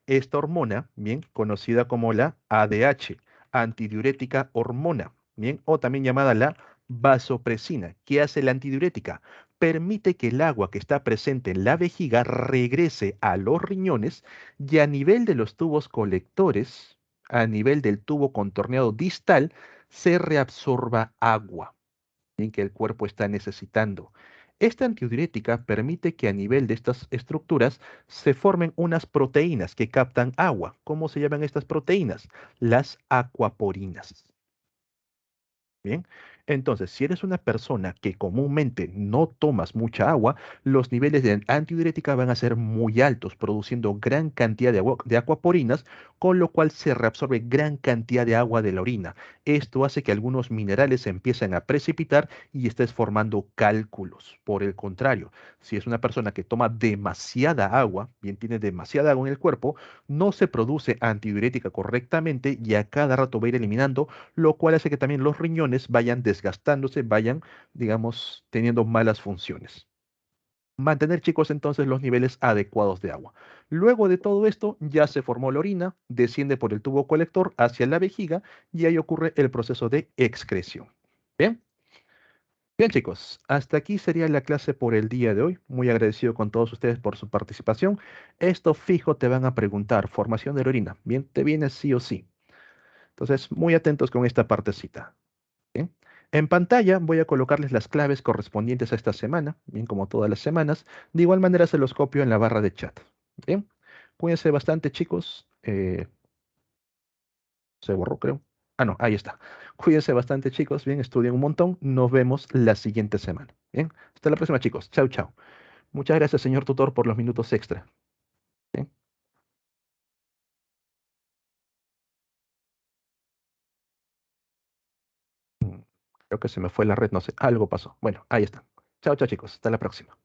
Esta hormona, bien, conocida como la ADH, antidiurética hormona, bien, o también llamada la vasopresina. ¿Qué hace la antidiurética? Permite que el agua que está presente en la vejiga regrese a los riñones y a nivel de los tubos colectores, a nivel del tubo contorneado distal, se reabsorba agua en que el cuerpo está necesitando. Esta antidiurética permite que a nivel de estas estructuras se formen unas proteínas que captan agua. ¿Cómo se llaman estas proteínas? Las acuaporinas. Bien, entonces, si eres una persona que comúnmente no tomas mucha agua, los niveles de antidiurética van a ser muy altos, produciendo gran cantidad de acuaporinas, con lo cual se reabsorbe gran cantidad de agua de la orina. Esto hace que algunos minerales se empiecen a precipitar y estés formando cálculos. Por el contrario, si es una persona que toma demasiada agua, bien tiene demasiada agua en el cuerpo, no se produce antidiurética correctamente y a cada rato va a ir eliminando lo cual hace que también los riñones vayan desgastándose, vayan, digamos, teniendo malas funciones. Mantener, chicos, entonces los niveles adecuados de agua. Luego de todo esto, ya se formó la orina, desciende por el tubo colector hacia la vejiga y ahí ocurre el proceso de excreción. Bien, bien, chicos, hasta aquí sería la clase por el día de hoy. Muy agradecido con todos ustedes por su participación. Esto fijo te van a preguntar, formación de la orina. Bien, te viene sí o sí. Entonces, muy atentos con esta partecita. Bien. En pantalla voy a colocarles las claves correspondientes a esta semana, bien como todas las semanas. De igual manera se los copio en la barra de chat. Bien, cuídense bastante, chicos. Se borró, creo. Ah, no, ahí está. Cuídense bastante, chicos. Bien, estudien un montón. Nos vemos la siguiente semana. Bien, hasta la próxima, chicos. Chao, chao. Muchas gracias, señor tutor, por los minutos extra. Bien. Mm, Creo que se me fue la red, no sé. Algo pasó. Bueno, ahí está. Chao, chao, chicos. Hasta la próxima.